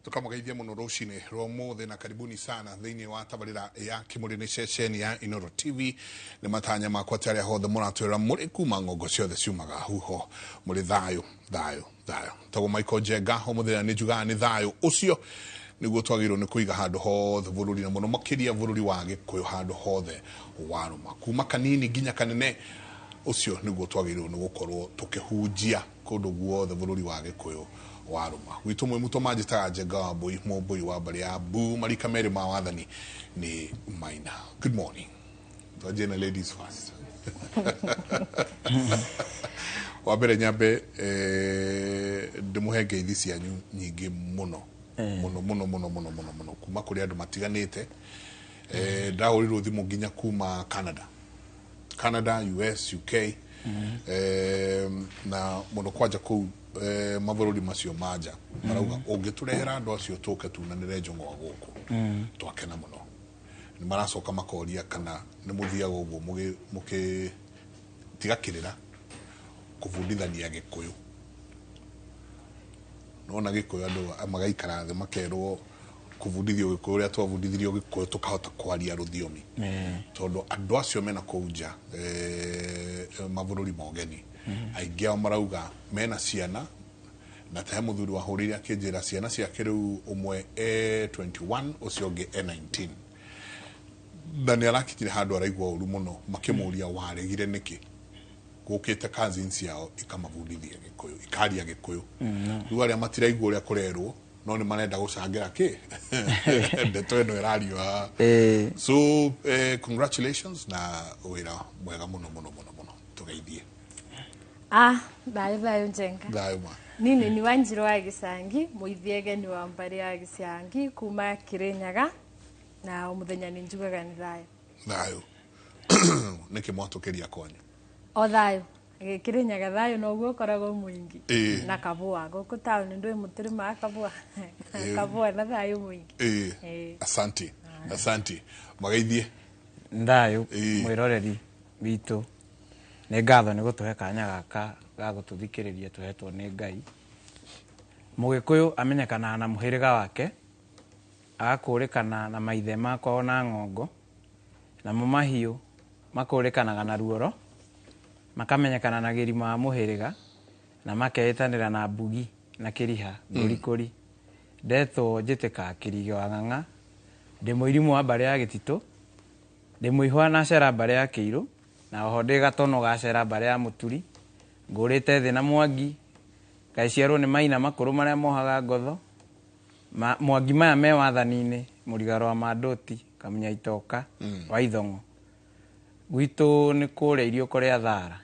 Tukamgeithia muno rucini rwa mothe na karibuni sana thiini wa tabarira ya Kimurini ceceni ya Inooro TV ni matanya makwa tari hothe muratwira muri kuma ngongo ciothe ciumaga huho muri thayo tago Michael Jenga ho muthenya ni juga ni thayo ucio niguo twagirwo ni kuiga handu hothe bururi na muno makiria bururi wa Gikuyu handu hothe waruma kuma kanini ginya kanene ucio niguo twagirwo ni gukorwo tukihunjia kundu guothe bururi wa Gikuyu waruma witu mwe muto majita Jenga boy mo boy wa bari ya bu marika mere ma wathani ni Maina. Good morning. Twajena ladies first. Wabere nyambe ndimuhenge ithisi yanyu nyingi muno muno kuma kuri andu matiganite ndahurirwo thimu nginya kuma Canada, US, UK na muno kwaja ku mabururi macio maja marauga ungiturehera andu acio tuke tunanire njongo wa guku twakena muno ni maracoka makoria kana ni muthiaga uguo muki tigakirira kuvundithania Gikuyu nona Gikuyu andu amagaikara the makerwo kuvundithio Gikuyu ria twavundithirio Gikuyu tukahota kwaria ruthiomi tondu andu acio mena kuja mabururi mogeni aingi ao marauga mena ciana na ta muthuri wa hurire akinjira ciana ciake riu umwe 21 ucio ungi 19 ndani arakitire handu araigwa uru muno makimuria waregire niki gukite cousins yao ikamavundithia Gikuyu ikaria Gikuyu riu aria matiraigwa uria kurerwo no ni marenda gucangira ki ndeto eno irario so congratulations na wira mwega muno tugeithie Thayo Jenga. Thayo ma. Nini ni Wanjiru wa Gicangi, muithiege ni wa mbari ya Gicangi kuma Kirinyaga na umuthenya ni njugaga ni thayo. Thayo. Niki mwatukiria kwanyu. O thayo. Kirinyaga thayo no guo korago muingi. Na kabua guku town ndwe mutirima kabua. Kabua na thayo muingi. Asante. Magaithie. Thayo mwiroreri bitu. Nĩ ngatho nĩ gũtũhe kanya gaka ga gũtũthikĩrĩria tũhetwo nĩ Ngai. Mũgĩkũyũ amenyekanaga na mũhĩrĩga wake, agakũrĩkana na maithe makwao na ng'ongo, namo mahiũ makũrĩkanaga na ruoro, makamenyekana na gĩrima wa mũhĩrĩga, na makeĩtanĩra na mbugi na kĩriha ngũrikũri. Ndetwo Njĩtĩka Kĩrigĩ wa Ng'ang'a, ndĩ mũirimu wa mbarĩ ya Gĩtitũ, ndĩ mũihwa na cera mbarĩ ya Kĩirũ, na oho ndi Gatono gacera mbarĩ ya Mũturi, ngũrĩte thĩ na Mwangi, ngaiciarwo nĩ maina makũrũ marĩa mohaga ngotho, Mwangi maya me wathani-inĩ, Mũrigaro wa Mandũti, Kamunya Itoka, wa Ithong'o. Gwitũ nĩ kũrĩa irio kũrĩa thara,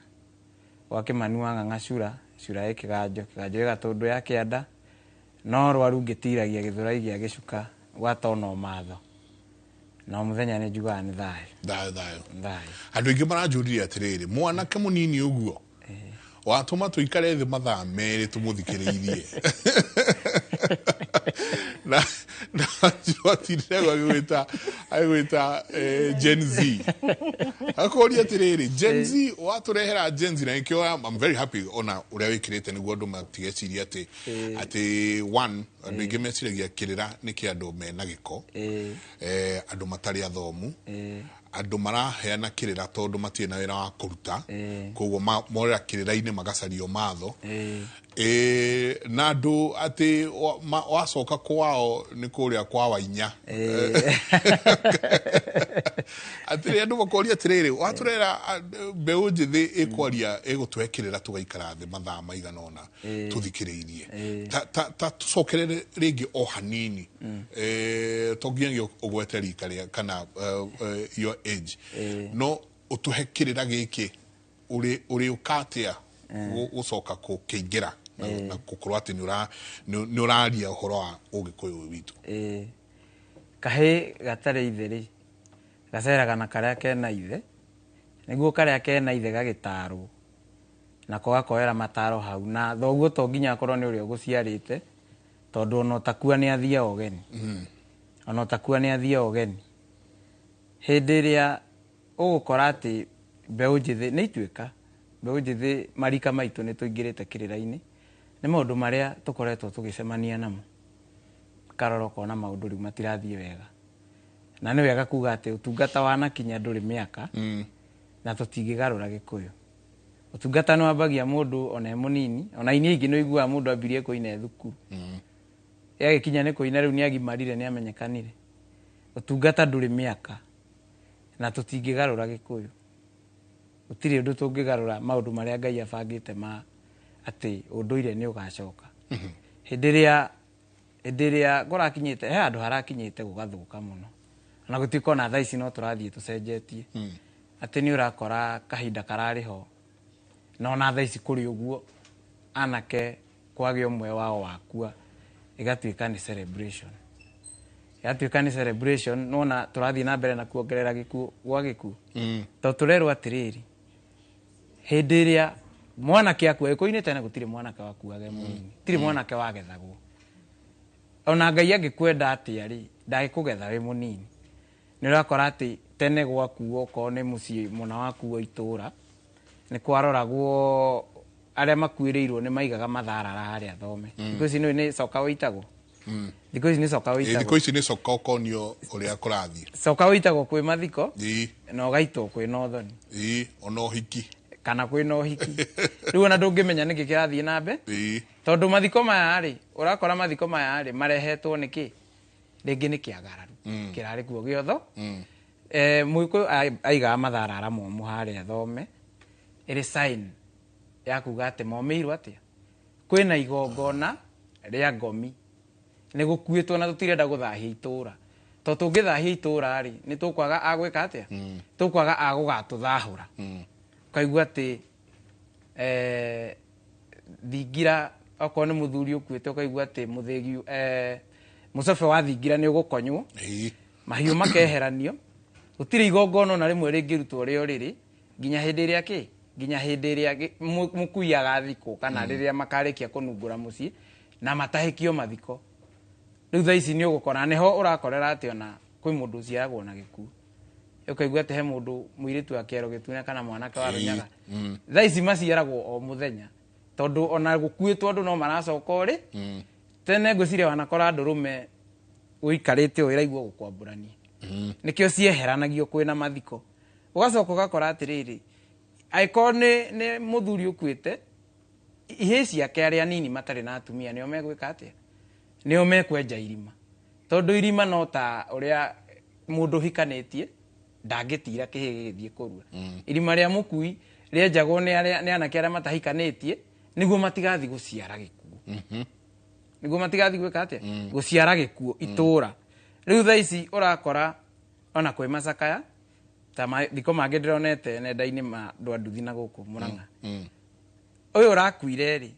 gwa Kĩmani wa Ng'ang'a Cura Kĩganjo gĩ Gatũndũ ya Kĩanda, no rwaru ngĩtiragia Gĩthũrai gĩa Gĩcuka gwa Tono Matho. Na muthenya ni njugaga ni thayo. Andu ingi maranjuririe atiriri mwanake munini uguo watuma tuikare thi mathaa meri tumuthikiriirie na njwatire agwita Gen Z akoria atiriri Gen Z waturehera Gen Z na ikio I'm very happy ona uria wikirite niguo andu matigeciria ati one andu ingi meciragia kirira ni kiandu mena giko andu matari athomu andu maraheana kirira tondu matie na wira wa kuruta koguo morera kirira-ini magacario matho na andu ati wacoka kwao ni kuria kwa Wainya atire andu makoria atiriri waturera mbeu njithi ikwaria igutwekirira tugaikara thi mathaa maigana ona tuthikiriirie ta tucokerere ringi o hanini togienge ugwete rika ria kana your age no utuhekirira giki uri ukatia gucoka kukingira na gukorwo ati ni uraria uhoro wa Ugikuyu witu kahe gatare itheri gaceraga na karia kena ithe niguo karia kena ithe gagitarwo nako gakoera mataro hau na thoguo to nginya akorwo ni uria guciarite tondu ona takua ni athia ogeni ona takua ni athia ogeni hindi ria ugukora ati mbeu njithi ni ituika mbeu njithi marika maitu ni tuingirite kirira-ini ni maundu maria tukoretwo tugicemania namo karoro kona maundu riu matirathie wega na ni wega kuga ati utungata wanakinya nduri miaka na tutingigarura Gikuyu utungata no ambagia mundu ona munini ona ini ingi no igua mundu ambirie kuina thukuru yagikinya ni kuina riu ni agimarire ni amenyekanire utungata nduri miaka na tutingigarura Gikuyu utiri undu tungigarura maundu maria Ngai abangite ma ati unduire ni ugacoka hindiria gorakinyite he andu harakinyite gugathuka muno na gutiko na thaici no turathie tucenjetie ati ni urakora kahinda karariho no na thaici kuri uguo anake kwage umwe wao wakua igatuika ni celebration no na turathie na mbere na kuongerera Gikuyu gwa Gikuyu to turerwo atiriri hindiria mwanake akua ikoine tena gutire mwanake wakuage munini tiri mwanake wagethagwo ona Ngai agikwenda atiari ndagikugetha we munini ni urakora ati tene gwakuo ko ni mucii muna wakuo itura ni kwaroragwo aria makuireirwo ni maigaga matharara haria thome thikũ ici ni coka witagwo thikũ ici ni coka witagwo thikũ ici ni coka ukonio uria kurathie coka witagwo kwi mathiko na ugaitwo kwi nothoni ona uhiki kana kwina uhiki riu ona ndungimenya niki kirathie nambe tondu mathiko maya ri urakora mathiko maya ri marehetwo niki ringi ni kiagararu kirari kuo giotho muiko aiga matharara momu haria thome iri sign ya kuga ati momeirwo atia kwina igongona ria ngomi ni gukuitwo na tutirenda guthahia itura to tungithahia itura ri ni tukwaga agwika atia tukwaga agugatuthahura kaigua ati thingira oko ni muthuri ukuite kaigua ati muthegi mucobe wa thingira ni ugukonywo mahiu makeheranio utire igongona na rimwe ringirutwo rio riri nginya hindi iria mukui agathiko kana riria makarikia kunungura mucii na matahikio mathiko riu thaici ni ugukora neho urakorera ati ona kwi mundu ciaragwo na Gikuyu ukaigua ati he mundu muiritu akiero Gitune kana mwanake wa Runyaga thaici maciaragwo o muthenya tondu ona gukuitwo andu no maracoka uri tene ngwiciria wanakora ndurume uikarite iraigwo gukwamburania nikio cieheranagio kwina mathiko ugacoka ugakora atiriri aiko ni muthuri ukuite ihe ciake aria nini matari na atumia nio megwika atia nio mekwenja irima tondu irima no ta uria mundu hikanitie ndangitira kihi githie kurua irima ria mukui rienjagwo ni anake aria matahikanitie niguo matigathi guciara Gikuyu niguo matigathi gwika atia guciara Gikuyu itura riu thaici urakora ona kwi macakaya ta thiko mangi ndironete nenda-ini ma ndwanduthi na guku Murang'a uyu urakuire ri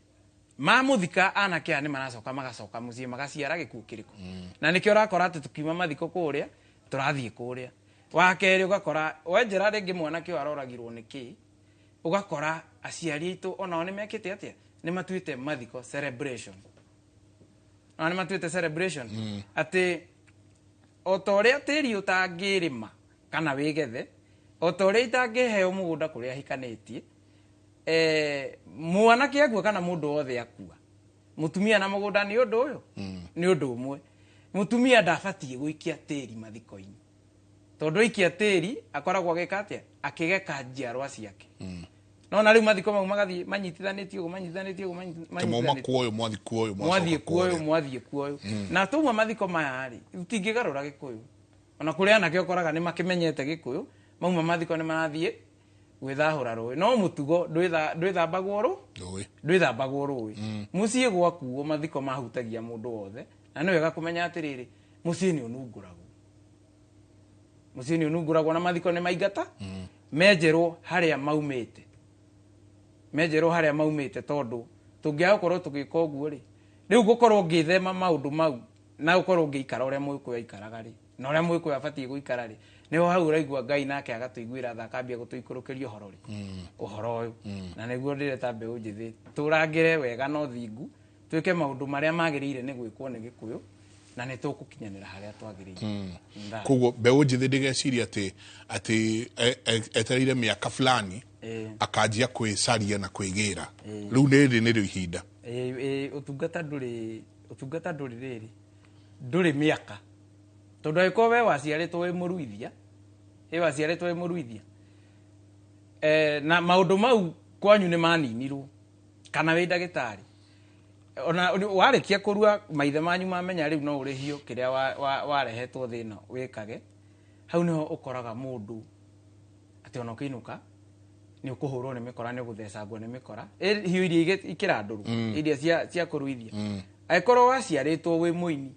mamuthika anake ani maracoka magacoka mucii magaciara Gikuyu kiriku na nikio urakora ati tukiuma mathiko kuria turathie kuria wakeri ugakora wenjera ringi mwanake aroragirwo niki ugakora aciari itu ona ni mekite atia ni matuite mathiko celebration ani matuite celebration ati otoria tiri utangirima kana wigethe otoria itangiheo mugunda kuria hikanitie mwanake akua kana mundu wothe akua mutumia na mugunda ni undu uyu ni undu umwe mutumia ndabatie guikia tiri mathiko-ini tondu ikia tiri akoragwo agika atia akigeka njiarwa ciake no na riu mathiko mau magathie manyitithanitio mwathie kuoyo na tumwe mathiko maya ri utingigarura Gikuyu ona kuria anake ukoraga ni makimenyete Gikuyu mauma mathiko ni marathie gwithahura rui no mutugo ndwithambagwo rui mucii gwakuo mathiko mahutagia mundu wothe na ni wega kumenya atiriri mucii ni ununguragwo na mathiko ni maigata menjerwo haria maumite tondu tungiakorwo tugika uguo ri riu gukorwo ngithema maundu mau na ukorwo ngiikara uria Muikuyu aikaraga ri na uria Muikuyu abatie guikara ri niho hau uraigua Ngai nake agatuiguira tha akambia gutuikurukiria uhoro ri uhoro uyu na niguo ndireta mbeu njithi turangire wega no thingu twike maundu maria magirire ni gwikwo ni Gikuyu na ni tugukinyanira haria twagirire koguo mbeu njithi ndigeciria ati eterire miaka fulani akanjia kwicaria na kwigira riu ni rio ihinda utungata nduri riri ndũrĩ mĩaka tondũ angĩkorwo we waciarĩtwo wĩ mũruithia waciarĩtwo wĩ mũruithia na maũndũ mau kwanyu nĩ maninirwo kana wĩ ndagĩtarĩ ona warĩkia kũrua maithe manyu mamenya rĩu no ũrĩhio kĩrĩa warehetwo thĩna wĩkage hau nĩho ũkoraga mũndũ atĩ ona ũkĩinũka nĩ ũkũhũrwo nĩ mĩkora nĩ ũgũthecangwo nĩ mĩkora hiũ iria ikĩrandũrũ iria cia kũruithia angĩkorwo waciarĩtwo wĩ mũini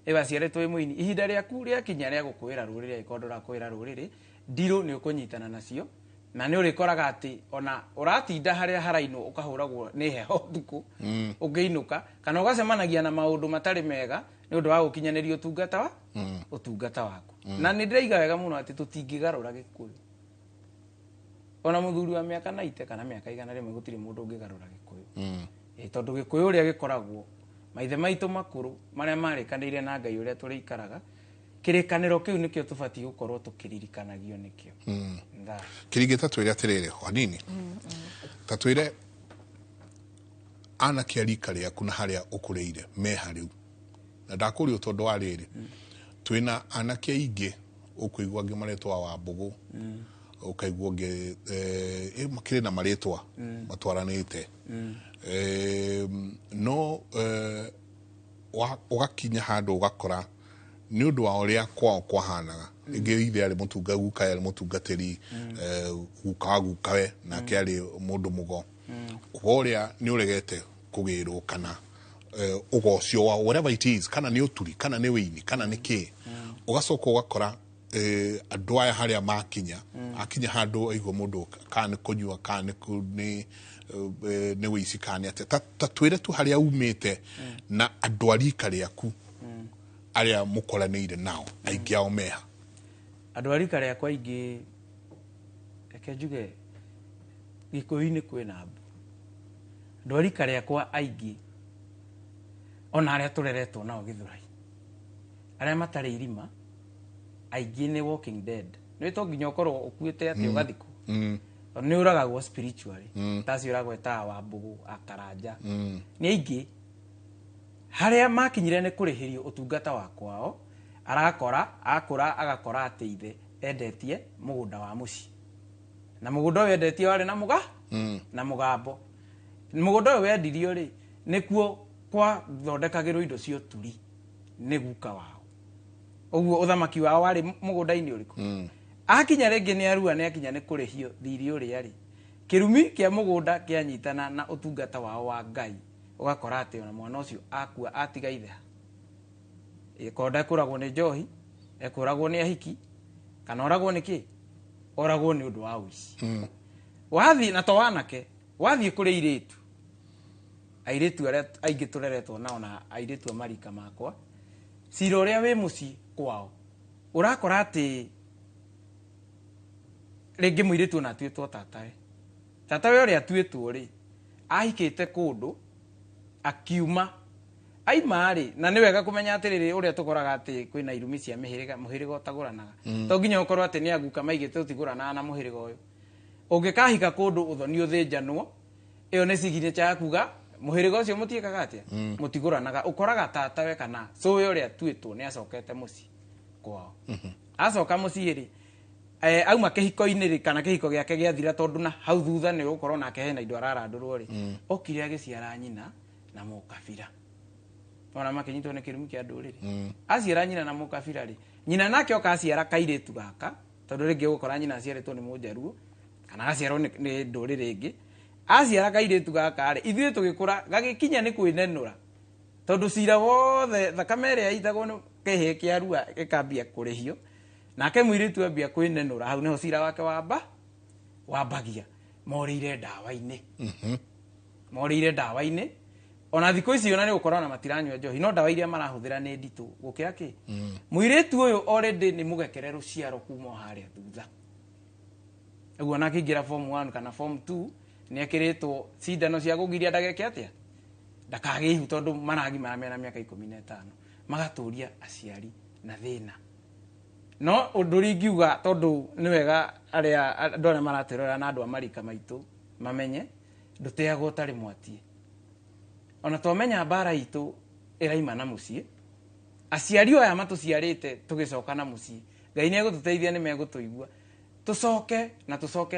waciarĩtwo wĩ mũini ihinda rĩaku rĩakinya rĩa gũkũĩra rũrĩrĩ angĩkorwo ndũrakũĩra rũrĩrĩ ndirũ nĩ ũkũnyitana nacio na nĩ ũrĩkoraga atĩ ona ũratinda harĩa harainwo ũkahũragwo nĩ heho thukũ ũngĩinũka kana ũgacemanagia na maũndũ matarĩ mega nĩ ũndũ wa gũkinyanĩria ũtungata waku na nĩ ndĩraiga wega mũno atĩ tũtingĩgarũra Gĩkũyũ ona mũthuri wa mĩaka 90 kana mĩaka 100 gũtirĩ mũndũ ũngĩgarũra Gĩkũyũ tondũ Gĩkũyũ ũrĩa gĩkoragwo maithe maitũ makũrũ marĩa marĩkanĩire na Ngai ũrĩa tũrĩikaraga kĩrĩkanĩro kĩu nĩkĩo tũbatiĩ gũkorwo tũkĩririkanagio nĩkĩo kĩringĩ ta twĩre atĩrĩrĩ hanini ta twĩre anake a rika rĩaku na harĩa ũkũrĩire meha rĩu na ndakũrio tondũ wa rĩrĩ twĩna anake aingĩ ũkũigua angĩ marĩtwa wa Mbũgũ ũkaigua angĩ makĩrĩ na marĩtwa matwaranĩte no ũgakinya handũ ũgakora nĩ ũndũ wa ũrĩa kwao kwahanaga ĩngĩ ithe arĩ mũtunga guka arĩ mũtungatĩri guka wa gukawe nake arĩ mũndũ mũgo ũrĩa nĩ ũregete kũgĩrwo kana ũgocio wa whatever it is kana nĩ ũturi kana nĩ wĩini kana nĩ kĩ ũgacoka ũgakora andũ aya harĩa akinya handũ aigua mũndũ kana nĩ kũnyua kana nĩ wĩici kana atĩ ta twĩre tu harĩa umĩte na andũ a rika rĩaku arĩa mũkoranĩire nao aingĩ ao meha andũ a rika rĩakwa aingĩ reke njuge Gĩkũyũ-inĩ kwĩna andũ a rika rĩakwa aingĩ ona arĩa tũreretwo nao Gĩthũrai arĩa matarĩ irima aingĩ nĩ walking dead nĩ to nginya ũkorwo ũkuĩte atĩ ũgathikwo nĩ ũragagwo spiritually tacio ũragweta wa Mbũgũ Akaranja nĩ aingĩ harĩa makinyire nĩ kũrĩhĩrio ũtungata wa kwao akũra agakora atĩ ithe endetie mũgũnda wa mũciĩ na mũgũnda ũyũ endetie warĩ na mũgambo mũgũnda ũyũ wendirio rĩ nĩkuo kwathondekagĩrwo indo cia ũturi nĩ guka wao ũguo ũthamaki wao warĩ mũgũnda-inĩ ũrĩkũ akinya rĩngĩ nĩ arua nĩ akinya nĩ kũrĩhio thirĩ ũrĩa rĩ kĩrumi kĩa mũgũnda kĩanyitana na ũtungata wao wa Ngai ũgakora atĩ ona mwana ũcio akua atiga ithe konda ekũragwo nĩ njohi ekũragwo nĩ ahiki kana oragwo nĩ kĩ oragwo nĩ ũndũ wa ũici wathiĩ na to wanake wathiĩ kũrĩ airĩtu arĩa aingĩ tũreretwo nao na airĩtu a marika makwa cira ũrĩa wĩ mũciĩ kwao ũrakora atĩ rĩngĩ mũirĩtu ona atuĩtwo tatawe ũrĩa atuĩtwo rĩ ahikĩte kũndũ akiuma aima rĩ na nĩ wega kũmenya atĩrĩrĩ ũrĩa tũkoraga atĩ kwĩna irumi cia mũhĩrĩga ũtagũranaga to nginya ũkorwo atĩ nĩ aguka maigĩte ũtigũranaga na mũhĩrĩga ũyũ ũngĩkahika kũndũ ũthoni ũthĩnjanwo ĩyo nĩ signature ya kuga mũhĩrĩga ũcio mũtiĩkaga atĩa mũtigũranaga ũkoraga tatawe kana cũwe ũrĩa atuĩtwo nĩ acokete mũciĩ kwao acoka mũciĩ rĩ auma kĩhiko-inĩ rĩ kana kĩhiko gĩake gĩathira tondũ na hau thutha nĩ gũkorwo nake hena indo ararandũrwo rĩ okire agĩciara nyina na mũkabira ona makĩnyitwo nĩ kĩrumi kĩa ndũrĩrĩ aciara nyina na mũkabira rĩ nyina nake oka aciara kairĩtu gaka tondũ rĩngĩ gũkora nyina aciarĩtwo nĩ mũnjaruo kana aciarwo nĩ ndũrĩrĩ ĩngĩ aciara kairĩtu gaka rĩ ithuĩ tũgĩkũra gagĩkinya nĩ kwĩnenũra tondũ cira wothe thakame ĩrĩa yaitagwo kĩhĩ kĩa rua gĩkambia kũrĩhio nake mũirĩtu ambia kwĩnenũra hau nĩho cira wake wambagia morĩire ndawa-inĩ ona thikũ ici ona nĩ gũkorwo na matiranyua njohi no ndawa iria marahũthĩra nĩ nditũ gũkĩra kĩ mũirĩtu ũyũ already nĩ mũgekere rũciaro kuma harĩa thutha ũguo na kĩingĩra form 1 kana form 2 nĩ ekĩrĩtwo cindano cia kũgiria ndageke atĩa ndakagĩe ihu tondũ maragimara mena mĩaka 15 magatũria aciari na thĩna no ũndũ ringiuga tondũ nĩ wega andũ arĩa maratũrora na andũ a marika maitũ mamenye ndũteagwo ũtarĩ mwatie ona twamenya mbara itũ ĩraima na mũciĩ aciari aya matuciarite tugicoka na mucii Ngai ni egututeithia ni megutuigua tucoke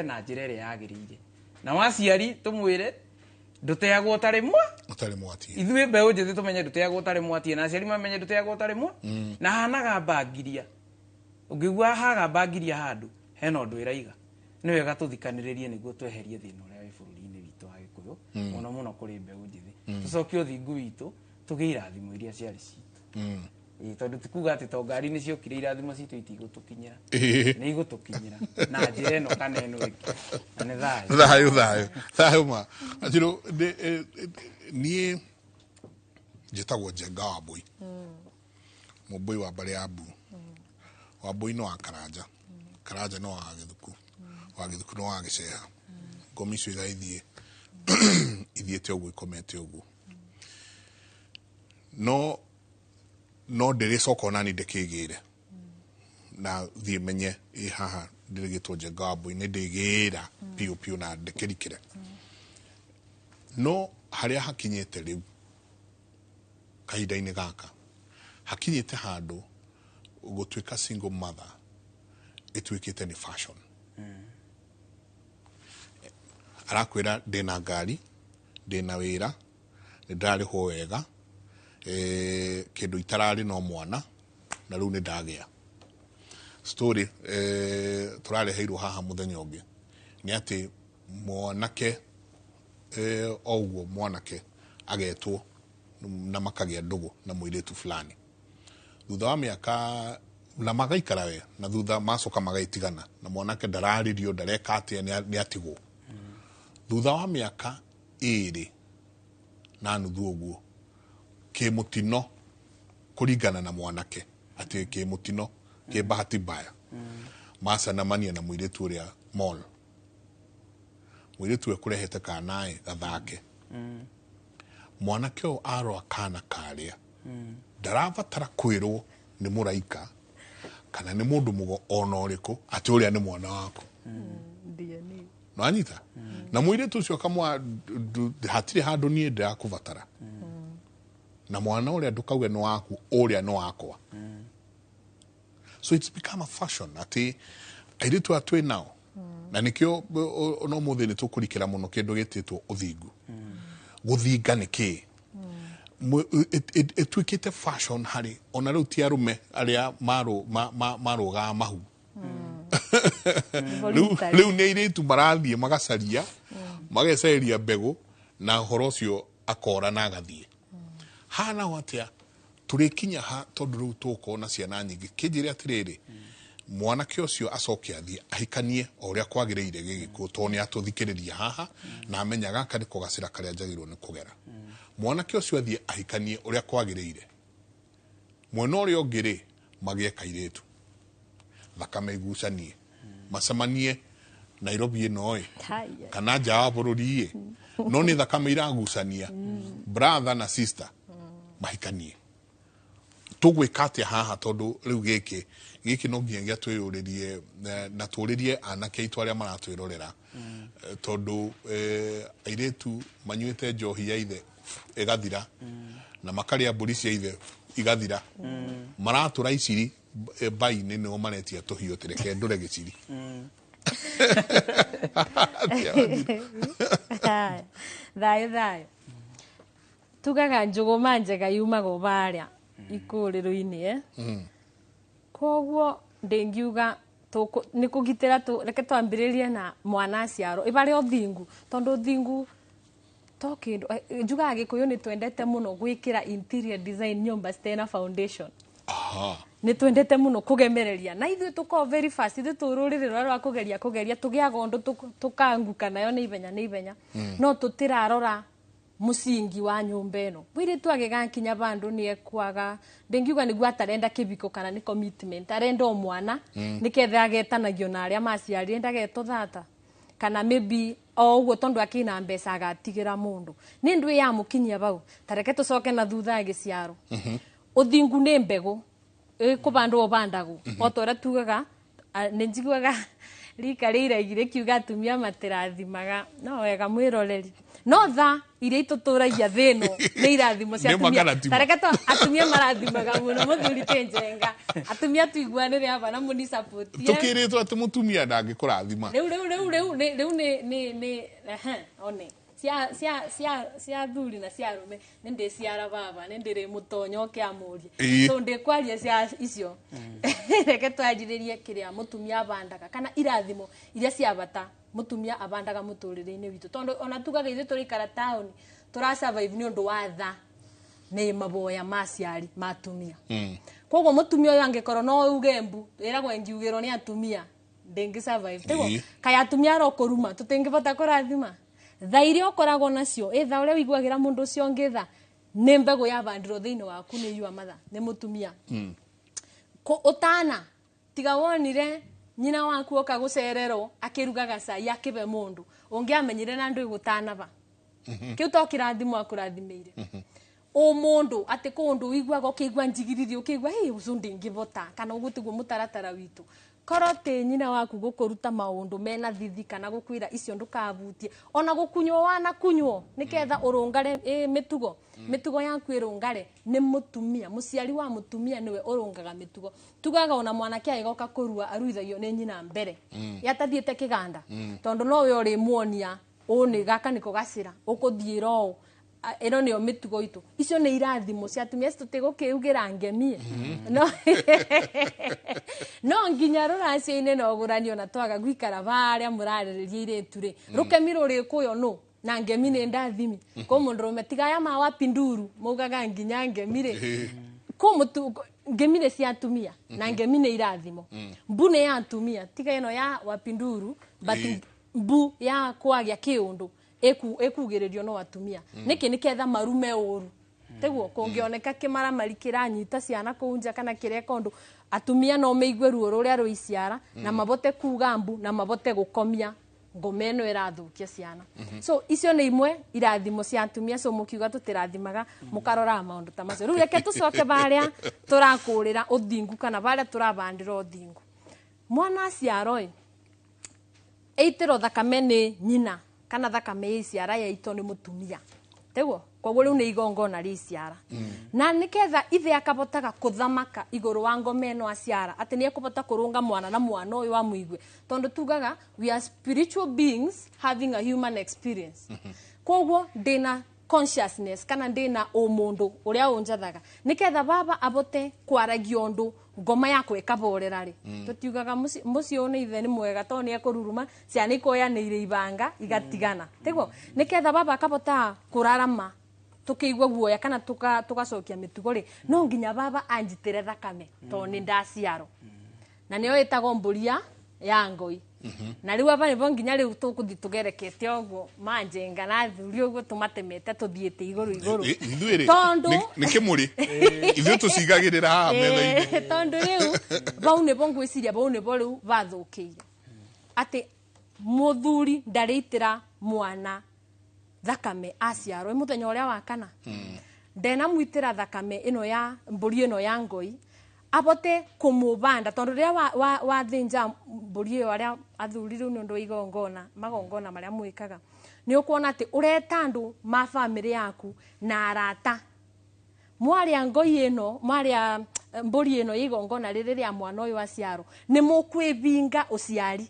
na njira ĩrĩa yagĩrĩire na waciari tumwire nduteagwo ũtarĩ mwati ithuĩ mbeũ njĩthĩ tumenye nduteagwo ũtarĩ mwati na aciari mamenye nduteagwo ũtarĩ na hanaga bangiria ũngĩigua haga bangiria handũ hena ũndũ ĩraiga nĩ wega tuthikanĩrĩrie nĩguo tweherie thĩna ũrĩa wĩ bũrũri-inĩ witũ wa Gĩkũyũ mũno mũno kũrĩ mbeũ njĩthĩ tucokie ũthingu witũ tũgĩe irathimo iria ciarĩ citũ tondũ tikuga atĩ to ngari nĩ ciokire irathimo citũ itigũtũkinyĩra nĩ igũtũkinyĩra na njĩra ĩno kana ĩno ĩngĩ na nĩ thayũ ma Wanjirũ niĩ njĩtagwo Njenga Wambui mũmbui wa mbarĩ ya Mbu Wambui no wa Karanja Karanja no wa Gĩthuku no wa Gĩceha ngomi icio igaithiĩ ithiĩte ũguo ikomete ũguo no ndĩrĩcoka onani ndĩkĩgĩre na thiĩ menye haha ndĩrĩgĩtwo Njenga Wambui nĩ ndĩgĩra piũ na ndĩkĩrikĩre no harĩa hakinyĩte rĩu kahinda-inĩ gaka hakinyĩte handũ gũtuĩka single mother ĩtuĩkĩte nĩ fashion arakwĩra ndĩna ngari ndĩna wĩra nĩndarĩhwo wega kĩndũ itararĩ no mwana na rĩu nĩ ndagĩa story tũrareheirwo haha mũthenya ũngĩ nĩ atĩ mwanake o ũguo mwanake agetwo na makagĩa ndũgũ na mũirĩtu fulani thutha wa mĩaka na magaikara we na thutha macoka magaitigana na mwanake ndararĩrio ndareka atĩa nĩ atigwo thutha wa mĩaka 2 na nuthu ũguo kĩmũtino kũringana na mwanake atĩ kĩmũtino kĩ bahati mbaya macanamania na mũirĩtu ũrĩa mall mũirĩtu ekũrehete kanaĩ gathake mwanake ũyũ aroa kana karĩa ndarabatara kwĩrwo nĩ mũraika kana nĩ mũndũ mũgo ona ũrĩkũ atĩ ũrĩa nĩ mwana waku no anyita na mũirĩtu ũcio akamwa hatirĩ handũ niĩ ndĩrakũbatara na mwana ũrĩa ndũkauge nĩ waku ũrĩa nĩ wakwa so it's become a fashion atĩ airĩtu aya twĩ nao na nĩkĩo no mũthĩ nĩ tũkũrikĩra mũno kĩndũ gĩtĩtwo ũthingu gũthinga nĩ kĩĩ ĩtuĩkĩte fashion harĩ ona rĩu ti arũme arĩa marũgaga mahu rĩu nĩ airĩtu marathiĩ magacaria mageceria mbegũ na ũhoro ũcio akora na agathiĩ hana atĩa tũrĩkinya ha tondũ rĩu tũkorwo na ciana nyingĩ kĩnjĩre atĩrĩrĩ mwanake ũcio acoke athiĩ ahikanie o ũrĩa kwagĩrĩire Gĩgĩkũyũ tondũ nĩ atũthikĩrĩria haha na amenya gaka nĩko gacĩra karĩa njagĩrĩirwo nĩ kũgera mwanake ũcio athiĩ ahikanie ũrĩa kwagĩrĩire mwena ũrĩa ũngĩ magĩe kairĩtu thakame igucanie macemanie Nairobi ĩno kana nja wa bũrũri no nĩ thakame iragucania brother na sister mahikanie tũgwĩka atĩa haha tondũ rĩu gĩkĩ no nginya twĩyũrĩrie na tũrĩrie anake aitũ arĩa maratwĩrorera tondũ airĩtu manyuĩte njohi ya ithe ĩgathira na makarĩa mbũri cia ithe igathira maratũra iciri mbai-inĩ nĩo maretia tũhiũ tũreke ndũre gĩciri thayũ tugaga njũgũma njega yumaga barĩa ikũrĩrũ-inĩ koguo ndĩngiuga nĩ kũgitĩra reke twambĩrĩrie na mwana aciarwo ĩbarĩ ũthingu tondũ ũthingu to kĩndũ njugaga Gĩkũyũ nĩ twendete mũno gwĩkĩra interior design nyũmba citena foundation nĩ twendete mũno kũgemereria na ithuĩ tũkorwo very fast ithuĩ tũrũrĩrĩ rwa kũgeria tũgĩaga ũndũ tũkanguka nayo nĩ ibenya no tũtirarora mũcingi wa nyũmba ĩno mũirĩtu agĩgakinya bandũ nĩ ekwaga ndĩngiuga nĩguo atarenda kĩbiko kana nĩ commitment arenda o mwana nĩketha agetanagio na arĩa maciarire ndagetwo thata kana maybe o ũguo tondũ akĩna mbeca agatigĩra mũndũ nĩ ndũ yamũkinyia bau tareke tũcoke na thutha gĩciaro ũthingu nĩ mbegũ kũbandwo bandagwo o ta ũrĩa tugaga nĩ njiguaga rika rĩiraigire kiuga atumia matirathimaga no wega mwĩroreri no tha iria itũtũragia thĩno nĩ irathimo cia atumia tareka atumia marathimaga mũno mũthuri Kĩnjenga atumia tuiguanĩre haba na mũni support tukĩrĩtwo atĩ mũtumia ndangĩkũrathima rĩu nĩ one cia thuri na cia rume nĩ ndĩciara baba nĩ ndĩrĩ mũtonyo kĩamũrie so ndĩkwaria cia icio reke twanjĩrĩrie kĩrĩa mũtumia abandaga kana irathimo iria cia bata mũtumia abandaga mũtũrĩre-inĩ witũ tondũ ona tugaga ithuĩ tũrĩikara taũni tũrasurvive nĩ ũndũ wa tha nĩ maboya maciari matumia koguo mũtumia ũyũ angĩkorwo no uge mbu ĩragwo ngiugĩrwo nĩ atumia ndĩngĩ survive kaya atumia arokũruma tũtingĩbota kũrathima tha iria ũkoragwo nacio tha ũrĩa wiguagĩra mũndũ ũcio ũngĩ tha nĩ mbegũ yabandirwo thĩinĩ waku nĩ yua matha nĩ mũtumia ũtana tiga wonire nyina waku oka gũcererwo akĩrugaga cai akĩbe mũndũ ũngĩamenyire na ndũ gũtanaba kĩu to kĩrathimo akũrathimĩire mũndũ atĩ kũndũ wiguaga ũkĩigua njigiririo ũkĩigua ũcio ndĩngĩbota kana ũgũtigwo mũtaratara witũ korwo tĩ nyina waku gũkũruta maũndũ mena thithi kana gũkwĩra icio ndũkabutie ona gũkunywo wanakunywo nĩketha ũrũngare mĩtugo yaku ĩrũngare nĩ mũtumia mũciari wa mũtumia nĩwe ũrũngaga mĩtugo tugaga ona mwanake agĩgoka kũrua aruithagio nĩ nyina mbere yatathiĩte kĩganda tondũ nowe ũrĩmuonia ũnĩ gaka nĩko gacĩra ũkũthiĩra ũũ ĩno nĩyo mĩtugo itũ icio nĩ irathimo cia atumia tũtigũkĩugĩra ngemie no nginya rũracio-inĩ na ũgũrani ona twaga gwikara barĩa mũrarĩrĩria irĩtu-rĩ rũkemi rũrĩ kũyo no na ngemi nĩ ndathimi kwa mũndũrũme tigaya ma wapinduru maugaga nginya ngemi-rĩ ngemi nĩ cia atumia na ngemi nĩ irathimo mbu nĩ ya atumia tiga ĩno ya wapinduru but mbu ya kwagia kĩũndũ ĩkugĩrĩrio no atumia nĩkĩ nĩketha marume ũru teguo kũngĩoneka kĩmaramari kĩranyita ciana kũu nja kana kĩreka ũndũ atumia no meigue ruo rũrĩa rũiciara na mabote kuga mbu na mabote gũkomia ngome ĩno ĩrathũkia ciana so icio nĩ imwe irathimo cia atumia so mũkiuga tũtirathimaga mũkaroraga maũndũ ta macio rĩu reke tũcoke barĩa tũrakũrĩra ũthingu kana barĩa tũrabandĩra ũthingu mwana aciarwo ĩitĩrwo thakame nĩ nyina kana thakame iciara yaitwo nĩ mũtumia teguo koguo rĩu nĩ igongona rĩiciara na nĩketha ithe akabotaga kũthamaka igũrũ wa ngome ĩno aciara atĩ nĩ ekũbota kũrũnga mwana na mwana ũyũ wa mũigwe tondũ tugaga we are spiritual beings having a human experience koguo ndĩna consciousness kana ndĩna ũmũndũ ũrĩa ũnjathaga nĩketha baba abote kwaragia ũndũ ngoma yakwa ĩkaborera-rĩ tũtiugaga mũciĩ ũyũ nĩ ithe nĩ mwega tondũ nĩ ekũruruma ciana ikoyanĩire ibanga igatigana teguo nĩketha baba akabota kũrarama tukĩigua guoya kana tugacokia mĩtugo-rĩ no nginya baba anjitĩre thakame tondũ nĩ ndaciarwo na nĩyo ĩtagwo mbũria ya ngoi na rĩu aba nĩbo nginya rĩu tũkũthi tũgerekete ũguo manjenga na athuri ũguo tũmatemete tũthiĩte igũrũ tondũ nĩ kĩmũrĩ ithuĩ tũcigagĩrĩra haha metha-inĩ tondũ rĩu bau nĩbo ngwĩciria bau nĩbo rĩu bathũkĩire atĩ mũthuri ndarĩitĩra mwana thakame aciarwo mũthenya ũrĩa wa kana ndenamwitĩra thakame ĩno ya mbũri ĩno ya ngoi abote kũmũbanda tondũ rĩrĩa wathĩnja mbũri ĩyo arĩa athuri rĩu nĩ ũndũ wa igongona marĩa mwĩkaga nĩ ũkuona atĩ ũreta andũ ma bamĩrĩ yaku na arata mwarĩa ngoi ĩno mwarĩa mbũri ĩno ya igongona rĩrĩa mwana ũyũ aciarwo nĩ mũkwĩbinga ũciari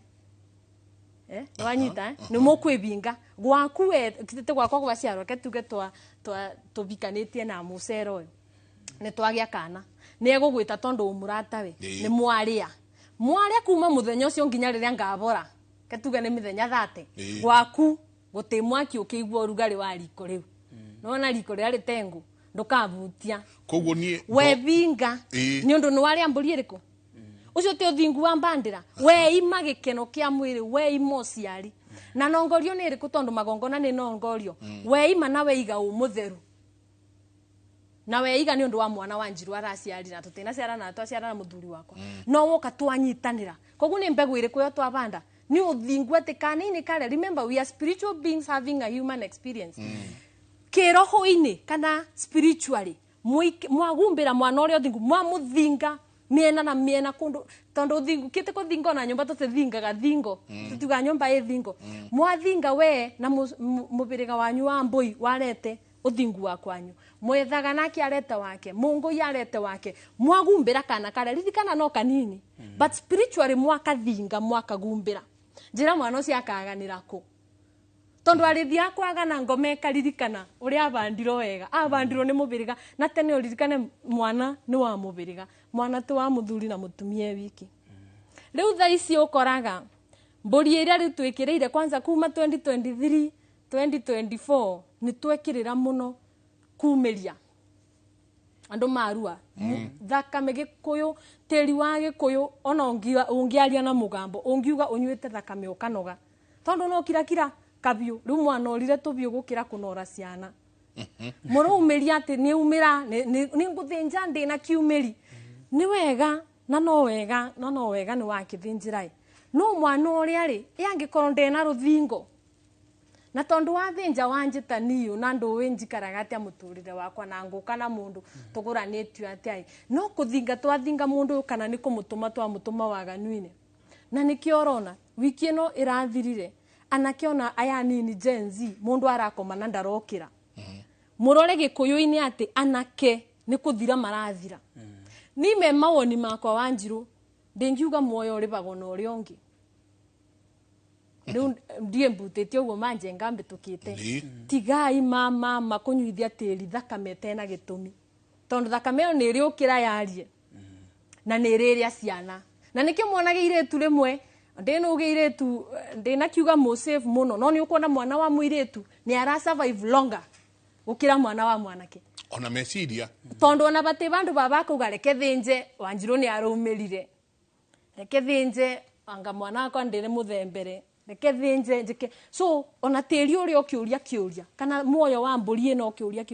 wanyita nĩ mũkwĩbinga gwaku tĩ gwakwa gwaciarwo ke tuge tũbikanĩtie na mũcere ũyũ nĩ twagĩa kana nĩ egũgwĩta tondũ ũmũratawe nĩ mwarĩa kuma mũthenya ũcio nginya rĩrĩa ngabora ke tuge nĩ mĩthenya 30 gwaku gũtĩ mwaki ũkĩigua ũrugarĩ wa riko rĩu nona riko rĩrĩa rĩtengũ ndũkabutia koguo niĩ webinga nĩ ũndũ nĩ warĩa mbũri ĩrĩkũ ucio te ũthingu wa mbandĩra we ima gĩkeno kĩa mwĩrĩ we ima ũciari na nongorio nĩ ĩrĩkũ tondũ magongona nĩ nongorio we ima na weiga ũmũtheru na weiga nĩ ũndũ wa mwana wa Njirũ araciarira tũtina ciara na twaciara na mũthuri wakwa no woka twanyitanĩra koguo nĩ mbegũ ĩrĩkũ yo twabanda nĩ ũthingu atĩ kanini kare remember we are spiritual beings having a human experience kĩroho-inĩ kana spiritually mwagumbĩra mwana ũrĩa ũthingu mwamũthinga miena na miena kundu tondu thingo kite ko thingo na nyumba tutithingaga thingo tutiga nyumba i thingo mwathinga we na mubiriga wanyu wa mbui warete uthingu wa kwanyu mwethaga nake arete wake mungu yarete wake mwagumbira kana kare ririkana no kanini but spiritually mwakathinga mwakagumbira njira mwana ucio akaganira ku tondu arithia kwagana ngome karirikana uria abandirwo wega abandirwo ni mubiriga na tene uririkane mwana ni wa mubiriga mwana tu wa muthuri na mutumia wiki riu tha ici ukoraga mburi iria riu twikireire kwanza kuma 2023 2024 ni twekirira muno kumiria andu marua thakame gikuyu tiri wa gikuyu ona ungiaria na mugambo ungiuga unyuite thakame ukanoga tondu no kira kabiu riu mwana orire tubiu gukira kunora ciana murumiria ati ni umira ni nguthinja ndina kiumiri ni wega na no wega ni wakithinjira no mwana uria ri yangikorwo ndena ruthingo na tondu wathinja wanjita niyo na nduwi njikaraga atia muturire wakwa na nguka na mundu tuguranitio atia no kuthinga twathinga mundu kana ni kumutuma twamutuma waganuine na nikiorona wiki ino irathirire anakiona aya nini Gen Z mundu arakoma na ndarokira murore gikuyu-ini ati anake ni kuthira marathira ni me mawoni makwa Wanjiru ndingiuga muoyo uri bagona uri ongi riu ndie mbutete uguo manje ngambe tukite tigai mama makunyuithia tiri thakame tena gitumi tondu thakame yo ni ri ukira yarie na ni ri ria ciana na nikio mwanage iretu rimwe ndino ugiretu ndina kiuga mo safe muno no ni ukona mwana wa muiretu ni ara survive longer ukira mwana wa mwanake ona meciria tondu ona bate bandu baba kugareke thinje Wanjiru ni arumirire reke thinje anga mwana akwa ndire muthembere reke thinje njike so ona tiri uri okiuria kiuria kana muoyo wa mburi ino okiuria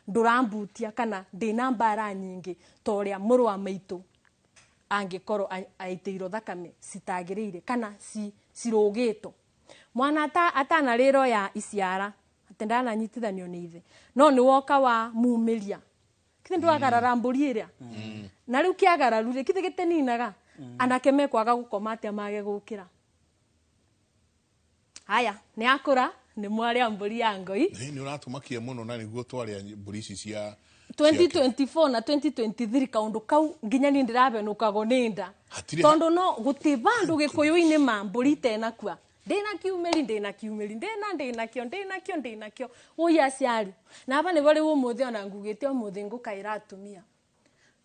ndurambutia kana ndina mbara nyingi toria muru wa maitu angikoro aiteiro thakame sitagirire kana sirogito mwana atana riro ya isiara atendana nyitithanio ni ithe no ni woka wa mumiria kithe ndwagarara mburi iria na riu kiagararure kithe giteninaga anake mekwaga gukoma atia mage gukira haya ni akura ni mwari mburi ya ngoi ni uratumakia muno na niguo twari mburi ici cia 2024 na 2023 kaundu kau nginya ni ndirabenuka goninda tondu no gutibandu gikuyu-ini mamburi tena kwa ndina kiumeri uya ciari na aba ni bari umuthi ona ngugite umuthi ngukaira atumia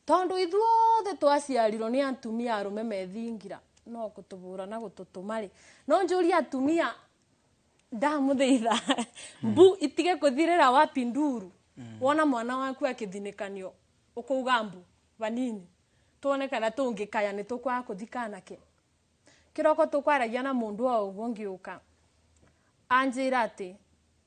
tondu ithuothe twaciarirwo ni atumia arume methingira no gutubura na gututumari no njuri atumia ndamuthiitha mbu itige kuthirira wapi nduru wona mwana waku akithinikanio ukuga mbu banini tuone kana tungikaya ni tukwa kuthikana ke kiroko tukwaragia na mundu wa uguo ngiuka anjira ati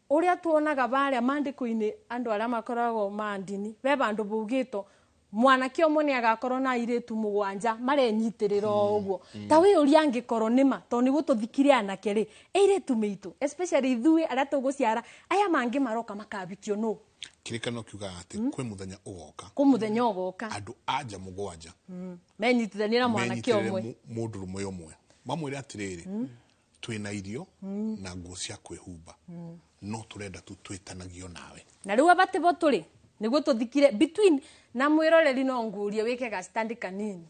uria tuonaga baria mandiko-ini andu aria makoragwo mandini be bandu bugito mwana kio moni agakorwo na iretu mugwanja marenyitirira uguo ta wi uria angikorwo nima to ni gututhikire anake ri iretu mitu especially ithui aria tuguciara aya mangi maroka makabikio no kirikano kiuga ati kwe muthenya ugoka andu anja mugwanja menyitithania na mwana kio mwe mundu rumwe umwe bamwire atiriri twina irio na nguo cia kwihumba no turenda tu twitanagio nawe na riu abate bo turi niguo tuthikire between na mwiroreri no ngurie wike ga stand kanini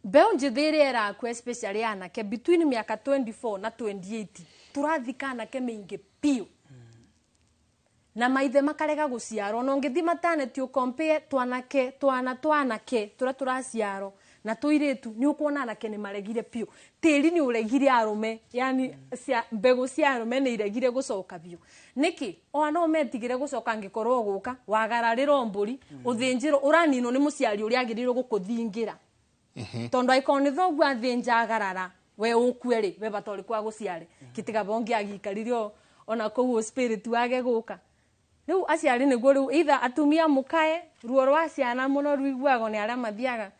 beo njithiri era ku especially anake between miaka 24 na 28 turathikana ke mingi pio na maithe makarega guciarwo no ngithima tane tu compare twanake tura turaciarwo na tuiretu ni ukuona anake ni maregire pio tiri ni uregire arume yani mbegu cia arume ni iregire gucoka bio niki ona metigire gucoka ngikorwo guka wagararira mburi uthinjiro uranino ni muciari uri agirirwo gukuthingira tondu aikoni thogu athinja agarara we ukweri we batori kwa guciare kitiga bongi agikaririo ona ko spirit wage guka riu aciari niguo riu either atumia mukae ruo rwa ciana muno ruiguago ni aria mathiaga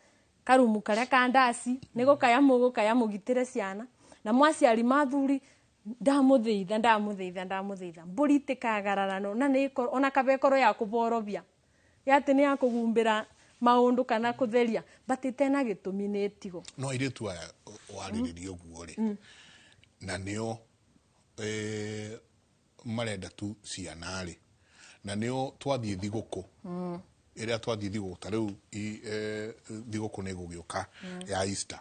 karumu karia kandasi nigo kaya mugitire ciana na mwaciari mathuri ndamuthiitha mburi tikagarara no na ni ona kabekoro ya kuborobia yati ni ya kugumbira maundu kana kutheria batitena gitumi ni tigo no ire tu wariririe uguo ri na nio marenda tu ciana ri na nio twathie thiguku iria twathie thiguku ta riu thiguku ni gugiuka ya Easter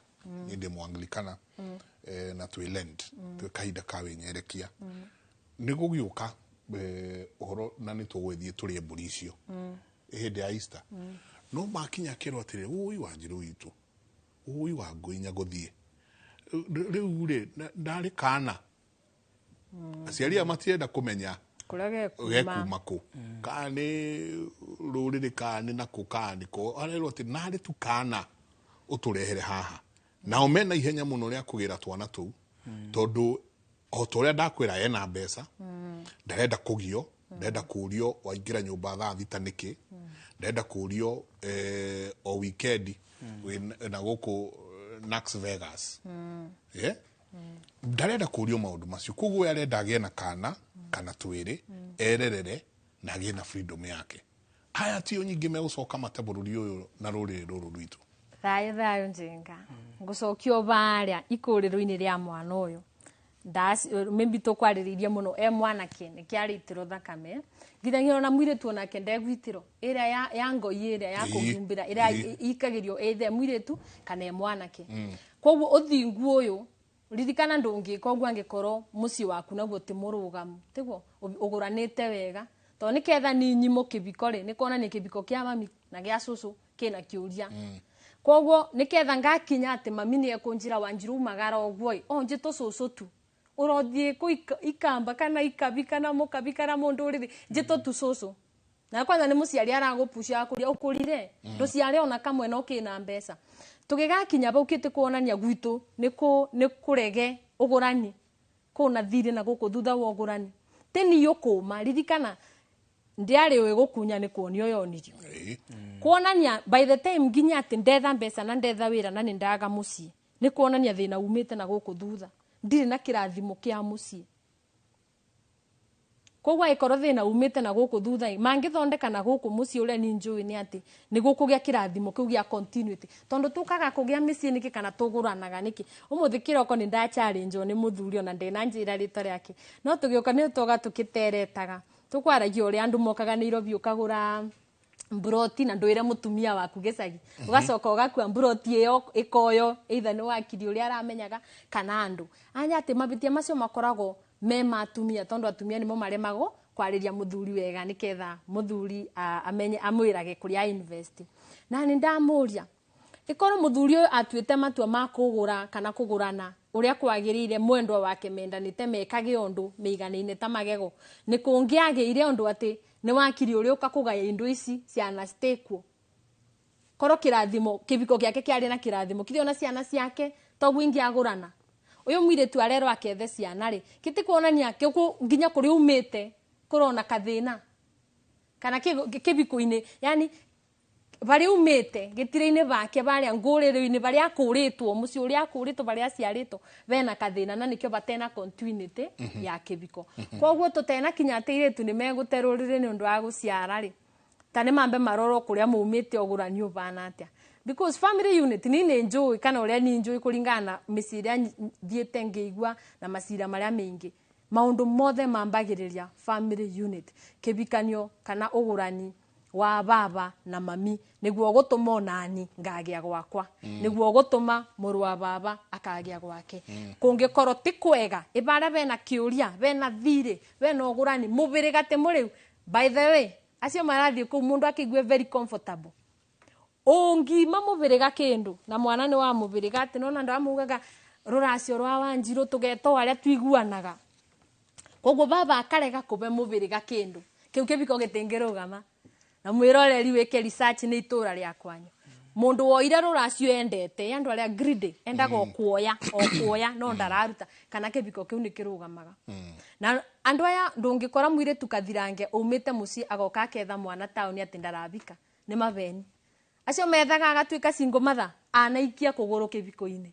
inde Mwanglikana na twilend twikahinda ka winyerekia ni gugiuka uhoro na ni tugwithie turie mburi icio ihinde ya Easter no makinya kiro atire ui wanjiru witu ui wangu inya guthie riu ri ndari kana aciari amatienda kumenya kurage kuma ku kani ruriri kani na ku kani ko arero ati nari tu kana uturehere haha na umena ihenya muno ria kugira twana tu tondu o toria ndakwira ena mbeca ndarenda kugio ndarenda kurio waingira nyumba thaa thita niki ndarenda kurio o weekend na guku Nax Vegas ndarenda kurio maundu macio koguo arenda agie na kana twiri ererere na agie na freedom yake aya tio nyingi megucoka matabururi uyu na ruriri ruru rwitu thayo njinga ngucokio baria ikuriro-ini ria mwana uyu maybe tukwaririe muno mwana kene kiaritiro thakame ngithagio na mwire tu onake ndegwitiro iria ya ngoi iria ya kugumbira iria ikagirio ethe mwire tu kana mwanake koguo uthingu uyu ririkana ndungika oguo angikoro muci waku naguo ti murugamu tiguo uguranite wega to ni ketha ni nyimo kibiko ri ni kuona ni kibiko kia mami na gia cucu kina kiuria koguo ni ketha ngakinya ati mami ni ekunjira Wanjiru magara oguo o njito cucu tu urothie ku ikamba kana ikabi kana mukabi kana mundu uri njito tu cucu na kwanza ni muciari aragupusha kuria ukurire nduciari ona kamwe no kina mbeca tugigakinya bau kiti kuonania gwitu ni kurege ugurani kuna thiri na guku thutha wa ugurani teni yukuma ririkana ndiari we gukunya ni kuonio yonirio kuonania by the time nginya ati ndetha mbeca na ndetha wira na ni ndaga muci ni kuonania thina umite na guku thutha ndiri na kirathimo kia muci koguo ikoro thina umite na guku thutha mangithondeka na guku muci uria ni njui ni ati ni gukugia kirathimo kiu gia continuity tondu tukaga kugia mici niki kana tuguranaga niki umuthi kiroko ni nda challenge ni muthuri ona ndina njira rito riake no tugiuka ni toga tukiteretaga tukwaragia uria andu mokaga ni Nairobi ukagura mburoti na ndwire mutumia waku gicagi ugacoka ugakua mburoti iyo ikoyo either ni wakiri uria aramenyaga kana andu anya ati mabitia macio makorago me matumia tondu atumia nimo maremago kwariria muthuri wega niketha muthuri amenye amwirage kuria invest na ni ndamuria ikoro muthuri uyu atuite matua ma kugura kana kugurana uria kwagirire mwendwa wake mendanite mekage undu meiganine ta magego ni kungiagire undu ati ni wakiri uria ukakugaya indu ici ciana stekwo koro kirathimo kibiko giake kiari na kirathimo kithio na ciana ciake to gwingi agurana uyu mwire tu arero akethe ciana ri kiti kuonania kiku nginya kuri umite kurona kathina kana kibiko-ini yani bari umite gitire-ini bake baria nguriro-ini baria akuritwo muci uria akuritwo baria ciaritwo bena kathina na nikio batena continuity ya kibiko koguo tutena kinya atire tu ni meguterurire ni undu wa guciara ri tani mambe maroro kuria muumite ogurani ubana atia because family unit ni enjoy kana uria ni enjoy kuringana miciria thiete ngeigua na macira maria maingi maundu mothe mambagiriria family unit kibikanio kana ugurani wa baba na mami niguo gutuma nani ngagia gwakwa niguo gutuma muru wa baba akagia gwake kungikorwo ti kwega ibara bena kiuria bena thiri bena ugurani mubiri gate muriu by the way acio marathie ku mundu akigwe very comfortable ongima mubiri gakindu na mwana ni wa mubiri gate nona ndamugaga ruracio rwa Wanjiru tugeto aria twiguanaga koguo baba akarega kube mubiri gakindu kiu kibiko gitingirugama na mwiroreri weke research ni itura ria kwanyu mundu woire ruracio endete andu aria greedy endaga okuoya no ndararuta kana kibiko kiu nikirugamaga na andu aya ndungikora mwire tukathirange umite muci agoka ketha mwana tauni ati ndarabika ni mabeni acio methaga agatuika single mother anaikia kuguru kibiko-ini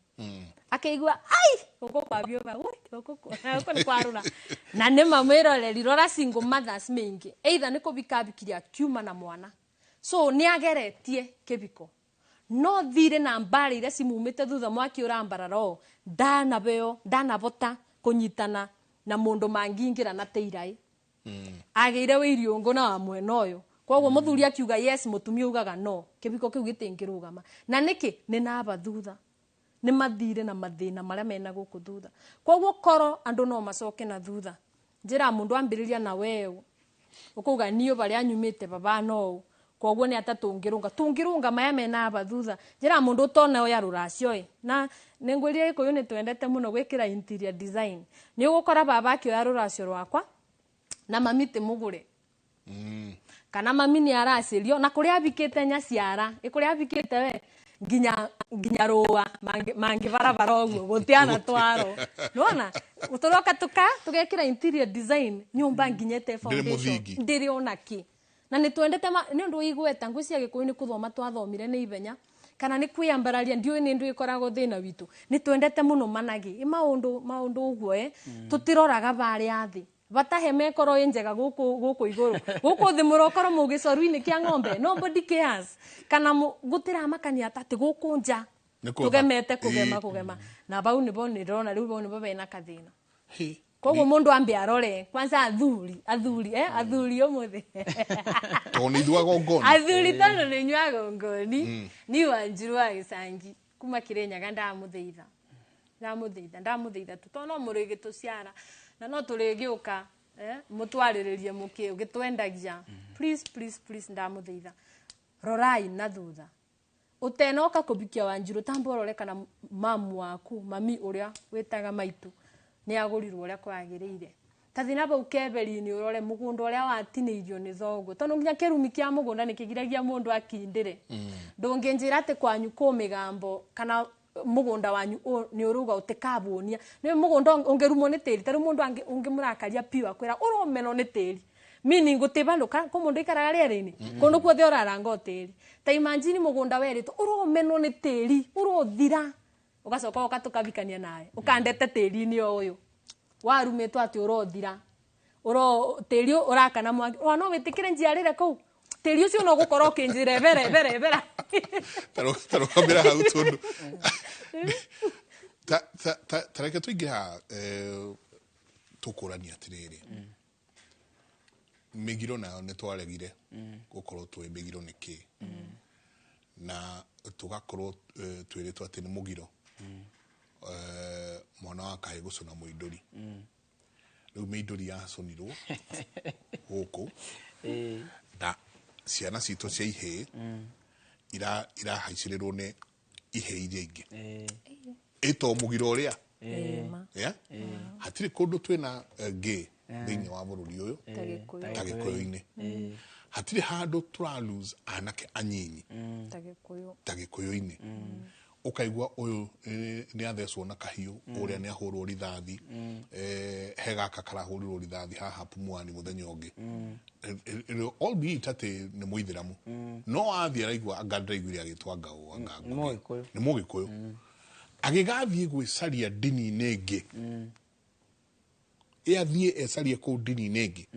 akeigua ai uko kwabio ba uko ni kwarura na ni mamwiroreri rora single mothers mingi either ni kubika bikiria kiuma na mwana so ni ageretie kibiko no thire na mbari iria cimumite thutha mwaki urambararo ndanabota kunyitana na mundu mangingira na teirai ageire wiriungu na wa mwena uyu koguo muthuri akiuga yes mutumia ugaga no kibiko kiu gitingirugama na niki ni naba thutha ni mathire na mathina maria mena guku thutha koguo koro andu no macoke na thutha njira mundu ambiriria na wewe ukuga niyo bari anyumite baba no koguo ni tungirunga maya mena aba thutha njira mundu tone oya ruracio na ningwiria ikuyu ni twendete muno gwikira interior design ni ugukora baba akioya ruracio rwakwa na mamite mugure kana mami ni aracirio na kuria abikite nyaciara ikuria abikite we nginya roa mangi barabara oguo gutiana twaro nona utoroka tugekira interior design nyumba nginyete foundation ndiri onaki na ni twendete ni ndu igweta ngwisia gikuyu ni kuthoma twathomire ni ibenya kana ni kwiyambararia ndiu ni ndu ikoragwo thina witu ni twendete muno managi maundu uguo tutiroraga bari athi batahe mekoro enjega guku iguru guku thimuro koro mugicoruini kia ng'ombe nobody cares kana gutira makania tati guku nja tugemete kugema na bau ni boni rona riu boni babena kathina koguo mundu ambe arore kwanza athuri umuthi toni dwago ngoni athuri tano ni nywago ngoni ni Wanjiru wa Gicangi kuma Kirinyaga ndamutheitha tutono murigi tuciara na no turigiuka mutwariririe muki ugitwendagia please ndamutheitha rorai na thutha utenoka kubikia Wanjiru tamborore kana mamu waku mami uria witaga maitu ni agurirwo uria kwagiriire tathina bau keberi-ini urore mugunda uria watiniirio ni thoguo tono nginya kirumi kia mugunda nikigiragia mundu akindire ndunginjira ati kwanyu kumigambo kana mugunda wanyu ni uruga utikabunia ni mugunda ungerumo ni tiri taru mundu ungimurakaria piwa kwira uromeno ni tiri mini ngutibanuka ko mundu ikaraga riereni kundu kuothe uraranga tiri ta imagine mugunda werito uromeno ni tiri urothira ugacoka ukatukabikania naye ukandete tiri ni uyu warumetwo ati urothira tiri urakana mwaki no witikire njiarire kou tiri ucio no gukora ukinjire bere taro kamera hau tundu tareke tuingira tukurania atiriri migiro nayo ni twaregire gukorwo twi migiro niki na tugakorwo twiritwo ati ni mugiro mwana wa kahe gucuna muinduri riu muinduri yaconirwo guku na ciana citu cia ihe irahaicirirwo ni ihe iria ingi ito mugiro uria hatiri kundu twina gay thiini wa bururi uyu ta Gikuyu-ini hatiri handu turalose anake anyinyi ta Gikuyu-ini ukaigua uyu ni athecwo na kahiu uria ni ahurwo rithathi he gaka karahurirwo rithathi haha Pumwani muthenya ungi all be tate ni muithiramu no athia raigua angadraigua agitwanga anga ni Mugikuyu agigathie gwicaria dini nengi athie ecarie ku dini nengi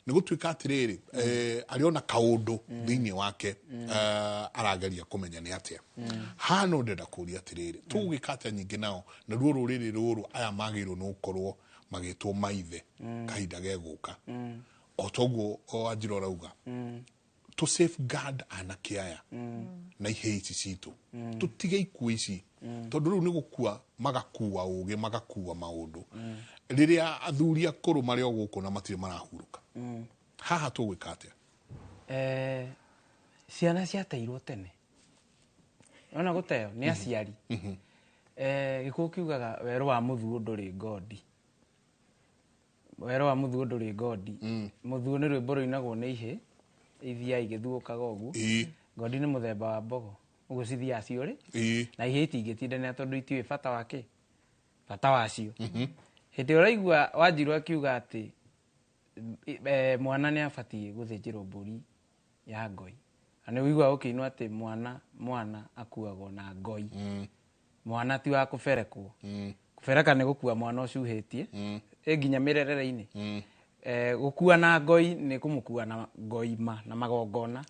ni gutwika atiriri ariona kaundu thiini wake arageria kumenya ni atia hano ndenda kuria atiriri tugikate nyingi nao na ruo ruriri ruru aya magirwo no korwo magitwo maithe kahinda geguka otoguo Wanjiru rauga to safeguard anake aya na ihe ici citu tutige ikuo ici tondu riu ni gukua magakua uge magakua maundu riria athuri akuru mari oguku na matire marahuruka haha tugwika atia ciana ciateirwo tene ona guteo ni aciari Gikuyu kiugaga weru wa muthuo nduri ngodi weru wa muthuo nduri ngodi muthuo ni rwimbo ruinagwo ni ihe ithia igithuukaga ugu ngodi ni muthemba wa mbogo ugu cithia ciuri na ihe itingitindania tondu itiwe bata wake bata wacio hindi uraigua Wanjiru akiuga ati mwana ni abatie guthinjirwo mburi ya ngoi ani wigua ukiinwa ati mwana akuagwo na ngoi mwana ti wa kuberekwo kubereka ni gukua mwana ucuhitie nginya mirerere-ini gukua na ngoi ni kumukua na ngoima na magongona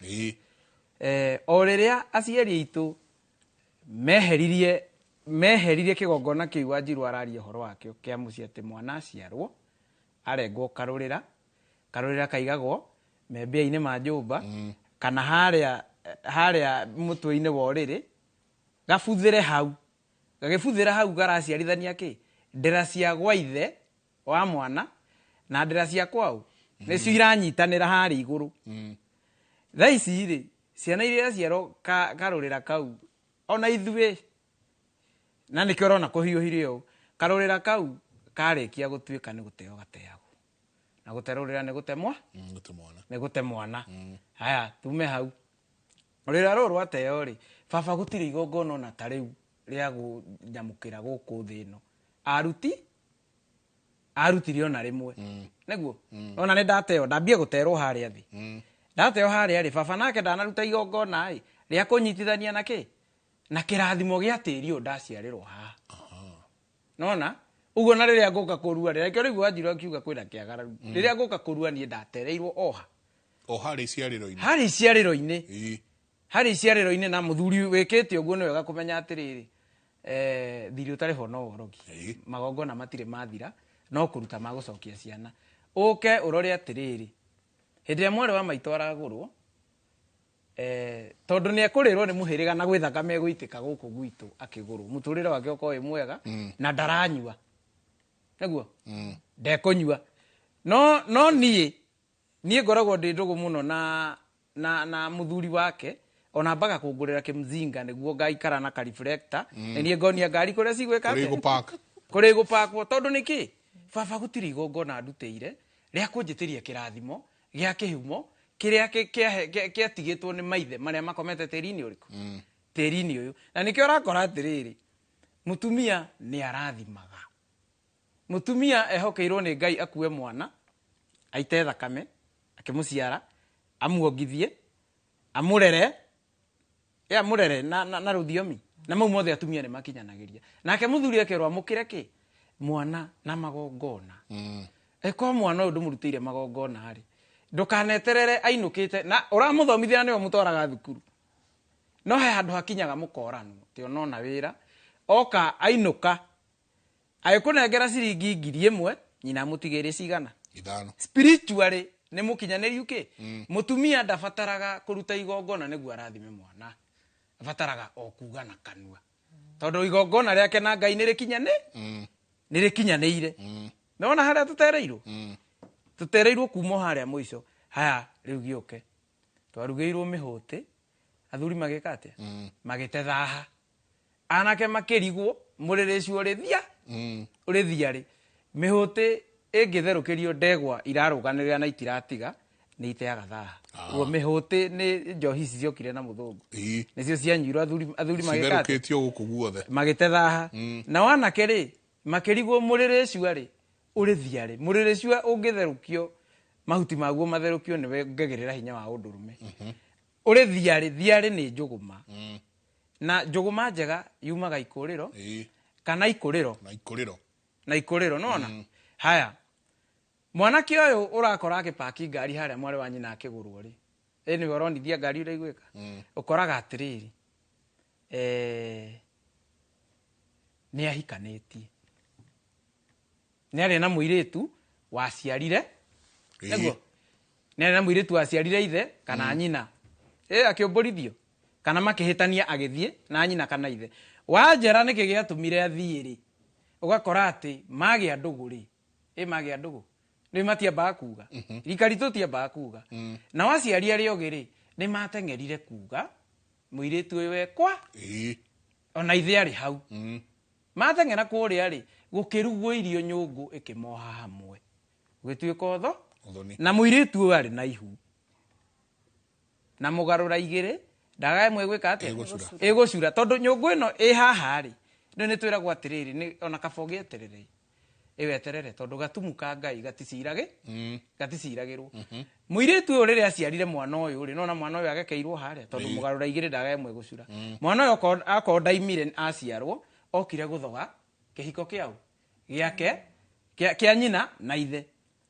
o rĩrĩa aciari aitũ meheririe kĩgongona kĩu Wanjiru araria ũhoro wakĩo kĩa mũciĩ atĩ mwana aciarwo arengwo karũrĩra kaigagwo membia-inĩ ma nyũmba kana harĩa mũtwe-inĩ wa ũrĩrĩ gabuthĩre hau gagĩbuthĩra hau garaciarithania kĩ ndera cia gwa ithe wa mwana na ndera cia kwao nĩcio iranyitanĩra harĩa igũrũ. Thaa ici rĩ ciana iria ciarwo karũrĩra kau ona ithuĩ na nĩkĩo ũrona kũhiũhire ũũ karũrĩra kau karĩkia gũtuĩka nĩ gũteo gateagwo na gũte rũrĩra nĩ gũte mwana. Haya tume hau rũrĩra rũrũ rwateo rĩ baba gũtirĩ igongona ona ta rĩu rĩa gũnyamũkĩra gũkũ thĩ ĩno arutire ona rĩmwe nĩguo ona nĩ ndateo ndambia gũterwo harĩa thĩ ndateo harĩa rĩ baba nake ndanaruta igongona rĩa kũnyitithania na kĩrathimo gĩa tĩri ũyũ ndaciarĩrwo haha. Nona ũguo na rĩrĩa ngũka kũrua rĩrĩa kĩo rĩu Wanjiru akiuga kwĩna kĩagararu rĩrĩa ngũka kũrua niĩ ndatereirwo harĩa iciarĩro-inĩ na mũthuri wĩkĩte ũguo nĩ wega kũmenya atĩrĩrĩ thiri ũtarĩ ho no worogi magongona matirĩ mathira no kũruta magũcokia ciana ũke ũrore atĩrĩrĩ hĩndĩ ĩrĩa mwarĩ wa maitũ aragũrwo tondũ nĩ ekũrĩrwo nĩ mũhĩrĩga na gwĩ thakame gũitĩka gũkũ gwitũ akĩgũrwo mũtũrĩre wake ũkorwo wĩ mwega na ndaranyua nĩguo ndekũnyua no niĩ ngoragwo ndĩ ndũgũ mũno na mũthuri wake ona mbaga kũngũrĩra kĩmzinga nĩguo ngaikara na kareflector na niĩ ngonia ngari kũrĩa cigwĩka kũrĩ gũpakwo tondũ nĩkĩ baba gũtirĩ igongona ndutĩire rĩa kũnjĩtĩria kĩrathimo gĩa kĩhumo kĩrĩa kĩatigĩtwo nĩ maithe marĩa makomete tĩri-inĩ ũrĩkũ tĩri-inĩ ũyũ. Na nĩkĩo ũrakora atĩrĩrĩ mũtumia nĩ arathimaga mũtumia ehokeirwo nĩ Ngai akue mwana aite thakame akĩmũciara amuongithie amũrere na rũthiomi na mau mothe atumia nĩ makinyanagĩria nake mũthuri akerwo amũkĩre kĩ mwana na magongona. Eko mwana ũyũ ndũmũrutĩire magongona rĩ ndũkaneterere ainũkĩte na ũramũthomithia nĩwe mũtwaraga thukuru no he handũ hakinyaga mũkorano tĩ onona wĩra oka ainũka agĩkũnengera ciringi 1,000 nyina mũtigĩrĩ cigana spiritually nĩ mũkinyanĩriu kĩ mũtumia ndabataraga kũruta igongona nĩguo arathime mwana abataraga o kuga na kanua tondũ igongona rĩake na Ngai nĩ rĩkinyanĩire. Nona harĩa tũtereirwo kuma harĩa mũico. Haya rĩu gĩũke twarugĩirwo mĩhũtĩ athuri magĩka atĩa magĩtethaha anake makĩrigwo mũrĩrĩcio ũrĩthia rĩ mĩhũtĩ ĩngĩtherũkĩrio ndegwa irarũganĩrĩra na itiratiga nĩ iteaga thaha. Uo mĩhũtĩ nĩ njohi ici ciokire na mũthũngũ nĩcio cianyuirwo athuri magĩtethaha na wanake rĩ makĩrigwo mũrĩrĩcio rĩ ũrĩthia rĩ mũrĩrĩcio ũngĩtherũkio mahuti maguo matherũkio nĩwe ngagĩrĩra hinya wa ũndũrũme. Ũrĩthia rĩ thiarĩ nĩ njũgũma na njũgũma njega yumaga ikũrĩro kana ikũrĩro nona. Haya mwanake ũyũ ũrakora agĩpaki ngari harĩa mwarĩ wa nyina akĩgũrwo rĩ nĩwe ũronithia ngari ũrĩa igwĩka ũkoraga atĩrĩrĩ nĩ ahikanĩtie nĩ arĩ na mũirĩtu waciarire nĩguo nĩ arĩ na mũirĩtu waciarire ithe kana nyina akĩũmbũrithio kana makĩhĩtania agĩthiĩ na nyina kana ithe. Wanjera nĩkĩ gĩatũmire athiĩ rĩ ũgakora atĩ magĩa ndũgũ rĩ magĩa ndũgũ nĩ matiambaga kuga rikari tũtiambaga kuga na waciari arĩ ogĩ rĩ nĩ mateng'erire kuga mũirĩtu ũyũ ekwa ona ithe arĩ hau mateng'era kũrĩa rĩ gũkĩrugwo irio nyũngũ ĩkĩmoha hamwe gũgĩtuĩka na mũirĩtu ũyũ arĩ na ihu na mũgarũra igĩrĩ ndaga ĩmwe gwĩka atĩa ĩgũcura tondũ nyũngũ ĩno ĩ haha rĩ nĩ twĩragwo atĩrĩrĩ ona kaba ũgĩeterere ĩweterere tondũ gatumu ka Ngai gaticiragĩrwo. Mũirĩtu ũyũ rĩrĩa aciarire mwana ũyũ rĩ nona mwana ũyũ agekeirwo harĩa tondũ mũgarũra igĩrĩ ndaga ĩmwe gũcura. Mwana ũyũ akorwo ndaimire aciarwo okire gũthoga kĩhiko kĩao gĩake kĩa nyina na ithe.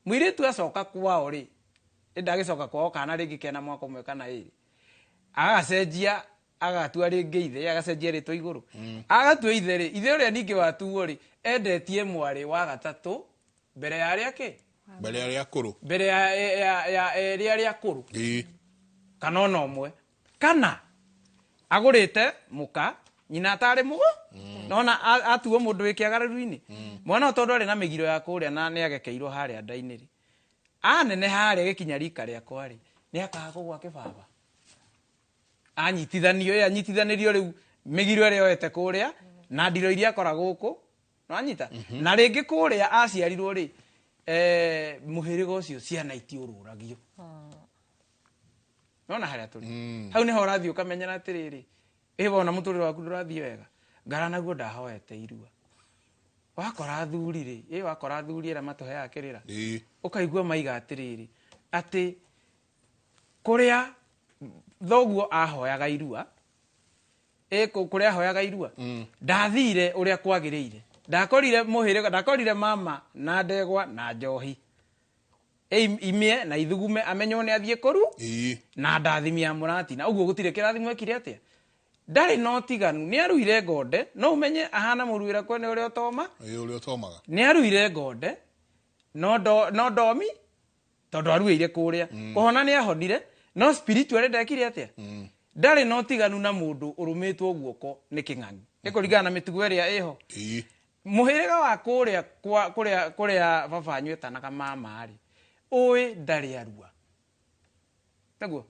Mũirĩtu acoka kwao rĩ ndagĩcoka kwao kana rĩngĩ kena mwaka ũmwe kana ĩrĩ agacenjia agatua rĩngĩ ithe agacenjia rĩtwa igũrũ agatua ithe rĩ ithe ũrĩa ningĩ watuo rĩ endetie mwarĩ wa gatatũ mbere ya arĩa kĩ mbere ya akũrũ mbere ya erĩa arĩa akũrũ kana ona ũmwe kana agũrĩte mũka nyina atarĩ mũgo nona atuo mũndũ wĩkĩagarũru-inĩ mwana tondũ arĩ na mĩgiro ya kũrĩa na nĩ agekeirwo harĩa nda-inĩ rĩ anene harĩa gĩkinya rika rĩakwa rĩ nĩ akaga kũgwa kĩbaba anyitithanĩrio rĩu mĩgiro ĩrĩa yoete kũrĩa na ndiro iria akora gũkũ no anyita na rĩngĩ kũrĩa aciarirwo rĩ mũhĩrĩga ũcio ciana itiũrũragio nona harĩa tũrĩ hau nĩho ũrathiĩ ũkamenyera atĩrĩrĩ wona mũtũrĩre waku ndũrathiĩ wega ngara naguo ndahoete irua wakora thuri rĩ wakora thuri ĩrĩa matũheaga kĩrĩra ũkaigua maiga atĩrĩrĩ atĩ kũrĩa thoguo ahoyaga irua kũrĩa ahoyaga irua ndathire ũrĩa kwagĩrĩire ndakorire mũhĩrĩga ndakorire mama na ndegwa na njohi imie na ithugume amenywo nĩ athiĩ kũru na ndathimi ya mũratina ũguo gũtirĩ kĩrathimo ekire atĩa ndarĩ no tiganu nĩ aruire ngonde no umenye ahana mũruĩra kwene ũrĩa ũtoma ũrĩa ũtomaga nĩ aruire ngonde no ndomi tondũ aruĩire kũrĩa kũhona nĩ ahonire no spiritual ndekire atĩa ndarĩ no tiganu na mũndũ ũrũmĩtwo guoko nĩ kĩng'ang'i ĩkũringana na mĩtugo ĩrĩa ĩho mũhĩrĩga wa kũrĩa baba anyuĩtanaga mama rĩ ũĩ ndarĩ arua naguo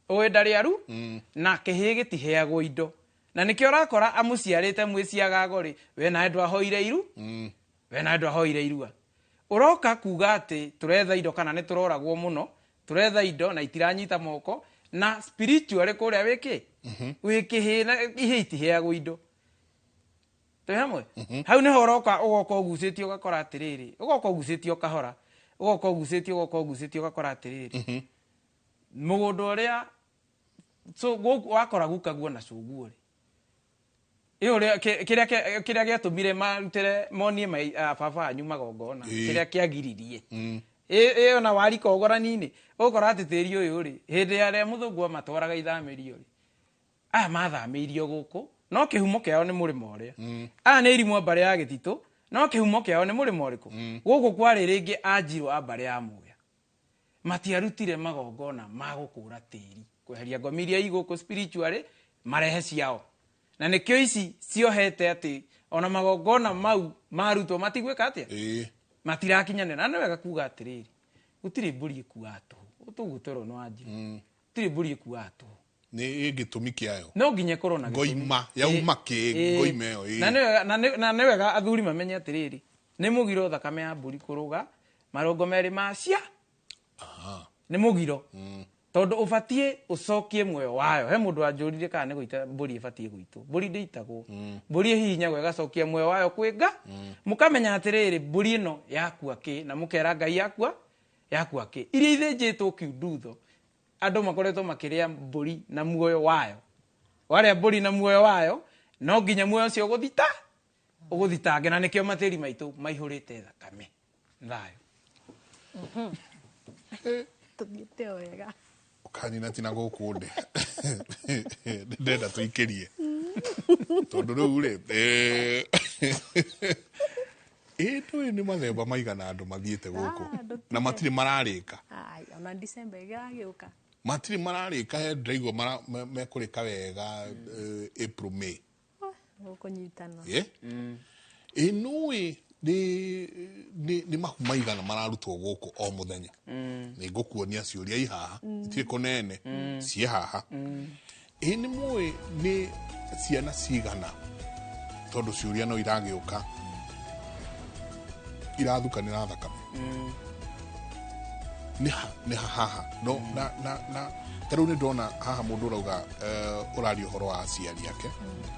ũĩ ndarĩ aru na kĩhĩ gĩtiheagwo indo na nĩkĩo ũrakora amũciarĩte mwĩciagago rĩ we nawe ndwahoire iru we nawe ndwahoire irua ũroka kuga atĩ tũretha indo kana nĩ tũroragwo mũno tũretha indo na itiranyita moko na spiritual kũrĩa wĩkĩ wĩkĩhĩ na ihĩ itiheagwo indo tũĩ hamwe hau nĩho ũroka ũgoka ũgucĩtio ũgakora atĩrĩrĩ ũgoka ũgucĩtio kahora ũgoka ũgucĩtio ũgakora atĩrĩrĩ mũgũnda ũrĩa wakora gukaguo na cũguo rĩ kĩrĩa gĩatũmire marutĩre monie baba anyu magongona kĩrĩa kĩagiririe ona wari kogorani-inĩ ũgũkora atĩ tĩri ũyũ rĩ hĩndĩ ya rĩa mũthũngũ matwaraga ithamĩrio rĩ aya mathamĩirio gũkũ no kĩhumo kĩao nĩ mũrĩmo ũrĩa aya nĩ irimũ mbarĩ ya Gĩtitũ no kĩhumo kĩao nĩ mũrĩmo ũrĩkũ gũkũ kwarĩ rĩngĩ Anjirũ a mbarĩ ya Muya matiarutire magongona ma gũkũra tĩri kweheria ngomi iria igũkũ spiritual marehe ciao na nĩkĩo ici ciohete atĩ ona magongona mau marutwo matigwĩka atĩa matirakinyanĩra na nĩ wega kuga atĩrĩrĩ gũtirĩ mbũri ĩkuaga tũhũ ũtũgũtũrwo nĩ Wanjirũ gũtirĩ mbũri ĩkuaga tũhũ nĩ gĩtũmi kĩayo no nginya korwo na ngoima yauma kĩ ngoima ĩyo na nĩ wega athuri mamenye atĩrĩrĩ nĩ mũgiro thakame ya mbũri kũrũga marũngo merĩ macia nĩ mũgiro tondũ ũbatiĩ ũcokie muoyo wayo he mũndũ anjũrire kana nĩ gũita mbũri ĩbatiĩ gũitwo mbũri ndĩitagwo mbũri ĩhihinyagwo ĩgacokia muoyo wayo kwĩnga mũkamenya atĩrĩrĩ mbũri ĩno yakua kĩ na mũkera Ngai yakua kĩ iria ithĩnjĩtwo kiundutho andũ makoretwo makĩrĩa mbũri na muoyo wayo warĩa mbũri na muoyo wayo no nginya muoyo ũcio ũgũthitange na nĩkĩo matĩri maitũ maihũrĩte thakame thayũ tũthiĩte wega ũkanina tina gũkũ ndĩ ndenda tũikĩrie tondũ rĩu rĩ ndũĩ nĩ mathemba maigana andũ mathiĩte gũkũ na matirĩ mararĩka ona December ĩgagĩũka matirĩ mararĩka he ndĩraigua mekũrĩka wega April May gũkũnyitana nũĩ nĩ mahu maigana mararutwo gũkũ o mũthenya nĩ ngũkuonia ciũria ihaha itirĩ kũnene ciĩ haha nĩ mũĩ nĩ ciana cigana tondũ ciũria no iragĩũka irathukanĩra thakame nĩ haha no na tarĩu nĩ ndona haha mũndũ ũrauga ũraria ũhoro wa aciari ake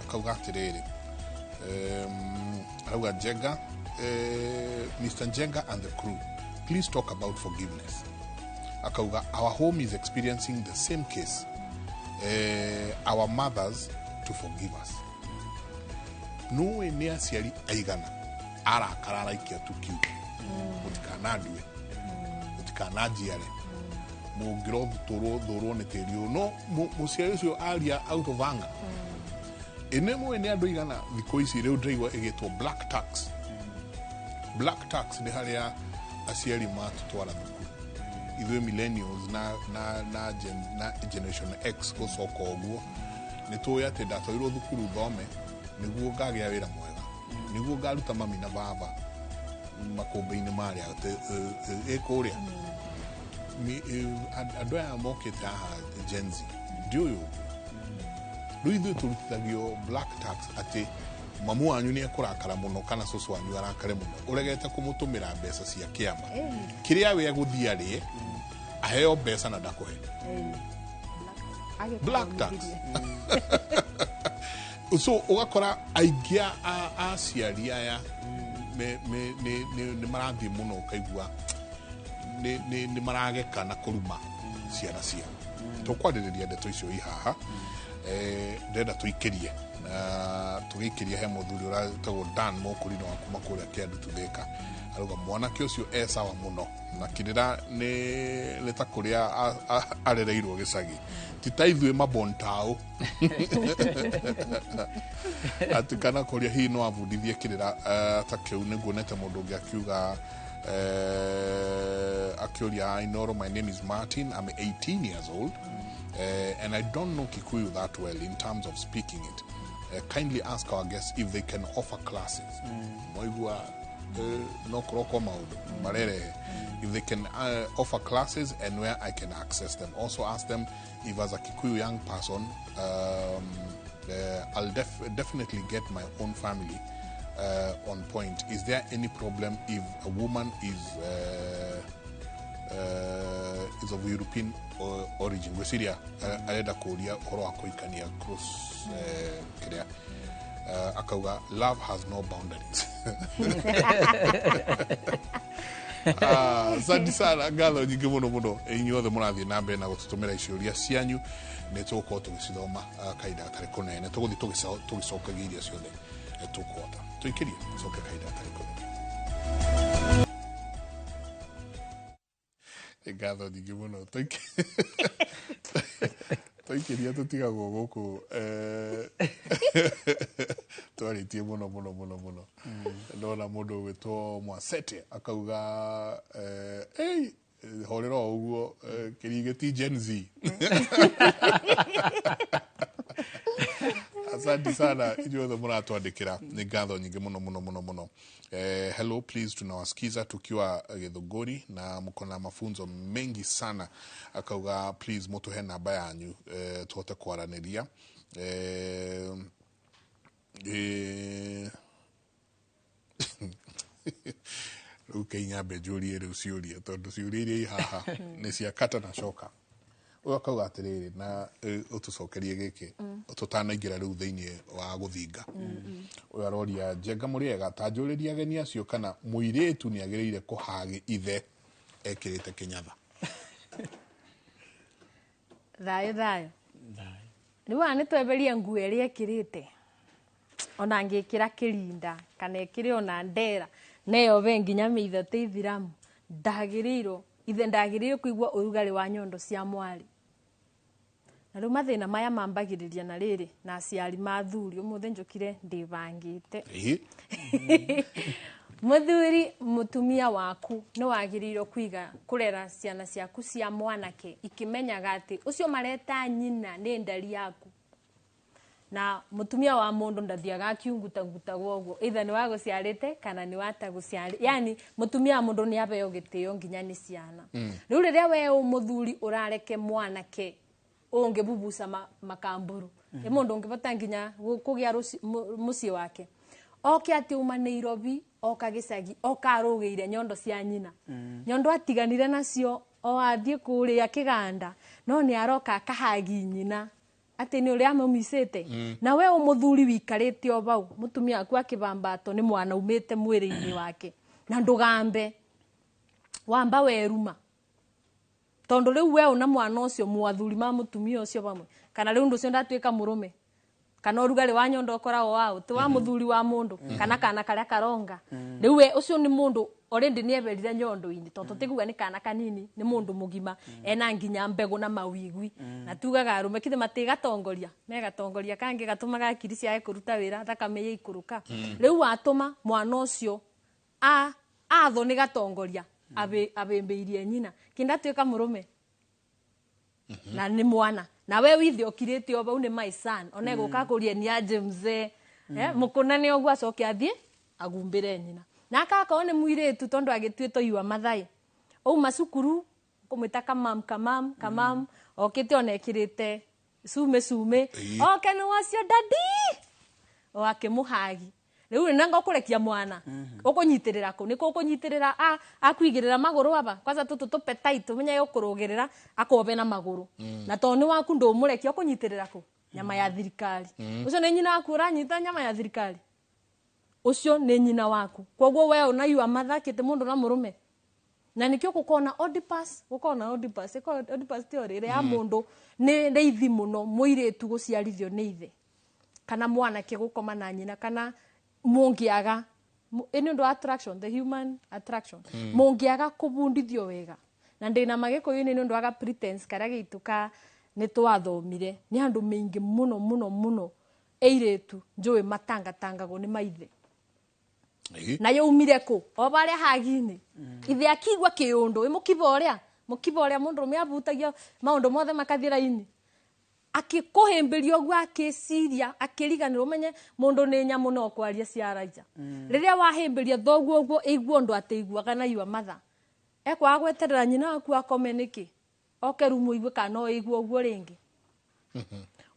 akauga atĩrĩrĩ arauga Njenga Mr. Njenga and the crew, please talk about forgiveness. Akauga, our home is experiencing the same case. Our mothers to forgive us. No way near Sierra Aigana. Ara Karara Kia to kill. Utikana due. Utikana jiare. mungiro thurwo ni tiri no muciari ucio aria out of anger ene mwe ni andu igana thiko ici riu ndiraigua igitwo black tax. Black tax ni haria aciari matutwara thukuru ithuĩ millennials na generation X gucoka ũguo nĩ tũĩ atĩ ndatwairwo thukuru thome nĩguo ngagĩa wĩra mwega nĩguo ngaruta mami na baba makũmbĩ-inĩ marĩa kũrĩa andũ aya mokĩte haha Gen Z ndiũĩ rĩu ithuĩ tũrutithagio black tax atĩ mamu wanyu nĩ ekũrakara mũno kana cũcũ wanyu arakare mũno ũregete kũmũtũmĩra mbeca cia kĩama kĩrĩa we egũthiĩ arĩe aheo mbeca na ndakũhe black tax. So ugakora aingĩ aciari aya nĩ marathiĩ mũno ũkaigua nĩ marageka na kũruma ciana ciao tũkwarĩrĩria ndeto icio i haha ndenda tũikĩrie na tũgĩikĩria he mũthuri ũratagwo Dan Mũkũri wa kuma kũrĩa Kĩandu Tuthĩka arauga mwanake ũcio sawa mũno na kĩrĩra nĩ ta kũrĩa arereirwo gĩcagi ti ta ithuĩ mabontaũ atĩ kana kũrĩa hihi no abundithie kĩrĩra ta kĩu nĩguo nete mũndũ ũngĩ akiuga akĩũria Inoro, my name is Martin, I'm 18 years old and I don't know Kikuyu that well in terms of speaking it. Kindly ask our guests if they can offer classes. No kroko maudo marere if they can offer classes and where I can access them. Also ask them if as a Kikuyu young person I'll definitely get my own family on point. Is there any problem if a woman is of European origin? Gweciria arenda kuria horo wa kuikania cross kiria akauga love has no boundaries. Asante sana ngatho nyingĩ mũno mũno inyuothe mũrathiĩ na mbere na gũtũtũmĩra icũria cianyu nĩ tũgũkorwo tũgĩcithoma kahinda gatarĩ kũnene tũgũthiĩ tũgĩcokagia iria ciothe tũkũhota tũikĩrie coke kahinda gatarĩ kũnene. Ngatho nyingĩ mũno tũikĩria tũtigagwo gũkũ twarĩtie mũno ndona mũndũ ũgwĩtwo Mwasete akauga horera ũguo kĩrigĩti Gen Z. Asante sana inyuothe mũratwandĩkĩra nĩ ngatho nyingĩ mũno. Hello, please tunawasikiza tukiwa Githunguri na mko na mafunzo mengi sana. Akauga please mutuhe namba yanyu tuhote kwaranĩria. Rĩu Kĩnyambe njũrie rĩu ciũria tondũ ciũria iria haha nĩ cia kata na coka. Akauga atĩrĩrĩ na ũtũcokerie gĩkĩ tũtanaingĩra rĩu thĩinĩ wa gũthinga. Ũyũ aroria Njenga mũrĩega ta njũrĩria ageni acio kana mũirĩtu nĩ agĩrĩire kũhagĩ ithe ekĩrĩte kĩnyatha. Thayũ rĩu nĩ tweberia nguo ĩrĩa ekĩrĩte ona angĩkĩra kĩrinda kana ekĩre ona ndera neyo be nginya mĩitho ta ithiramu ndagĩrĩirwo kũigua ũrugarĩ wa nyondo cia mwari. Na rĩu mathĩna maya mambagĩrĩria na rĩrĩ na aciari mathuri ũmũthĩ njũkire ndĩbangĩte. Mũthuri mũtumia waku nĩ wagĩrĩirwo kũrera ciana ciaku cia mwanake ikĩmenyaga atĩ ũcio mareta nyina nĩ ndari yaku. Na mũtumia wa mũndũ ndathiaga akiungutagutagwo ũguo either nĩ wagũciarĩte kana nĩ watagũciarĩte. Yani mũtumia wa mũndũ nĩ abeo gĩtĩo nginya nĩ ciana. Rĩu rĩrĩa we mũthuri ũrareke mwanake ũngĩbubuca makamburu nĩ mũndũ ũngĩbota nginya kũgĩa mũciĩ wake oke atĩ uma Nairobi oka gĩcagi oka arũgĩire nyondo cia nyina. Nyondo atiganire nacio o athiĩ kũrĩa kĩganda no nĩ aroka akahagi nyina atĩ nĩ ũrĩa amũmicĩte. Na we mũthuri wikarĩte o bau mũtumia waku akĩbambato nĩ mwana umĩte mwĩrĩ-inĩ wake na ndũgambe wamba weruma tondũ rĩu we una mwana ũcio mwathuri ma mũtumia ũcio bamwe kana rĩu ũndũ ũcio ndatuĩka mũrũme kana urugari wa nyondo okoragwo wa uti wa muthuri wa mundu kana kana karia karonga riu we ucio ni mundu already ni everire nyondo-ini tondu tiguga ni kana kanini ni mundu mugima ena nginya mbegu na mawigwi na tugaga arume kithe matigatongoria megatongoria kangi gatuma gakiri cia kuruta wira thakame ye ikuruka riu watuma mwana ucio atho ni gatongoria abembeirie nyina kinda tuika murume na ni mwana na we withi okirite oba ni my son onego kakurie ni aje mzee mukuna ni ogwa coke athie agumbire nyina na akaka one muiretu tondu agitueto yua mathai ou masukuru kumwita kamam okite onekirite sume oke ni wacio daddy o akimuhagi riu nanga kurekia mwana ukunyitirira ku niko ukunyitirira akuigirira maguru aba kwanza tupe tight menya yo kurugirira akobe na maguru na toni waku ndo murekia ukunyitirira ku nyama ya thirikari ucio ni nyina waku uranyita nyama ya thirikari ucio ni nyina waku kwoguo we unayua mathakite mundu na murume na nikyo gukona Oedipus theory ya mundu ni ndeithi muno muiretu guciarithio ni ithe kana mwana ke gukoma na nyina kana mungiaga ino ndo attraction the human attraction mungiaga kubundithio wega na ndina magiko ino ndo aga pretense karia gituka ni twathomire ni andu maingi muno eiretu njui matangatangagwo ni maithe na yo umire ku obare hagini ithe akigwa kiundu imukiboria mundu me abutagia maundu mothe makathira ini akikuhimbirio gwa akiciria akiriganira umenye mundu ni nyamu no kwaria ciaraija riria wahimbiria thoguo guo igwo ndo ateiguaga na yua matha ekwa gweterera nyina aku akome niki oke rumu igwe kana igwo guo ringi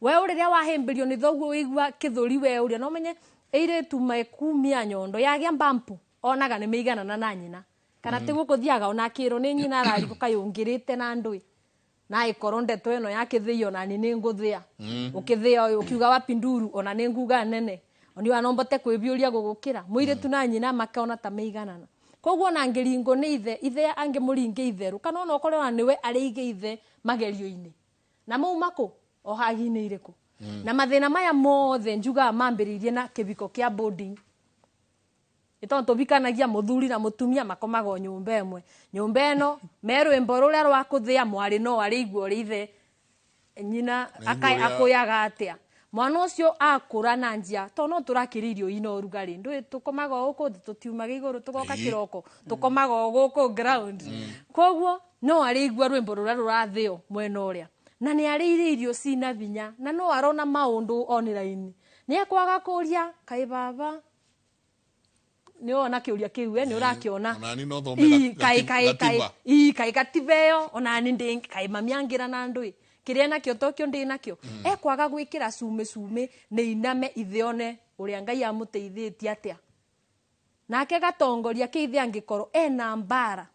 we riria wahimbirio ni thoguo igwa kithuri we uria no menye eire tume kumia nyondo yagia mbampu onaga ni meigana na nyina kana tiguo kuthiaga ona kiro ni nyina arari kayungirite na ndui na ikoro ndeto eno yake thio na ni nguthia ukithia ukiuga wapinduru ona ni nguga nene oni wanombote kwibiuria gugukira muire tu na nyina makaona ta meiganana koguo na ngiringo ni ithe ange muringe itheru kana ona okorwa niwe arige ithe magerio-ini na maumako ohagi-ini iriku na mathina maya mothe njuga mambiririe na kibiko kia boarding itonto bikanagia muthuri na mutumia makomago nyumba emwe nyumba eno meru emboro ria rwa kuthia mwari no ari igwo rithe nyina akoyaga atia mwana ucio akura na njia to no turakiririo ino rugari ndu tukomago guku tutiumaga iguru tugoka kiroko tukomago guku ground koguo no ari igwo rwimbo ruria rurathio mwena uria na ni ari irio cina binya na no arona maundu online ni akwaga kuria kai baba ni ona kiuria kiwe ni urakiona onani no thomera kai katibeyo onani ndi kai mamiangira na ndui kiria nakyo tokyo ndi nakyo ekwaga gwikira sume ni iname ithione uria Ngai amuteithitie atia nake gatongoria kiithia ngikoro ena mbara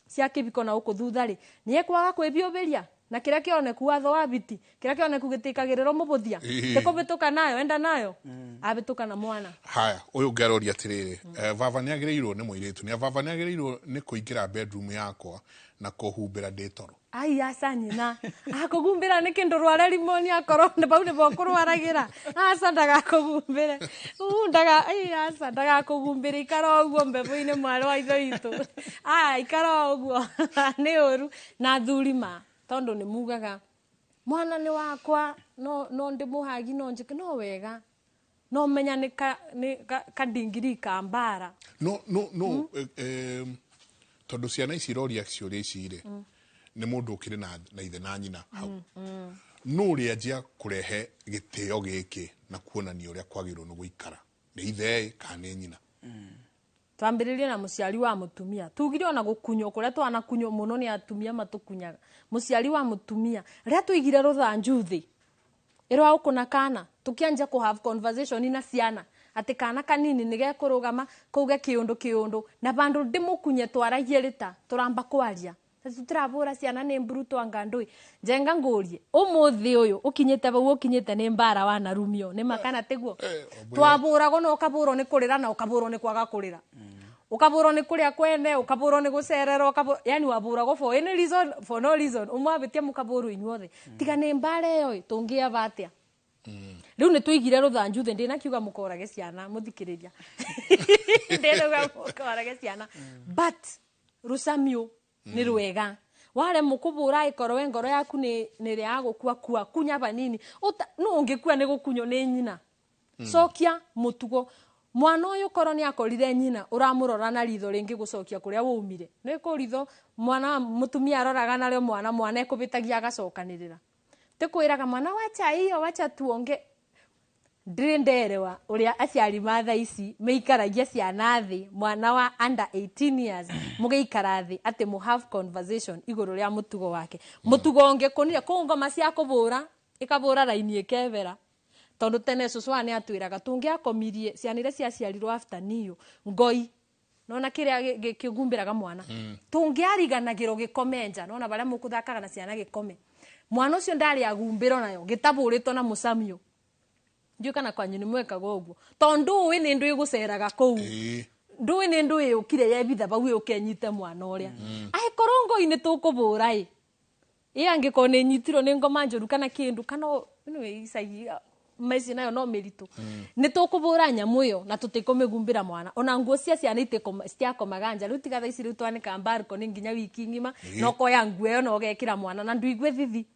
cia kibiko na ukuthutha ni ekwaga kwibioberia na kiria kioneku watho wa biti kiria kioneku gitikagiriro mubuthia tekobituka nayo enda nayo abituka na mwana haya uyu ngeroria atiriri baba ni agireirwo ni muiretu ni baba ni agireirwo ni kuingira bedroom yakwa na kuhumbira nditoro ai asa nyina akugumbira ni kindu rware rimoni akoro ne bau ne bokurwaragira asa ndaga kugumbire ndaga ai asa ndaga kugumbira ikaro oguo mbebo-ini mwari wa itho itu ikaro oguo ni uru na thurima tondu ni mugaga mwana ni wakwa no ndimuhagi no njike no wega no menya ni kadingiri ka mbara no tondu ciana ici roria ciuria icire ni mundu ukire na ithe na nyina hau no ria njia kurehe gitio giki na kuonania uria kwagirwo ni guikara ni ithe kana nyina twambiririe na muciari wa mutumia tugire ona gukunyo kuria twana kunyo muno ni atumia matukunyaga muciari wa mutumia ria tuigire ruthanju thi irwa ukuna kana tukianja ku have conversation ina ciana ati kana kanini nige kurugama kuuge kiundu na bandu ndimukunye twaragie rita turamba kwaria tutirabura ciana ni mbruto angandui njenga ngurie umuthi uyu ukinyite bau ukinyite ni mbara wana rumio ni makana tiguo twaburago no ukaburo ni kurira na ukaburo ni kwaga kurira ukaburo ni kuria kwene ukaburo ni gucerera yani waburago for any reason for no reason umwabitie mukaburo inyuothe tiga ni mbara yo tungia batia riu ni twigire ruthanju thi ndina kiuga mukorage ciana muthikiriria ndina mukorage ciana but rusamio ni rwega wale mukubura ikoro ngoro yaku ni ria gukua kunya banini no ungikua ni gukunyo ni nyina sokia mutugo mwana uyu koro ni akorire nyina uramurora na ritho ringi gucokia kuria wumire ni kuritho mwana mutumia aroraga nario mwana ekubitagia agacokanirira tikwiraga mwana wacha hiyo wacha tuonge ndinderewa uria aciari matha ici meikaragia ciana thi mwana wa under 18 years mugeikara thi ati mu have conversation iguru ria mutugo wake mutugo onge kunire kungoma cia kubura ikabura raini ikevera tondu tene cucu ni atwiraga tungiakomirie ciana iria ciaciarirwo after niyo ngoi nona kiria gikumbiraga mwana tungiariganagiro gikomenja nona baria mukuthakaga na ciana gikome mwana ucio ndari agumbiro nayo gitaburitwo na musamio ndio kana kwanyu ni mwekaga uguo tondu we ni ndu iguceraga kou ndu ni ndu yukire yebitha bau yukenyite mwana uria ai korongo ini tukubura angiko ni nyitirwo ni ngoma njuru kana kindu kana ni isagi maici nayo no meritu ni tukubura nyamu yo na tutikumegumbira mwana ona nguo cia ciana itiakomaga nja riu tiga thaici riu twanika mbariko ni nginya wiki ngima no koya nguo yo no gekira mwana na ndu igwe thithi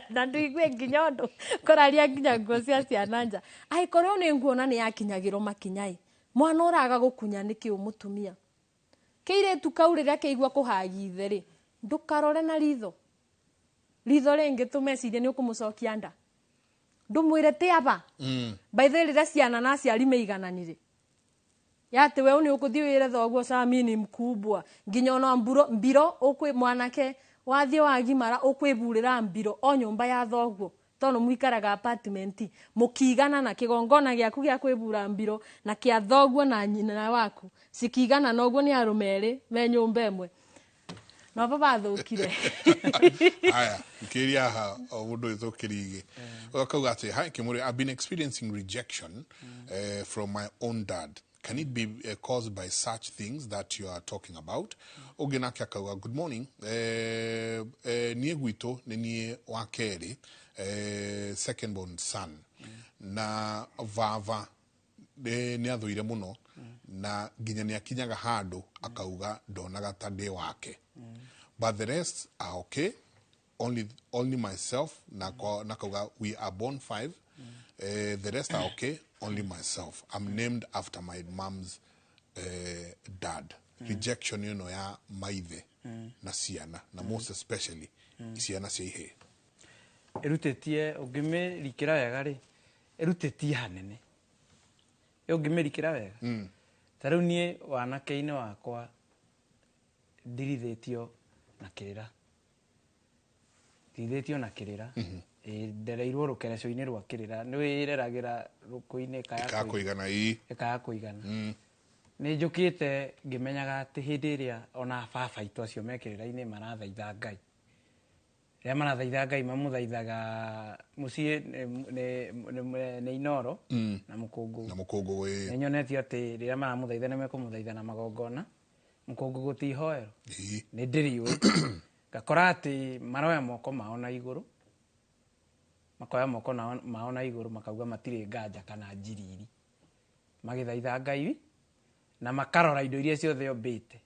na ndu igwe nginya ndu koraria nginya nguo cia ciana nja ai korwo ni nguo na ni yakinyagiro makinyai mwana uraga gukunya niki umutumia keire tukaurira keigwa kuhagithe ri ndukarore na ritho ringi tumeciria ni ukumucokia nda ndumwire ti aba by the way ciana na ciari meigananire yate we uni ukuthi wire thoguo Sami ni mkubwa nginya no mbiro ukwi mwanake wathie wagimara ukwiburira mbiro o nyumba ya thoguo tono muikaraga apartment mukigana na kigongona giaku gia kwibura mbiro na kia thoguo na nyina waku sikigana noguo ni arumeri me nyumba emwe no baba thukire aya kiria ha obudo ithukirige okauga ati hi Kimuri, I've been experiencing rejection from my own dad. Can it be caused by such things that you are talking about? Ogenaki akauga good morning nie gwito ni wakeri second born son na vava ni athuire muno na ginya ni akinyaga handu akauga ndonaga tande wake but the rest are okay only myself nakauga we are born 5 the rest are okay only myself. I'm named after my mom's dad. Rejection ya maithe na ciana na most especially ciana cia ihe erutetie ugimirikira wega ri erutetie hanene ugimirikira wega tariu nie wanake-ini wakwa ndirithetio na kirira ndereirwo rukereco-ini rwa kirira ni wireragira ruku-ini kaya kuigana ni njukite ngimenyaga ati hindi iria ona baba itu acio mekirira-ini marathaitha Ngai ria marathaitha Ngai mamuthaithaga mucii ni Inoro na Mukungu ni nyonetio ati riria maramuthaitha ni mekumuthaitha na magongona Mukungu gutihoero ni ndiriwe gakora ati maroya moko mao na iguru makoya moko mao na iguru makauga matire nganja kana njiriri magithaitha Ngai na makarora indo iria ciothe ombite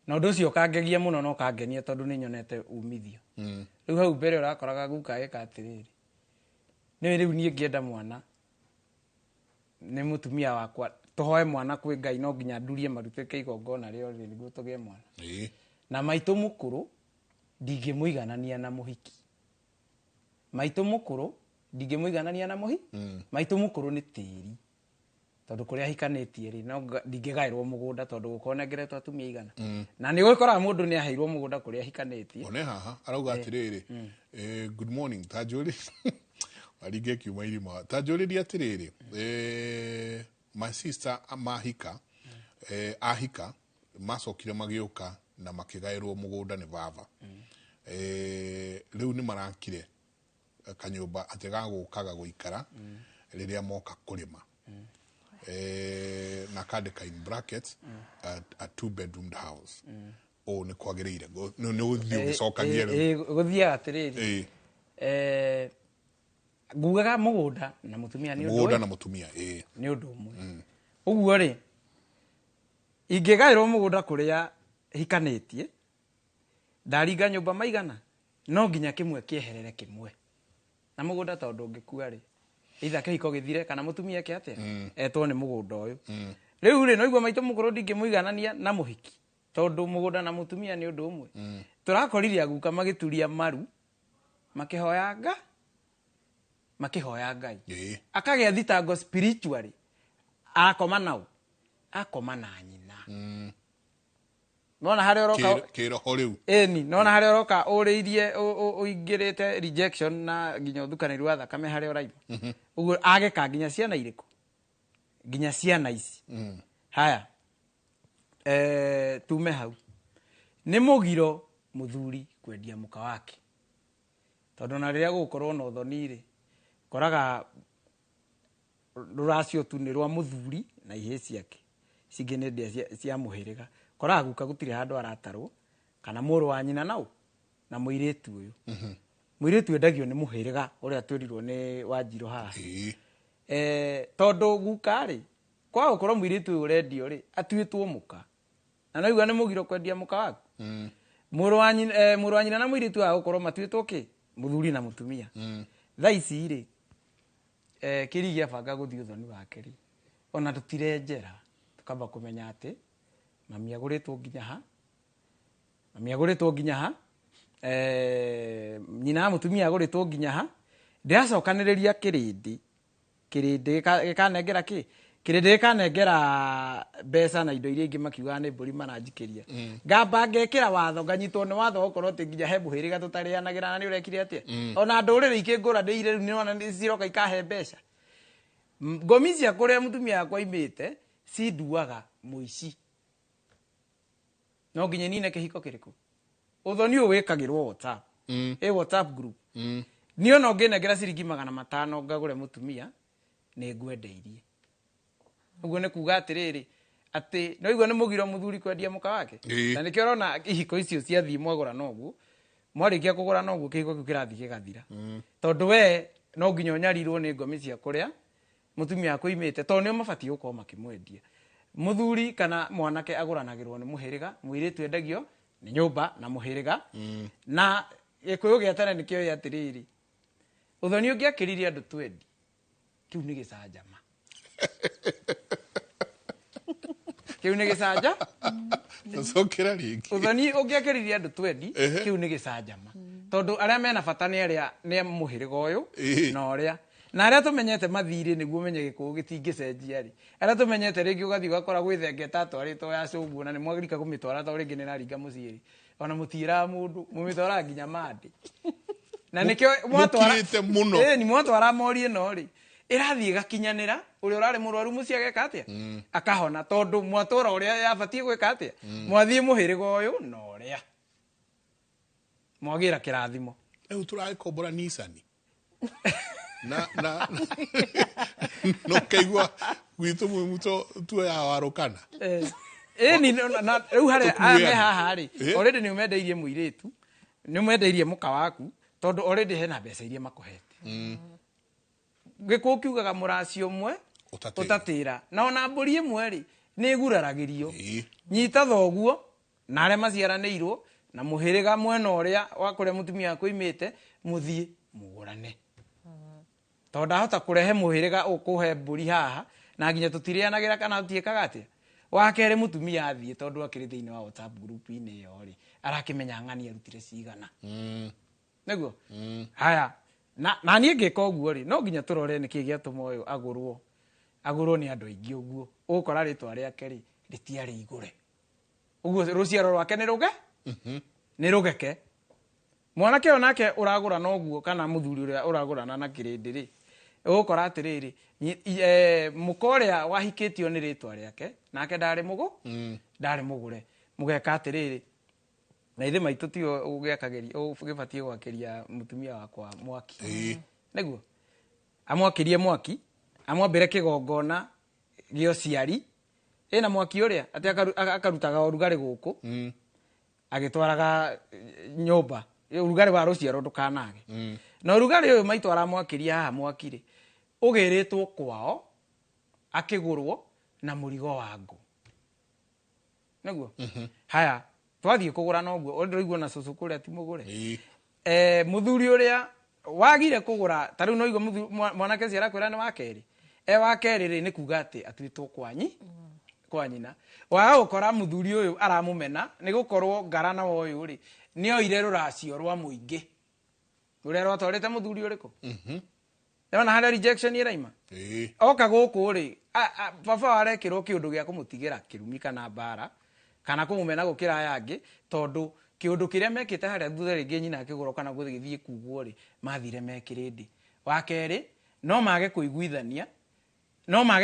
na undu ucio kangegia muno no kangenia tondu ni nyonete umithio riu hau mbere urakoraga guka eka atiriri ni riu nie ngienda mwana ni mutumia wakwa tuhoe mwana kwi Ngai no nginya ndurie marutike igongona rio niguo tugie mwana na maitu mukuru ndingimuiganania na muhiki maitu mukuru maitu mukuru ni tiri tondu kuria hikanitie ri no ndingigairwo mugunda tondu gukonengeretwo atumia igana na ni gwikora mundu ni aheirwo mugunda kuria hikanitie one haha arauga atiriri good morning tajuri alige kiuma irima tajuri atiriri my sister mahika ahika macokire magiuka na makigairwo mugunda ni baba riu ni marakire kanyumba atega gukaga guikara riria moka kurima na kandika in brackets a 2-bedroomed house ni kwagiriire ni uthio gicokagia guthia atiriri ngugaga mugunda na mutumia ni mugunda na mutumia ni undu umwe uguo ri ingigairwo mugunda kuria hikanitie ndaringa nyumba maigana no nginya kimwe kieherere kimwe na mugunda tondu ungikua ri itha kihiko githire kana mutumia ke atia etwo ni mugunda uyu riu ri no igua maito mukuru ndingimuiganania na muhiki tondu mugunda na mutumia ni undu umwe turakoririe aguka magituria maru makihoya Ngai akagia thitango spiritually akoma nao akoma na nyina nona hari oroka kiroho riu ni nona hari oroka uriirie uingirite rejection na nginya uthukaniru wa thakame hari oraima uguo ageka nginya ciana iriku nginya ciana ici haya tume hau ni mugiro muthuri kwendia muka wake tondu na riria gukorwo na uthoni ri koraga ruracio tu ni rwa muthuri na ihe ciake cingi ni ndia cia muhiriga koraga guka gutire handu aratarwo kana muru wa nyina nau na muiritu uyu muiritu endagio ni muhiriga uria twirirwo ni Wanjiru haha tondu guka ri kwa gukorwo muiritu uyu urendio ri atuitwo muka na no igua ni mugiro kwendia muka waku muru wa nyina na muiritu wa gukorwo matuitwo ki muthuri na mutumia tha ici ri kirigia banga guthii uthoni wake ri ona tutirenjera tukamba kumenya ati mami aguritwo nginya ha nyina mutumia aguritwo nginya ha ndiracokaniriria kirindi gikanengera kirindi gikanengera mbeca na indo iria ingi makiuga ni mburi maranjikiria ngamba ngekira watho nganyitwo ni watho okorwo ti nginya he muhiriga tutarianagira na ni urekire atia ona ndurire ikingura ndeire riu ni ona ni ciroka ikahe mbeca ngomi cia kuria mutumia yakwa imite cinduaga muici no nginya nine kihiko kiriku uthoni uyu wikagirwo WhatsApp WhatsApp group ni ona nginengera ciringi 500 ngagure mutumia ni ngwendeirie uguo ni kuga atiriri ati no igua ni mugiro muthuri kwendia muka wake na nikio rona ihiko icio ciathii mwagura noguo mwarikia kugura noguo kihiko kiu kirathi gigathira tondu we no nginya unyarirwo ni ngomi cia kuria mutumia akuimite tondu nio mabati gukorwo makimwendia muthuri kana mwanake aguranagirwo ni muhiriga muiritu endagio ni nyumba na muhiriga na gikuyu gia tene nikio ya atiriri uthoni ungiakiririe andu 20 kiu ni gicanjama kiu ni gicanja sokera ringi uthoni ungiakiririe andu 20 kiu ni gicanjama tondu aria mena bata ni aria ni muhiriga uyu na uria na aria tumenyete mathiri niguo menye gikuyu gitingicenjia ri aria tumenyete ringi ugathi ugakora gwithenge tatu aritwo ya cugu na ni mwagirika kumitwara ta ringi ni naringa muciiri ona mutira mundu mumitwara nginya mandi na nikio mwatwara ni mwatwara morie no ri irathie gakinyanira uria urari murwaru muci ageka atia akahona tondu mwatura uria yabatie gweka atia mwathie muhiriga uyu no uria mwagira kirathimo eu turaikombora Nissan na no kaigwa gwitu muto tu ya warukana ni na riu hari ame haha ri already ni umendeirie muiritu ni umendeirie muka waku tondu already hena mbeca iria makuhete gikuyu kiugaga muracio mwe utatira na ona mburi imwe ri ni iguraragirio nyita thoguo na aria maciaranirwo na muhiriga mwena uria wa kuria mutumia akuimite muthie mugurane tondu ahota kurehe muhiriga ukuhe mburi haha na nginya tutirianagira kana tutiekaga atia wakere mutumia athie tondu akiri thiini wa WhatsApp group ini yo ri arakimenya ng'ani arutire cigana niguo haya na nie ngeka uguo ri no nginya turore ni kigia tumoyo agurwo ni andu aingi uguo ukora ritwa riake ri ritiari igure uguo ruciaro rwake ni ruge ni rugeke mwanake onake uragura no uguo kana muthuri uria uragurana na kirindi ri ukora atiriri mukoria wahikitio ni ritwa riake nake ndari mugure mugeka atiriri na ithe maitu tio ugiakageria ugibatie gwakiria mutumia wakwa mwaki niguo amwakirie mwaki amwambire kigongona gio ciari ina mwaki uria ati akarutaga urugari guku agitwaraga nyumba urugari wa ruciaro ndukanage na rugari uyu maitu aramwakiria haha mwakire ugiritwo kwao akigurwo na murigo wangu naguo haya twathie kugura noguo ndiraigua na cucu kuria ti mugure muthuri uria wagire kugura tariu no igua mwanake cia rakwira ni wakeri wakeri ri ni kuga ati atwitwo kwa nyina wa ukora muthuri uyu aramumena ni gukorwo ngarana uyu ri ni oire ruracio rwa muingi uria rwatwarite muthuri uriku na hana rejection iraima oka guku ri baba warekirwo kiundu gia kumutigira kirumi kana bara kana kumumena gukira yangi tondu kiundu kiria mekite haria thutha ringi nyina akiguro kana guthithie kugwo ri mathire mekirindi wa keri no mage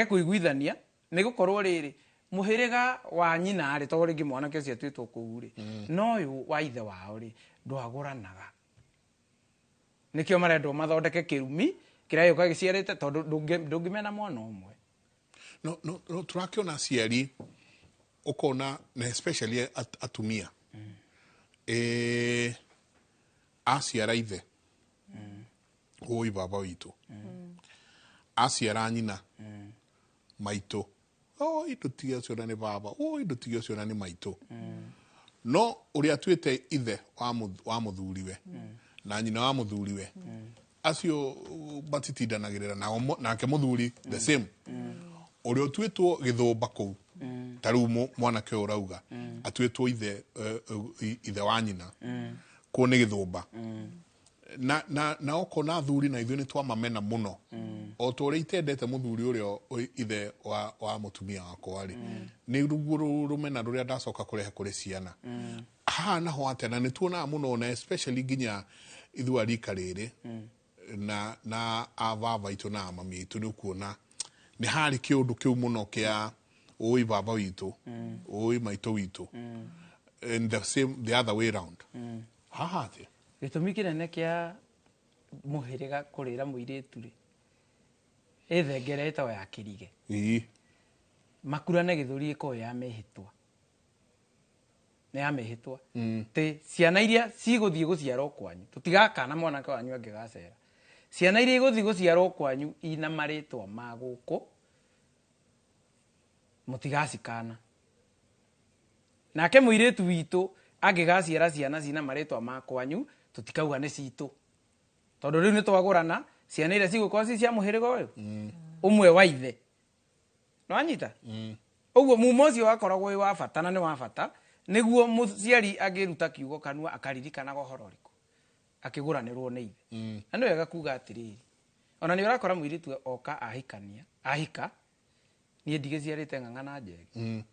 kuiguithania ni gukorwo riri muhiriga wa nyina ari to ringi mwanake cia twitwo kuu ri no yu wa ithe wao ri ndwaguranaga nikio marendo mathondeke kirumi kiria yuka giciarite tondu ndungimena mwana umwe no turakiona aciari ukona na especially atumia aciara ithe ui baba witu aciara nyina maitu ndutigia ucio ni baba ndutigia ucio ni maitu no uria twite ithe wa muthuriwe na nyina wa muthuriwe acio batitindanagirira nake muthuri the same uria twitwo githumba kuu taru mwanake urauga atwitwo ithe wa nyina ko ni githumba na okona thuri na ithu ni twamamena muno o tore itendete muthuri uria ithe wa mutumia wakwa ri ni rumena ruria ndacoka kurehe kuri ciana na ho atena ni tuona muno na especially ginya ithu arika riri na avava itu na mami itu ni kuona ni hari kiundu kiu muno kia oi baba witu oi maito witu and the other way around hahate gitumi kinene kia muhiriga kurira muiritu ri ithengere ito ya kirige makurane githuri ko ya mehitwa ne ya mehitwa te ciana iria ciguthie guciarwo kwanyu tutigakana mwanake wanyu angigacera ciana iria iguthie guciarwo kwanyu ina maritwa maguko mutigacikana nake muiritu witu angigaciara ciana cina maritwa makwanyu tutikauga ni citu tondu riu ni twagurana ciana iria cigukorwo ci cia muhiriga uyu umwe wa ithe no anyita uguo mumo cio wakoragwo wi wa bata na ni wa bata niguo muciari agiruta kiugo kanua akaririkana gohoro riku akiguranirwo ni ithe na ni wega kuga atiriri ona ni urakora muiritu oka ahika ni ndigiciarite ng'ang'ana njegi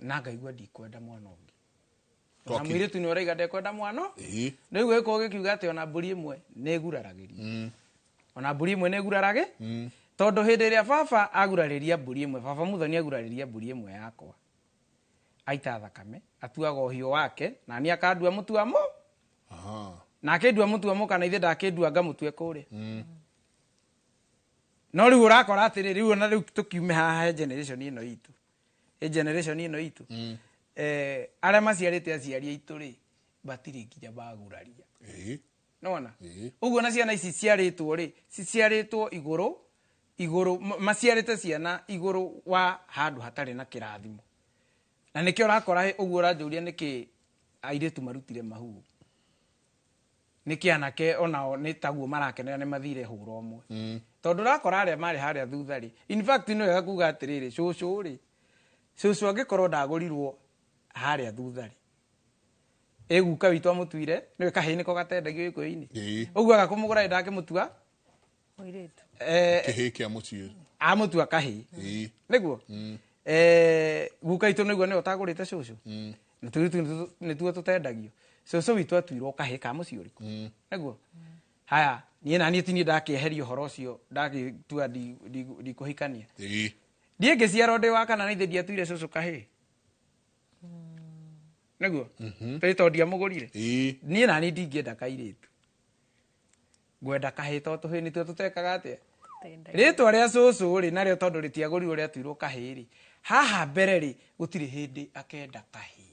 na ngaigua ndikwenda mwana ungi na muiritu ni uraiga ndekwenda mwana ni gwe ko gikiuga ati ona mburi imwe ni guraragiria ona mburi imwe ni gurarage tondu hindi iria baba agurariria mburi imwe baba muthoni agurariria mburi imwe yakwa aita thakame atuaga uhio wake na ni akandua mutuamo na akendua mutuamo kana ithe ndakendua ngamutue kuria no riu urakora atiri riu na riu tukiume haha generation ino itu aria maciarite aciari aitu ri batiri nginya baguraria nona uguo na ciana ici ciaritwo ri ciciaritwo iguru maciarite ciana iguru wa handu hatari na kirathimo na nikio urakora uguo uranjuria niki airitu marutire mahu niki anake onao ni taguo marakenera ni mathire hura omwe tondu urakora aria mari haria thutha ri in fact no wega kuga atiriri cucu angikorwo ndagurirwo haria thutha ri eguka witu amutuire ni kahii niko gatendagio ikoini uguo agakumugura ndakimutua muiritu kihi kia muciu amutua kahii niguo guka itu niguo ni utagurite cucu na turitu ni tuo tutendagio cucu witu atuirwo kahii ka muciu riku niguo haya nie na nie tini ndakieheria horo ucio ndagitua ndikuhikania ndie ngiciarwo ndi wa kana na ithe ndiatuire cucu kahii niguo tito ndiamugurire nie na nie ndingienda kairitu ngwenda kahii to tuhi ni tuo tutekaga atia ritwa ria cucu ri nario tondu ritiagurirwo ria tuirwo kahii ri haha mbere ri gutiri hindi akenda kahii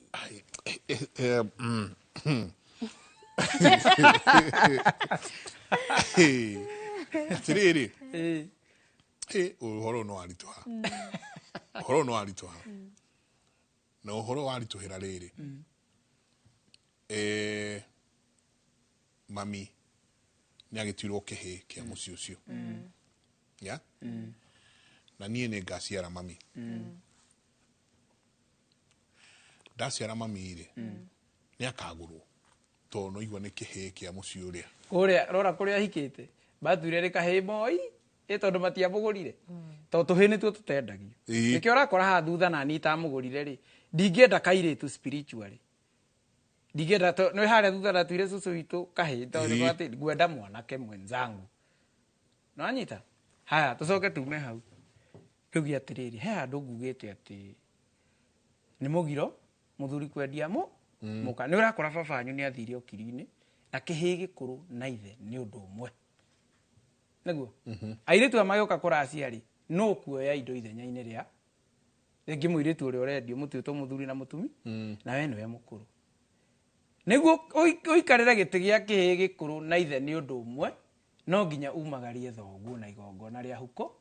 tiriri ĩ uhoro no arituha uhoro no arituha na uhoro wa arituhira riri mami ni agitirwo kihi kia muci ucio ya na nie ni ngaciara mami ndaciara mami ri ni akagurwo to no igwa ni kihi kia muci uria kuria rora kuria hikite bature ri kahĩ moi tondu matiamũgũrire to tuhĩ nĩtuo tũtendagio nĩkĩo ũrakora haha thutha nani itamũgũrire rĩ ndingĩenda kairĩtu spiritually ndingĩenda nĩ harĩa thutha ndatuire cucu witũ kahĩ tondũ atĩ ngwenda mwanake mwenzangu nanyita haya tũcoke tume hau rĩu atĩrĩrĩ he handũ ngugĩte atĩ nĩ mũgiro mũthuri kwendia mũka nĩ ũrakora baba wanyu nĩ athire okiri-inĩ na kĩhĩ gĩkũrũ na ithe nĩ ũndũ ũmwe nĩguo airĩtu magĩũka kũracia rĩ no kuoya indo ithenya-inĩ rĩa rĩngĩ mũirĩtu ũrĩa ũrendio mũtuĩtwo mũthuri na mũtumi na we nĩwe mũkũrũ nĩguo ũikarĩre gĩtĩ gĩa kĩhĩ gĩkũrũ na ithe nĩ ũndũ ũmwe no nginya umagarie thoguo na igongona rĩa huko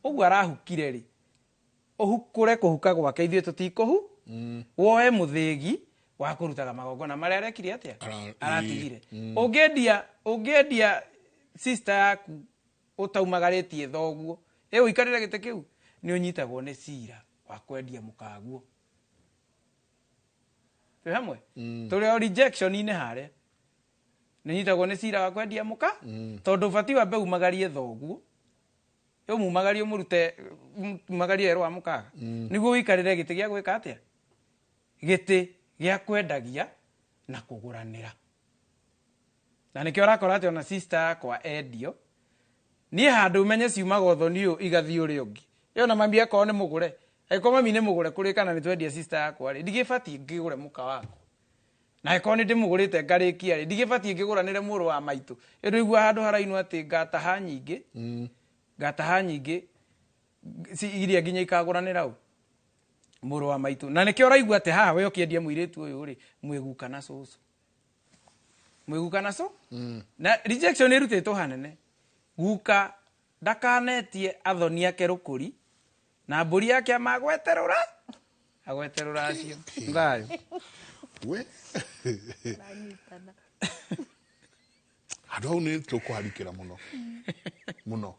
ũguo arahukire rĩ ũhukũre kũhuka gwake ithuĩ tũtikũhu woe mũthĩgi wa kũrutaga magongona marĩa arekire atĩa aratigire ũngĩendia sister yaku utaumagarĩtie thoguo ũikarĩre gĩtĩ kĩu nĩ ũnyitagwo nĩ cira wa kwendia mũkaguo twĩ hamwe tũrĩ o rejection-inĩ harĩa nĩ ũnyitagwo nĩ cira wa kwendia mũka tondũ ũbatiĩ wambe umagarie thoguo umumagarie mũrute umagarie rwa mũkaga nĩguo ũikarĩre gĩtĩ gĩa gwĩka atĩa gĩtĩ gĩa kwendagia na kũgũranĩra na nĩkĩo ũrakora atĩ ona sister yakwa endio niĩ handũ umenye ciumaga ũthoni ũyũ igathiĩ ũrĩa ũngĩ ĩyo na mami akorwo nĩ mũgũre angĩkorwo mami nĩ mũgũre kũrĩ kana nĩ twendia sister yakwa rĩ ndigĩbatiĩ ngĩgũre mũka wakwa na angĩkorwo nĩ ndĩmũgũrĩte ngarĩkia rĩ ndigĩbatiĩ ngĩgũranĩre mũrũ wa maitũ ĩndũ igua handũ harainwo atĩ ngataha nyingĩ iria nginya ikagũranĩra mũrũ wa maitũ na nĩkĩo ũraigua atĩ haha we ũkĩendia mũirĩtu ũyũ rĩ mwĩguka na cũcũ mwĩguka na cũ na rejection ĩrutĩtwo hanene guka ndakanetie athoni ake rũkũri na mbũri yake amagweterũra agweterũra acio thayũ we andũ hau nĩ tũkũharikĩra mũno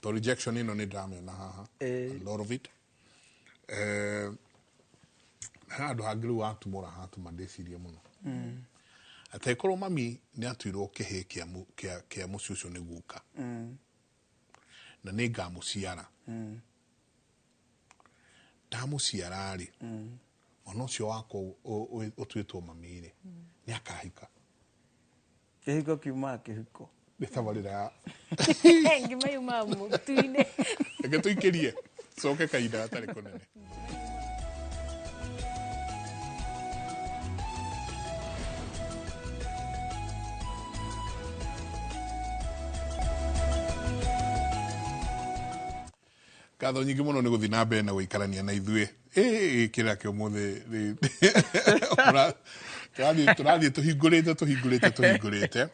to rejection ĩno nĩ ndamĩona haha a lot of it handũ hangĩ rĩu watumũra hatuma ndĩcirie mũno ataikorwo mami nĩ atuirwo kĩhĩ kĩa mũciĩ ũcio nĩ guka na nĩ ngamũciara ndamũciara rĩ ona ũcio wakwa ũtuĩtwo mami rĩ nĩ akahika kĩhiko kiumaga kĩhiko nĩ tabarĩra ya ngima yumaga mũtu-inĩ reke tũikĩrie coke kahinda gatarĩ kũnene ngatho nyingĩ mũno nĩ gũthiĩ na mbere na gũikarania na ithuĩ kĩrĩa kĩ ũmũthĩ tũrathiĩ tũhingũrĩte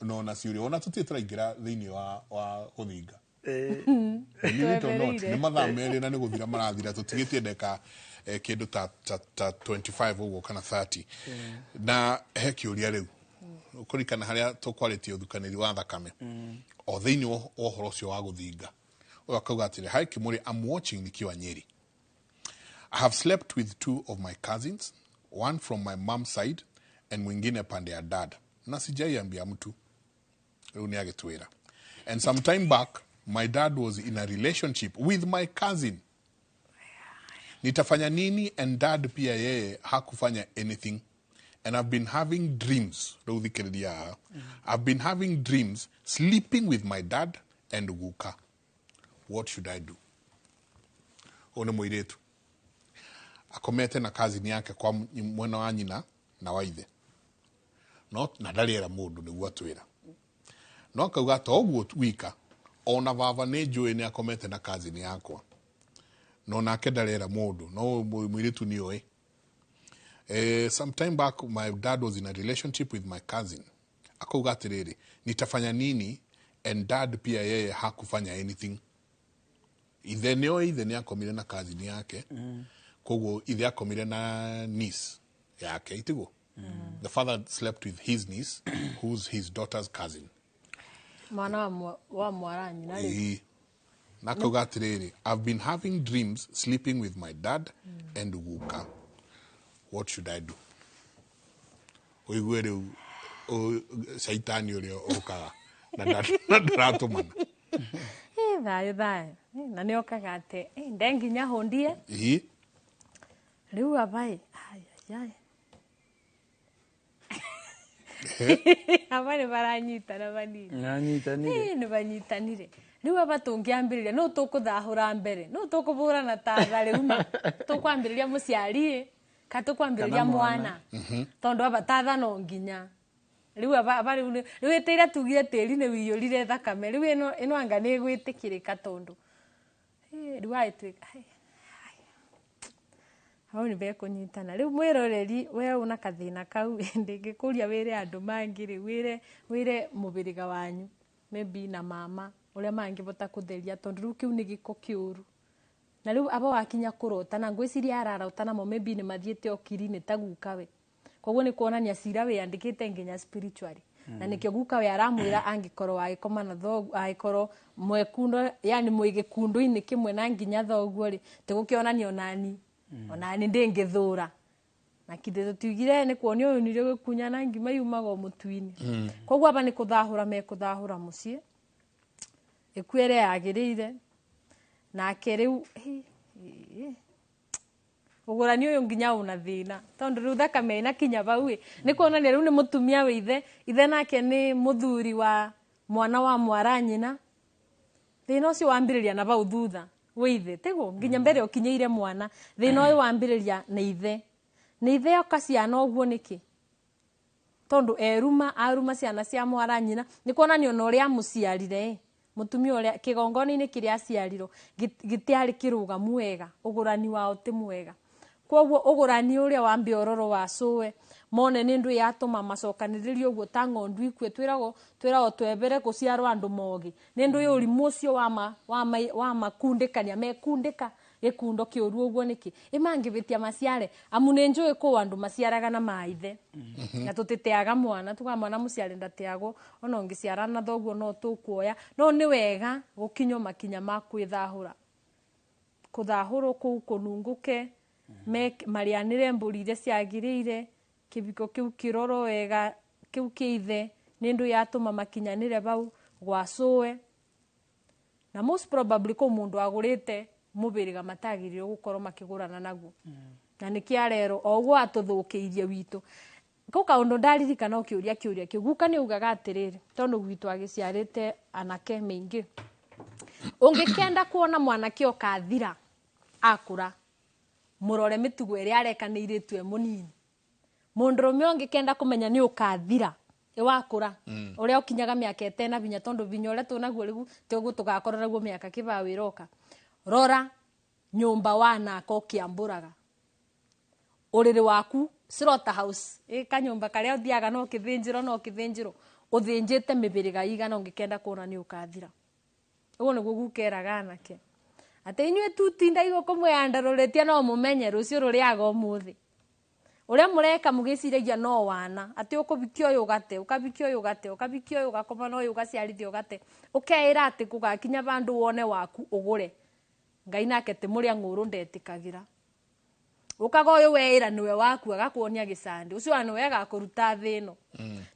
no na ciũria ona tũtirĩ tũraingĩra thĩinĩ wa gũthinga nĩ mathaa merĩ na nĩ gũthira marathira tũtigĩtie ndeka kĩndũ ta 25 ũguo kana 30 na he kĩũria rĩu kũrikana harĩa tũkwarĩtie ũthukanĩri wa thakame o thĩinĩ wa ũhoro ũcio wa gũthinga akauga atĩrĩ hai Kimũrĩ, I'm watching nikiwa Nyeri. I have slept with 2 of my cousins, one from my mom's side and mwingine pande ya dad. Na sijaiambia mtu. Rĩu nĩ agĩtwĩra. And some time back, my dad was in a relationship with my cousin. Nitafanya nini? And dad pia yeye hakufanya anything. And I've been having dreams. Rĩu thikĩrĩria. I've been having dreams sleeping with my dad and Guka. What should I do? One mũirĩtu akomete na cousin yake kwa mwena wa nyina na wa ithe no na ndarĩera mũndũ nĩguo atwĩra no akauga ta ũguo wika ona baba nĩ njũĩ nĩ akomete na cousin yakwa no nake ndarĩera mũndũ no mũirĩtu nĩoĩ sometime back my dad was in a relationship with my cousin akauga atiriri nitafanya nini, and dad pia yeye hakufanya anything. Ithe nĩ akomire na cousin yake, koguo ithe akomire na niece yake itigo. The father slept with his niece who's his daughter's cousin. Mwana wa mwaranyi na rĩ. Na akauga atiriri, I've been having dreams sleeping with my dad and Guka. What should I do? Oigue rĩu shaitani ũrĩa ũkaga na ndaratũmana. Thayo na nĩ okaga atĩ ndenginya hũndie rĩu abai aba nĩ baranyitana banini nĩ banyitanire rĩu aba tũngĩambĩrĩria no tũkũthahũra mbere no tũkũbũrana tatha rĩu tũkwambĩrĩria mũciari ka tũkwambĩrĩria mwana tondũ aba tatha no nginya rĩu aba rĩu ĩteire tugire tĩri nĩ wĩiyũrire thakame rĩu ĩno anga nĩ gwĩtĩkĩrĩka tondũ rĩu aĩtwĩka hau nĩ bekũnyitana rĩu mwĩroreri we una kathĩna kau ndĩngĩkũria wĩre andũ mangĩ rĩu wĩre mũbĩrĩga wanyu maybe na mama ũrĩa mangĩbota kũtheria tondũ rĩu kĩu nĩ gĩko kĩũru na rĩu aba wakinya kũrota na ngwĩciria ararota namo maybe nĩ mathiĩte okiri-inĩ ta guka we koguo nĩ kuonania cira wĩandĩkĩte nginya spiritually na nĩkĩo guka we aramwĩra angĩkorwo agĩkoma na thoguo agĩkorwo mwekundo yani mwĩgĩkundo-inĩ kĩmwe na nginya thoguo rĩ tĩgũkĩonania onani ndĩngĩthũra na kĩndũ tũtigire nĩ kuonio ũyũ nĩrĩo gĩkunya na ngima yumaga mũtu-inĩ koguo aba nĩ kũthahũra mekũthahũra mũciĩ ĩkuĩre yagĩrĩire nake rĩu ũgũrani ũyũ nginya una thĩna tondũ rĩu thakame ĩna kinya bau nĩ kuonania rĩu nĩ mũtumia wĩ ithe nake nĩ mũthuri wa mwana wa mwaranyina thĩna ũcio wambĩrĩria na bau thutha wĩ ithe tĩgo nginya mbere ũkinyĩire mwana thĩna ũyũ wambĩrĩria nĩ ithe oka ciana ũguo nĩkĩ tondũ aruma ciana cia mwaranyina nĩ kuonania ona ũrĩa amũciarire mũtumia ũrĩa kĩgongona-inĩ kĩrĩa aciarirwo gĩtiarĩ kĩrũgamu wega ũgũrani wao ti mwega koguo ũgũrani ũrĩa wambe ororo wa cũwe mone nĩ ndũ yatũma macokanĩrĩrio ũguo ta ng'ondu ikue twĩragwo twebere gũciarwo andũ mogi nĩ ndũ ũrimũ ũcio wa makundĩkania mekundĩka gĩkundo kĩũru ũguo nĩkĩ ĩmangĩbĩtia maciare amu nĩ njũĩ kũu andũ maciaraga na maithe na tũtĩteaga mwana tuga mwana mũciare ndateagwo ona ũngĩciara na thoguo no tũkuoya no nĩ wega gũkinywo makinya ma kwĩthahũra kũthahũrwo kũu kũnungũke marĩanĩre mbũri iria ciagĩrĩire kĩbiko kĩu kĩrorwo wega kĩu kĩithe nĩ ndũ yatũma makinyanĩre bau gwa cũwe na most probably kũu mũndũ agũrĩte mũbĩrĩga matagĩrĩirwo gũkorwo makĩgũrana naguo na nĩkĩ arero oguo atũthũkĩirie witũ kau kaũndũ ndaririkana ũkĩũria kĩũria kĩu guka nĩ ugaga atĩrĩrĩ tondũ gwitũ agĩciarĩte anake maingĩ ũngĩkenda kuona mwanake ũkathira akũra mũrore mĩtugo ĩrĩa areka nĩ irĩtu e mũnini mũndũrũme ũngĩkenda kũmenya nĩ ũkathira wakũra ũrĩa ũkinyaga mĩaka ĩtena binya tondũ binya ũrĩa tũnaguo rĩu tĩguo tũgakorwo naguo mĩaka kĩbao ĩroka rora nyũmba wanaka ũkĩambũraga ũrĩrĩ waku slaughter house kanyũmba karĩa ũthiaga no kĩthĩnjĩro ũthĩnjĩte mĩbĩrĩga igana ũngĩkenda kuona nĩ ũkathira ũguo nĩguo gukeraga anake atĩ inyuĩ tutinda igũkũ mwĩandarũrĩtie no mũmenye rũciũ rũrĩaga ũmũthĩ ũrĩa mũreka mũgĩciragia no wana atĩ ũkũbikia ũyũ ũgate ũkabikia ũyũ ũgate ũkabikia ũyũ ũgakoma na ũyũ ũgaciarithia ũgate ũkeĩra atĩ gũgakinya bandũ wone waku ũgũre Ngai nake ti mũrĩa ng'ũrũ ndetĩkagĩra ũkaga ũyũ weĩra nĩwe waku agakuonia gĩcande ũcio wa nĩwe agakũruta thĩ ĩno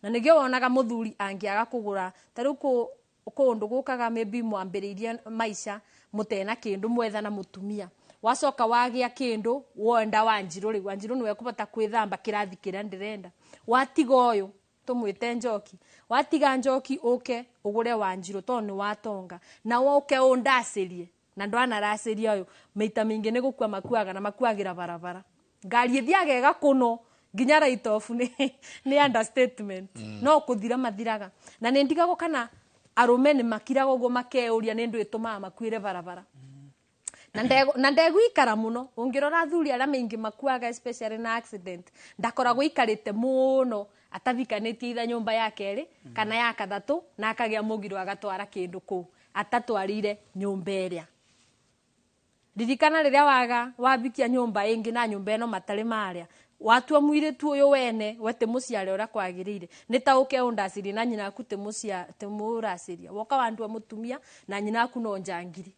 na nĩkĩo wonaga mũthuri angĩaga kũgũra ta rĩu kũndũ gũkaga maybe mwambĩrĩirie maica mũtena kĩndũ mwethana mũtumia wacoka wagĩa kĩndũ wenda Wanjirũ rĩu Wanjirũ nĩwe kũbota kwĩthamba kĩrathi kĩrĩa ndĩrenda watiga ũyũ tũmwĩte Njoki watiga Njoki ũke ũgũre Wanjirũ tondũ nĩ watonga na woke ũndacĩrie na ndwanaracĩria ũyũ maita mingĩ nĩ gũkua makuaga na makuagĩra barabara ngari ĩthiaga ĩgakunwo nginya right off nĩ understatement no kũthira mathiraga na nĩ ndigagwo kana arũme nĩ makiraga ũguo makeuria nĩ ndũ ĩtũmaga makuĩre barabara na ndegũikara mũno ũngĩrora athuri arĩa maingĩ makuaga especially na accident ndakoragwo ikarĩte mũno atavikanĩtie itha nyũmba ya kerĩ kana ya kathatũ na akagĩa mũgiro agatwara kĩndũ kũu atatwarire nyũmba ĩrĩa. Ririkana rĩrĩa wavikia nyũmba ĩngĩ na nyũmba ĩno matarĩ marĩa watua mũirĩtu ũyũ wene wete mũciare ũrĩa kwagĩrĩire nĩ ta ũke ũndacĩrie na nyina aku temũracĩria woka wandua mũtumia na nyina aku no njangiri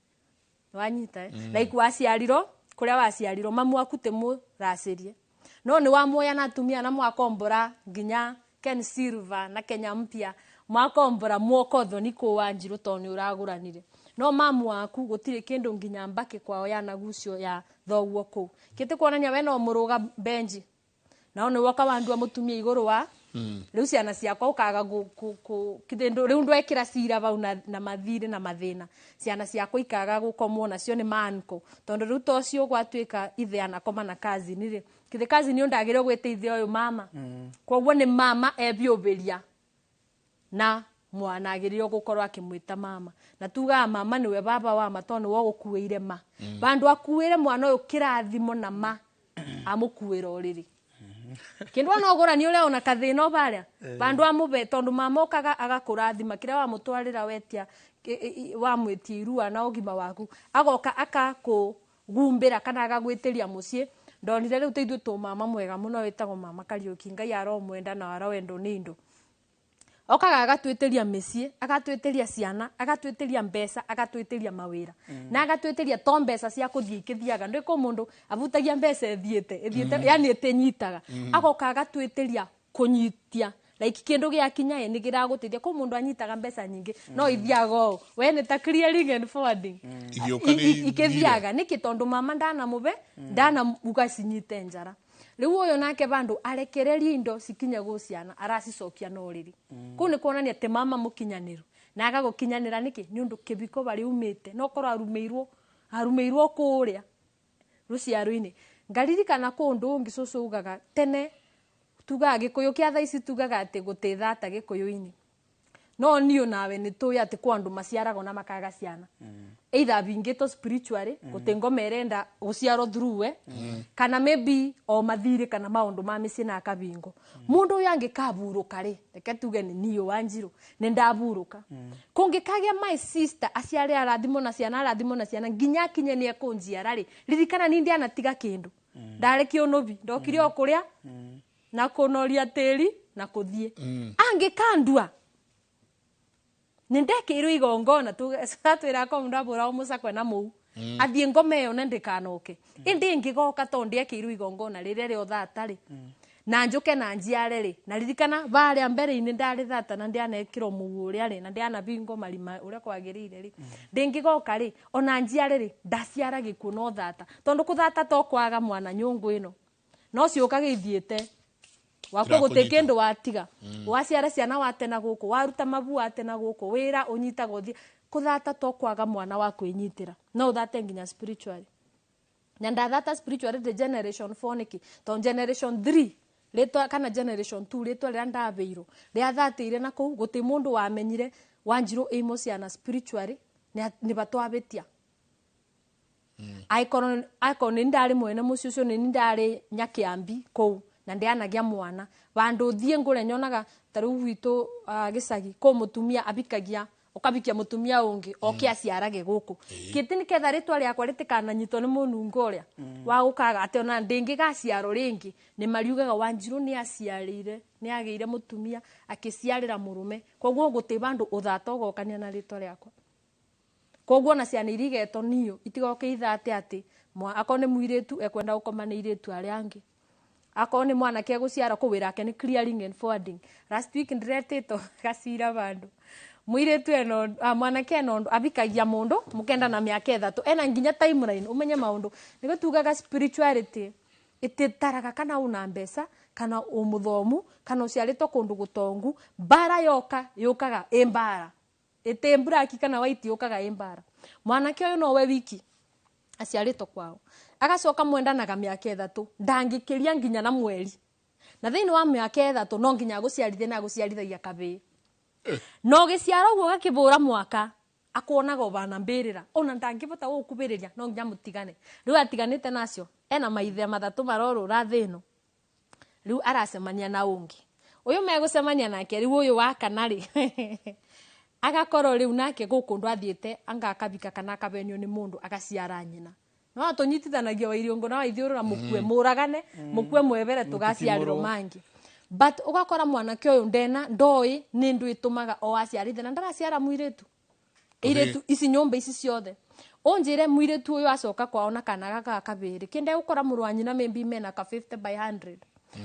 wanyita like waciarirwo kũrĩa waciarirwo mamu aku temũracĩrie no nĩ wamuoya na atumia na mwakombora nginya Ken Silver na Kenya Mpya mwakombora mwokotho ni kũ Wanjirũ tondũ nĩ ũragũranire no mamu waku gũtirĩ kĩndũ nginya mbake kwao ya nagucio ya thoguo kũu kĩte kuonania we no mũrũga benji nao nĩ woka wandua mũtumia igũrũ wa rĩu ciana ciakwa ũkaga rĩu ndwekĩra cira vau na mathirĩ na mathĩna ciana ciakwa ikaga gũkomwo nacio nĩ manko tondũ rĩu tocio gwatuĩka ithe anakoma na kazini rĩ kĩthe kazini ũndagĩrĩo gwĩteithia ũyũ mama koguo nĩ mama evyũvĩria na mwana agĩrĩo gũkorwo akĩmwĩta mama na tugaga mama nĩwe baba wa ma tondũ nĩwe ũgũkuĩire ma bandũ akuĩre mwana ũyũ kĩrathimo na ma amũkuĩra ũrĩrĩ kĩndũ ona ũgũrani ũrĩa ona kathĩna barĩa bandũ amũbe tondũ mama ũkaga agakũrathima kĩrĩa wamũtwarĩra wetia wamwĩtia irua na ũgima waku agoka akakũgumbĩra kana agagwĩtĩria mũciĩ ndonire rĩu teithũ tũ mama mwega mũno wĩtagwo mama Kariũki Ngai aromwenda na arowendo nĩ indo okaga agatwĩtĩria mĩciĩ agatwĩtĩria ciana agatwĩtĩria mbeca agatwĩtĩria mawĩra na agatwĩtĩria to mbeca cia kũthiĩ ikĩthiaga ndĩ ko mũndũ avutagia mbeca ethiĩte yani ĩtĩnyitaga agoka agatwĩtĩria kũnyitia like kĩndũ gĩakinya nĩ gĩragũteithia ko mũndũ anyitaga mbeca nyingĩ no ithiaga ũũ we nĩ ta clearing and forwarding ikĩthiaga nĩkĩ tondũ mama ndanamũve ndanamuga cinyite njara rĩu ũyũ nake bandũ arekererie indo cikinye gũciana aracicokia no rĩrĩ kũu nĩ kuonania atĩ mama mũkinyanĩru na agagũkinyanĩra nĩkĩ nĩ ũndũ kĩbiko barĩ umĩte no korwo arumĩirwo kũrĩa rũciaro-inĩ ngaririkana kũndũ ũngĩ cũcũ ugaga tene tugaga gĩkũyũ kĩa thaa ici tugaga atĩ gũtĩthata gĩkũyũ-inĩ no niũ nawe nĩ tũĩ atĩ kwa andũ maciaragwo na makaga ciana either bingĩtwo spiritually gũtĩ ngoma ĩrenda gũciarwo through kana maybe o mathirĩ kana maũndũ ma mĩciĩ na akabingo mũndũ ũyũ angĩkaburũka rĩ reke tuge nĩ niũ Wanjirũ nĩ ndaburũka kũngĩkagĩa my sister aciare arathimo na ciana nginya akinye nĩ ekũnjiara rĩ ririkana nĩ ndianatiga kĩndũ ndarekio ũnobi ndokire o kũrĩa na kũnoria tĩri na kũthiĩ angĩkandua nindekĩirwo igongona twĩra ko ndabũra mũcakwe na mũu athiĩ ngoma ĩyo na ndĩkanoke ĩndĩ ngĩgoka tondũ ndekĩirwo igongona rĩrĩa rĩo thata-rĩ na njũke na njiare rĩ na ririkana barĩa mbere-inĩ ndarĩ thata na ndianekĩrwo mũu ũrĩa rĩ na ndianabingo marima ũrĩa kwagĩrĩire rĩ ndĩngĩgoka rĩ ona njiare rĩ ndaciara gĩkuũ no thata tondũ kũthata to kwaga mwana nyũngũ ĩno no ciũka gĩthiĩte wako gũtĩ kĩndũ watiga waciara ciana watena gũkũ waruta mabu watena gũkũ wĩra ũnyitaga ũthiĩ kũthata to kwaga mwana wa kwĩnyitĩra no ũthate nginya spiritually na ndathata spiritually the generation 4 nĩkĩ to generation 3 rĩtwa kana generation 2 rĩtwa rĩrĩa ndabĩirwo rĩathatĩire na kũu gũtĩ mũndũ wamenyire Wanjirũ ĩmo ciana spiritually nĩ batwabĩtia akorwo nĩ ndarĩ mwene mũciĩ ũcio nĩ ndarĩ nyakĩambi kũu na ndianagia mwana bandũ thiĩ ngũre nyonaga tarĩu gwitũ gĩcagi kũ mũtumia abikagia ũkabikia mũtumia ũngĩ oke aciarage gũkũ kĩtĩ nĩketha rĩtwa rĩakwa rĩtikananyitwo nĩ mũnungo ũrĩa wa gũkaga atĩ ona ndĩngĩgaciarwo rĩngĩ nĩ mariugaga Wanjirũ nĩ aciarĩire nĩ agĩire mũtumia akĩciarĩra mũrũme koguo gũtĩ bandũ ũthata ũgokania na rĩtwa rĩakwa koguo na ciana irigetwo niyo itigoke ithate atĩ akorwo nĩ mũirĩtu ekwenda gũkoma nĩ irĩtu arĩa angĩ akorwo nĩ mwanake egũciara kũwĩra ake nĩ clearing and forwarding last week ndiretĩtwo gacira bandũ mũirĩtu eno mwanake eno abikagia mũndũ mũkenda na mĩaka 3 ena nginya timeline umenye maũndũ nĩguo tugaga spirituality ĩtĩtaraga kana una mbeca kana ũmũthomu kana ũciarĩtwo kũndũ gũtongu mbara yũkaga mbara ĩtĩ mburaki kana waiti yũkaga mbara mwanake ũyũ nowe wiki aciarĩtwo kwao agacoka mwendanaga mĩaka 3 ndangĩkĩria nginya na mweri na thĩinĩ wa mĩaka 3 no nginya gũciarithia na gũciarithagia kabĩ no gĩciara ũguo gakĩbũra mwaka akuonaga ũbana mbĩrĩra ona ndangĩbota gũkubĩrĩria no nginya mũtigane rĩu atiganĩte nacio ena maithe 3 marorũra thĩno rĩu aracemania na ũngĩ uyu megucemania nake riu uyu wa kanari agakorwo riu nake guku ndu athiete anga akabika kana akabenio ni mundu agaciara nyina no tunyitithanagia wa iriongo na wa ithiurura mukue muragane mukue mwebere tugaciariro mangi but ugakora mwanake uyu ndena ndoi ni ndu itumaga o aciarithe na ndaraciara muiretu iretu ici nyombe ici ciothe onjire muiretu uyu acoka kwao na kana gaka kabiri kinde gukora murwanyina maybe mena ka 50 by 100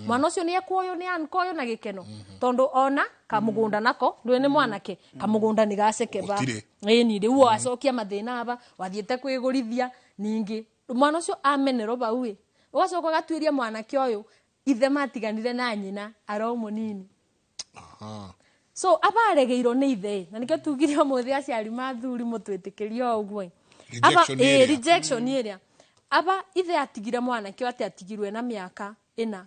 mwana ucio ni ekuoyo ni ankoyo na gikeno tondu ona kamugunda nako ndwe ni mwanake kamugunda ni gacekeba ni riu acokia mathina aba wathiete kwigurithia ningi mwana ucio amenero baue ugacoka gatwiria mwanake uyu ithe matiganire na nyina aro munini so abaregeirwo ni ithe na nikio tugire muthi aciari mathuri mutwitikirio uguo aba rejection iria aba ithe atigire mwanake ati atigirwe na miaka ina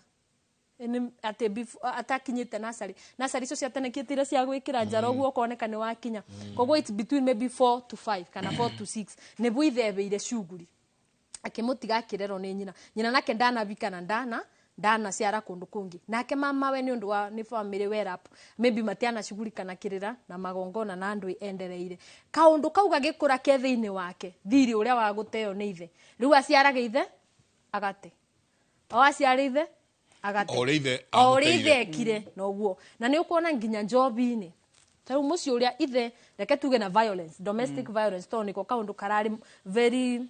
ate atakinyite nasari icio ciatenekitire cia gwikira njara uguo koneka ni wakinya koguo it's between maybe 4 to 5 kana 4 to 6 nibu ithebeire shuguri akimutiga kirero ni nyina nake ndanabika na ndana ciara kundu kungi nake mama we ni undu wa ni family wear up maybe matiana shughuli kana kirira na magongona na andu endereire kaundu kauga gikura ke thiini wake thiri uria wa guteo ni ithe riu aciarage ithe agate o aciari ithe agate o ithe kire noguo na ni ukuona nginya njobini tau muci uria ithe reke tuge na violence domestic violence to niko kaundu karari very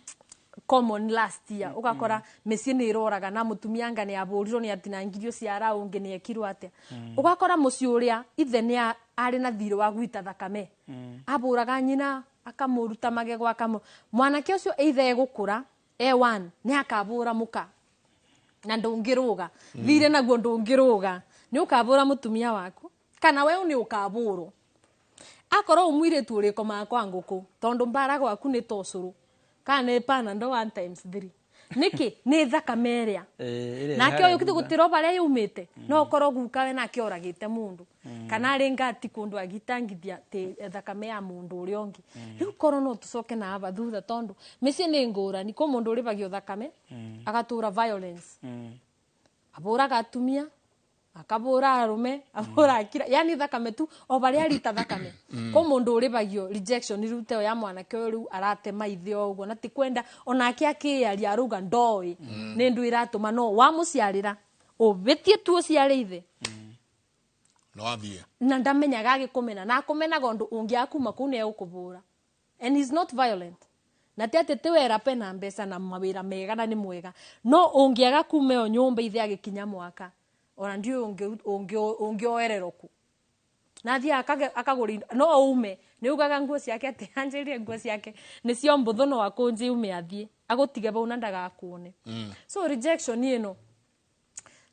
common last year ugakora meci ni iroraga na mutumia anga ni aburirwo ni atinangirio ciara ungi ni ekirwo atia ugakora muci uria ithe ni ari na thiro wa gwita thakame aburaga nyina akamuruta magego mwanake ucio ithe egukura one ni akabura muka na ndungiruga thire naguo ndungiruga ni ukabura mutumia waku kana we ni ukaburo akoro umwire tu uriko makwa nguku tondu mbara gwaku ni tocuru kana pana ndo 1 times 3 niki ni thakameria nake uyu kitu gutiro bare yumite no koro guka we nake oragite mundu kana ari ngati kundu agitangithia te thakame ya mundu uri ongi riu koro no tucoke na aba thutha tondu meci ni ngura ni ko mundu uri bagio thakame agatura violence abura gatumia akabura arume abura akira yani thakame tu o bari arita thakame ko mundu uri bagio rejection iruteo ya mwanake uyu arate maithio uguo na ti kwenda onake akiaria aruga ndoi ni ndu iratuma no wa muciarira obetie tu ciarithe no athie na ndamenyaga agikumena na akumenaga undu ungiakuma ku ni egukubura and he's not violent na tete tiwera pena mbesa na mawira mega na ni mwega no ungiaga kume o nyumba ithe agikinya mwaka ona ndio ungioereroku na thia akaguri no ume ni ugaga nguo ciake ati anjirie nguo ciake ni cio mbuthu no akunji ume athie agutige bau na ndagakuone so rejection ino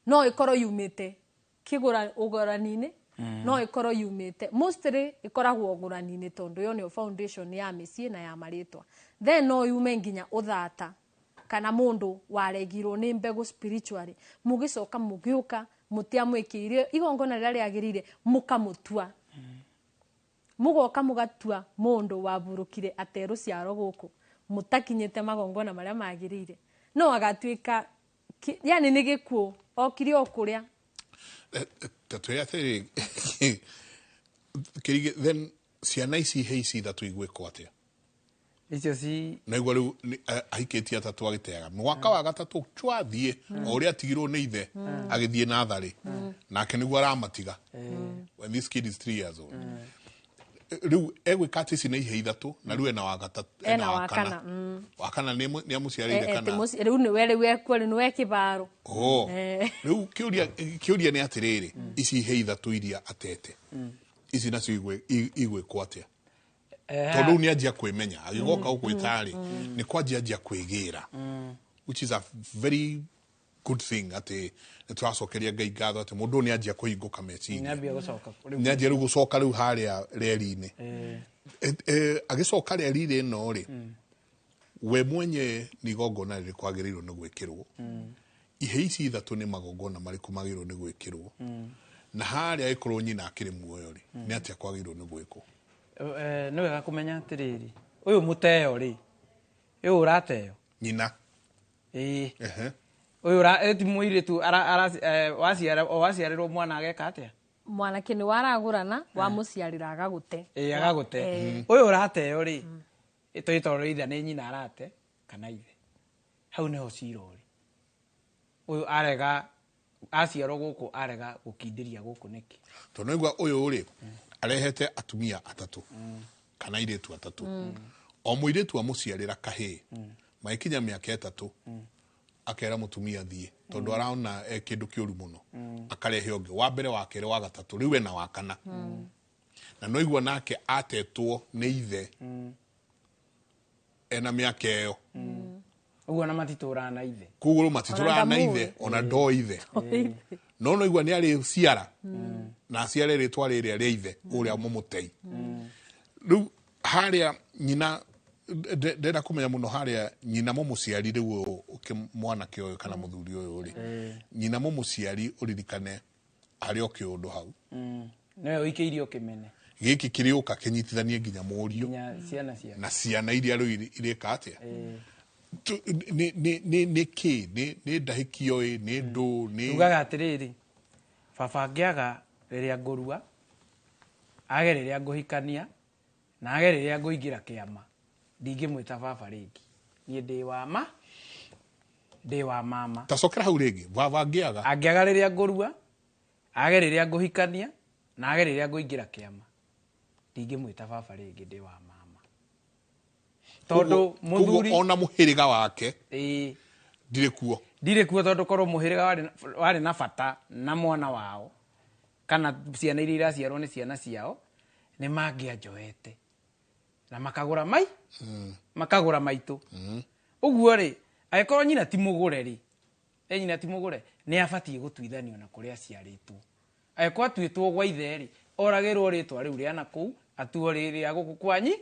no ikoro yumite kigura ugoranine no ikoro yumite mostly ikoragwo ugoranine tondu yo ni foundation ya micie na ya maritwa then no yume nginya uthata kana mundu waregirwo ni mbegu spiritually mugicoka mugiuka mutia mwikire igongona rira riagirire mukamutua mugoka mugatua mundu waburukire ateru ciaro guku mutakinyete magongona maria magirire no agatuika yani ni gikuo okiri okuria tatuya tiri kirige then ciana ici heici thatu igweko atia icio ci na igwa riu aikitie atatu agiteaga mwaka wa gatatu chwathie ori atigirwo ni ithe agithie na thari nake niguo aramatiga when this kid is 3 years old riu egwikati ici na ihe ithatu na riu ena wa gatatu ena wa kana wakana ni amuciarire kana riu ni were wekwo ni wekibaro riu kiuria ni atiriri ici ihe ithatu iria atete ici nacio igwikwo atia tondu ni ajia kwimenya agigoka ukwitari ni kwajia kwigira which is a very good thing ati nitwacokeria Ngai ngatho ati mundu ni ajia kuhinguka meciria ni ajia gucoka riu haria reri-ini agicoka reri-ini no ri we mwenye ni gongona ri kwagirirwo ni gwikirwo ihe ici ithatu ni magongona mariku magirwo ni gwikirwo na haria ikorwo nyina akiri muoyo ri ni atia kwagirwo ni gwikwo no wega kumenya atiriri uyu muteo ri uyu urateo nyina uyu eti muire tu waciarirwo mwana ageka atia mwanake nĩ waragũrana wa mũciarĩra agagũte agagũte ũyũ ũrateo rĩ tũĩtorwo ithe nĩ nyina arate kana ithe hau nĩho cira ũrĩ ũyũ arega aciarwo gũkũ arega gũkindĩria gũkũ nĩkĩ tondũ naigua ũyũ rĩ arehete atumia atatũ kana airĩtu atatũ o mũirĩtu amũciarĩra kahĩĩ magĩkinya mĩaka ĩtatũ akera mũtumia thiĩ tondũ araona kĩndũ kĩũru mũno akarehe ũngĩ wa mbere wa kerĩ wa gatatũ rĩu ena wa kana na noigua nake atetwo nĩ ithe ena mĩaka ĩyo ũguo na matitũraga na ithe kũguo matitũraga na ithe ona ndo ithe no noigua nĩ arĩ ciara na aciare rĩtwa rĩrĩa rĩa ithe ũrĩa mũmũtei rĩu harĩa nyina ndenda kũmenya mũno harĩa nyina mũmũciari rĩu mwanake ũyũ kana mũthuri ũyũ rĩ nyina mũmũciari ũririkane harĩ o kĩũndũ hau nĩwe ũikĩirie ũkĩmene gĩkĩ kĩrĩũka kĩnyitithanie nginya mũriũ na ciana iria rĩu irĩka atĩa nĩ kĩ nĩ ndahĩkio nĩ ndũ ugaga atĩrĩrĩ baba angĩaga rĩrĩa ngũrua age rĩrĩa ngũhikania na age rĩrĩa ngũingĩra kĩama ndingĩmwĩta baba rĩngĩ niĩ ndĩ wa mama tacokera hau rĩngĩ baba angĩaga rĩrĩa ngũrua age rĩrĩa ngũhikania na age rĩrĩa ngũingĩra kĩama ndingĩmwĩta baba rĩngĩ ndĩ wa mama tondũ mũthuri ona mũhĩrĩga wake ndirĩ kuo tondũ korwo mũhĩrĩga warĩ na bata na mwana wao kana ciana iria iraciarwo nĩ ciana ciao nĩ mangĩanjoete na makagũra maitũ ũguo rĩ agĩkorwo nyina ti mũgũre nĩ abatiĩ gũtuithanio na kũrĩa aciarĩtwo agĩkorwo atuĩtwo gwa ithe rĩ oragĩrwo rĩtwa rĩu rĩa nakũu atuo rĩrĩa gũkũ kwanyi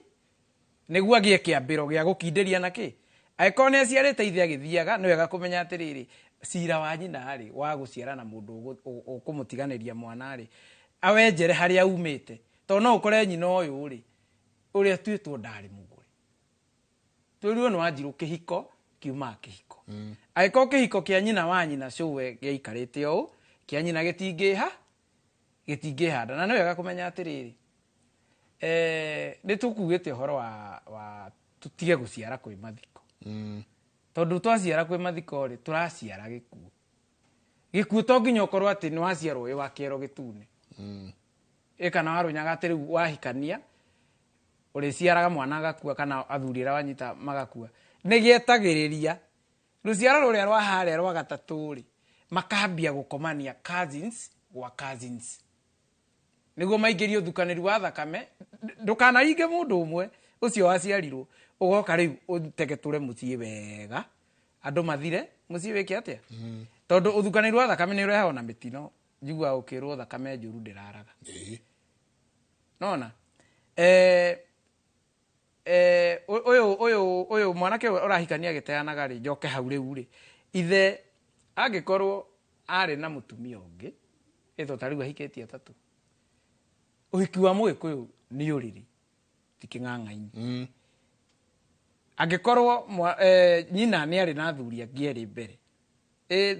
nĩguo agĩe kĩambĩro gĩa gũkindĩria nakĩ agĩkorwo nĩ aciarĩte ithe agĩthiaga nĩ wega kũmenya atĩrĩrĩ cira wa nyina rĩ wa gũciara na mũndũ ũkũmũtiganĩria mwana rĩ awenjere harĩa umĩte tondũ no ũkore nyina ũyũ rĩ ũrĩa tuĩtwo ndarĩ mũgũre twĩrwo nĩ Wanjirũ kĩhiko kiumaga kĩhiko agĩkorwo kĩhiko kĩa nyina wa nyina cũwe gĩaikarĩte ũũ kĩa nyina gĩtingĩhanda na nĩ wega kũmenya atĩrĩrĩ nĩ tũkugĩte ũhoro wa tũtige gũciara kwĩ mathiko tondũ twaciara kwĩ mathiko rĩ tũraciara gĩkuũ to nginya ũkorwo atĩ nĩ waciarwo wĩ wa kĩero gĩtune kana warũnyaga atĩ rĩu wahikania ũrĩciaraga mwana agakua kana athuri arĩa wanyita magakua nĩ gĩetagĩrĩria rũciaro rũrĩa rwa harĩa rwa gatatũ rĩ makambia gũkomania cousins gwa cousins nĩguo maingĩrie ũthukanĩri wa thakame ndũkanaringe mũndũ ũmwe ũcio waciarirwo ũgoka rĩu ũtegetũre mũciĩ wega andũ mathire mũciĩ wĩke atĩa tondũ ũthukanĩri wa thakame nĩ ũrehagwo na mĩtino njiguaga ũkĩrwo thakame njũru ndĩraraga nona ũyũ mwanake ũrahikania agĩteanaga rĩ njoke hau rĩu rĩ ithe angĩkorwo arĩ na mũtumia ũngĩ ĩtwo ta rĩu ahikĩtie atatũ ũhiki wa Mũgĩkũyũ nĩ ũrĩrĩ ti kĩng'ang'ainĩ angĩkorwo nyina nĩ arĩ na athuri angĩ erĩ mbere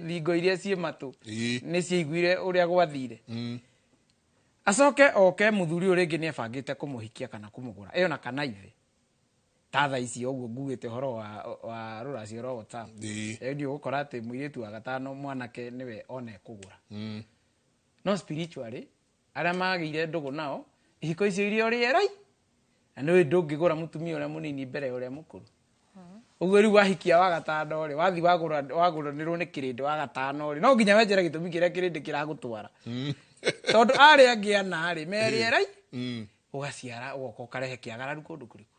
thingo iria ciĩ matũ nĩ ciaiguire ũrĩa gwathire acoke oke mũthuri ũrĩa rĩngĩ nĩ ebangĩte kũmũhikia kana kũmũgũra ĩyo na kana ithe ta thaa ici ũguo ngugĩte ũhoro wa rũracio rwa WhatsApp nĩ ũgũkora atĩ mũirĩtu wa gatano mwanake nĩwe ona ekũgũra no spiritually arĩa magĩire ndũgũ nao ihiko icio iria ũrĩerai na nĩ ndũngĩgũra mũtumia ũrĩa mũnini mbere ya ũrĩa mũkũrũ ũguo rĩu wahikia wa gatano rĩ wathi wagũranĩrwo nĩ kĩrĩndĩ wa gatano rĩ no nginya wenjere gĩtũmi kĩrĩa kĩrĩndĩ kĩragũtwara tondũ arĩa angĩ ana rĩ merĩerai ũgaciara ũgoka ũkarehe kĩagararu kũndũ kũrĩkũ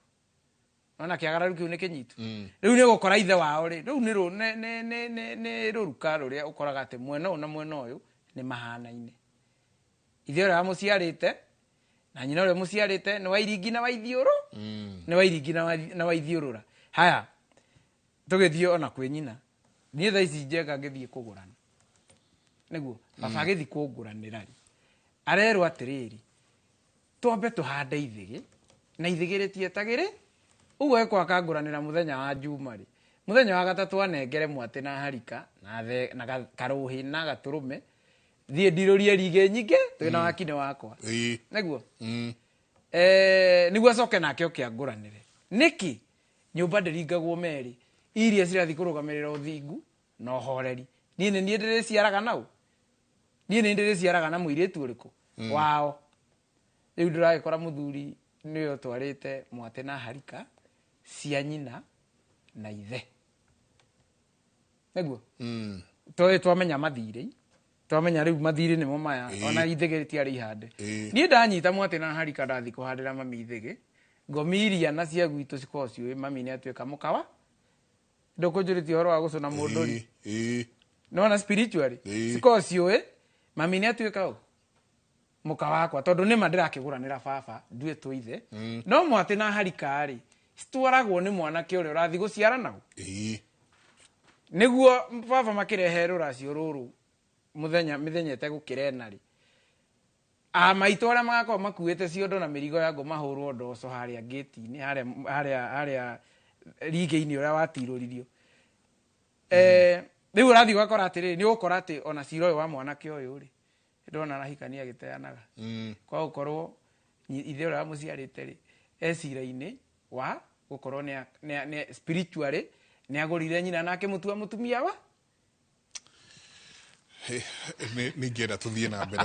nona kĩagararu kĩu nĩ kĩnyitu rĩu nĩ ũgũkora ithe wao rĩ rĩu nĩ rũruka rũrĩa ũkoraga atĩ mwena ũyũ na mwena ũyũ nĩ mahanaine ithe ũrĩa wamũciarĩte na nyina ũrĩa mũciarĩte nĩ wairingi na waithiũrũ nĩ wairingi na waithiũrũra haya tũgĩthiĩ ona kwĩ nyina niĩ thaa ici njenga ngĩthiĩ kũgũrana nĩguo baba agĩthiĩ kũngũranĩra rĩ arerwo atĩrĩrĩ twambe tũhande ithĩgĩ na ithĩgĩ rĩtietagĩrĩ ũguo ekwo akangũranĩra mũthenya wa njuma rĩ mũthenya wa gatatũ anengere mwatĩ na harika na karũhĩ na gatũrũme thiĩ ndirũrie rige nyingĩ twĩna wakine wakwa nĩguo nĩguo acoke nake oke angũranĩre nĩkĩ nyũmba ndĩringagwo merĩ iria cirathiĩ kũrũgamĩrĩra ũthingu na ũhoreri niĩ nĩ niĩ ndĩrĩciaraga nau niĩ nĩ ndĩrĩciaraga na mũirĩtu ũrĩkũ wao rĩu ndĩragĩkora mũthuri nĩwe ũtwarĩte mwatĩ na harika cia nyina na ithe nĩguo tũĩ twamenya mathirĩ twamenya rĩu mathirĩ nĩmo maya ona ithĩgĩ rĩtiarĩ ihande niĩ ndanyita mwatĩ na harika ndathi kũhandĩra mami ithĩgĩ ngomiria na cia gwitũ cikorwo ciũĩ mami nĩ atuĩka mũkawa ndũkũnjũrĩtie ũhoro wa gũcũna mũndũri nona spiritually cikorwo ciũĩ mami nĩ atuĩka mũka wakwa tondũ nĩma ndĩrakĩgũranĩra baba nduĩ tũithe no mwatĩ na harika rĩ citwaragwo nĩ mwanake ũrĩa ũrathiĩ gũciara naguo nĩguo baba makĩrehe rũracio rũrũ mĩthenya ĩtegũkĩrena rĩ maitũ arĩa magakorwo makuĩte ciondo na mĩrigo ya ngũ mahũrwo ndoco harĩa ngĩti-inĩ harĩa rige-inĩ ũrĩa watirũririo rĩu ũrathiĩ ũgakora atĩrĩrĩ nĩ ũgũkora atĩ ona cira ũyũ wa mwanake ũyũ rĩ ndona arahikania agĩteanaga kwa gũkorwo ithe ũrĩa wamũciarĩte rĩ ecira-inĩ wa gũkorwo nĩ spiritually nĩ agũrire nyina nake mũtua mũtumia wa ningĩenda tũthiĩ na mbere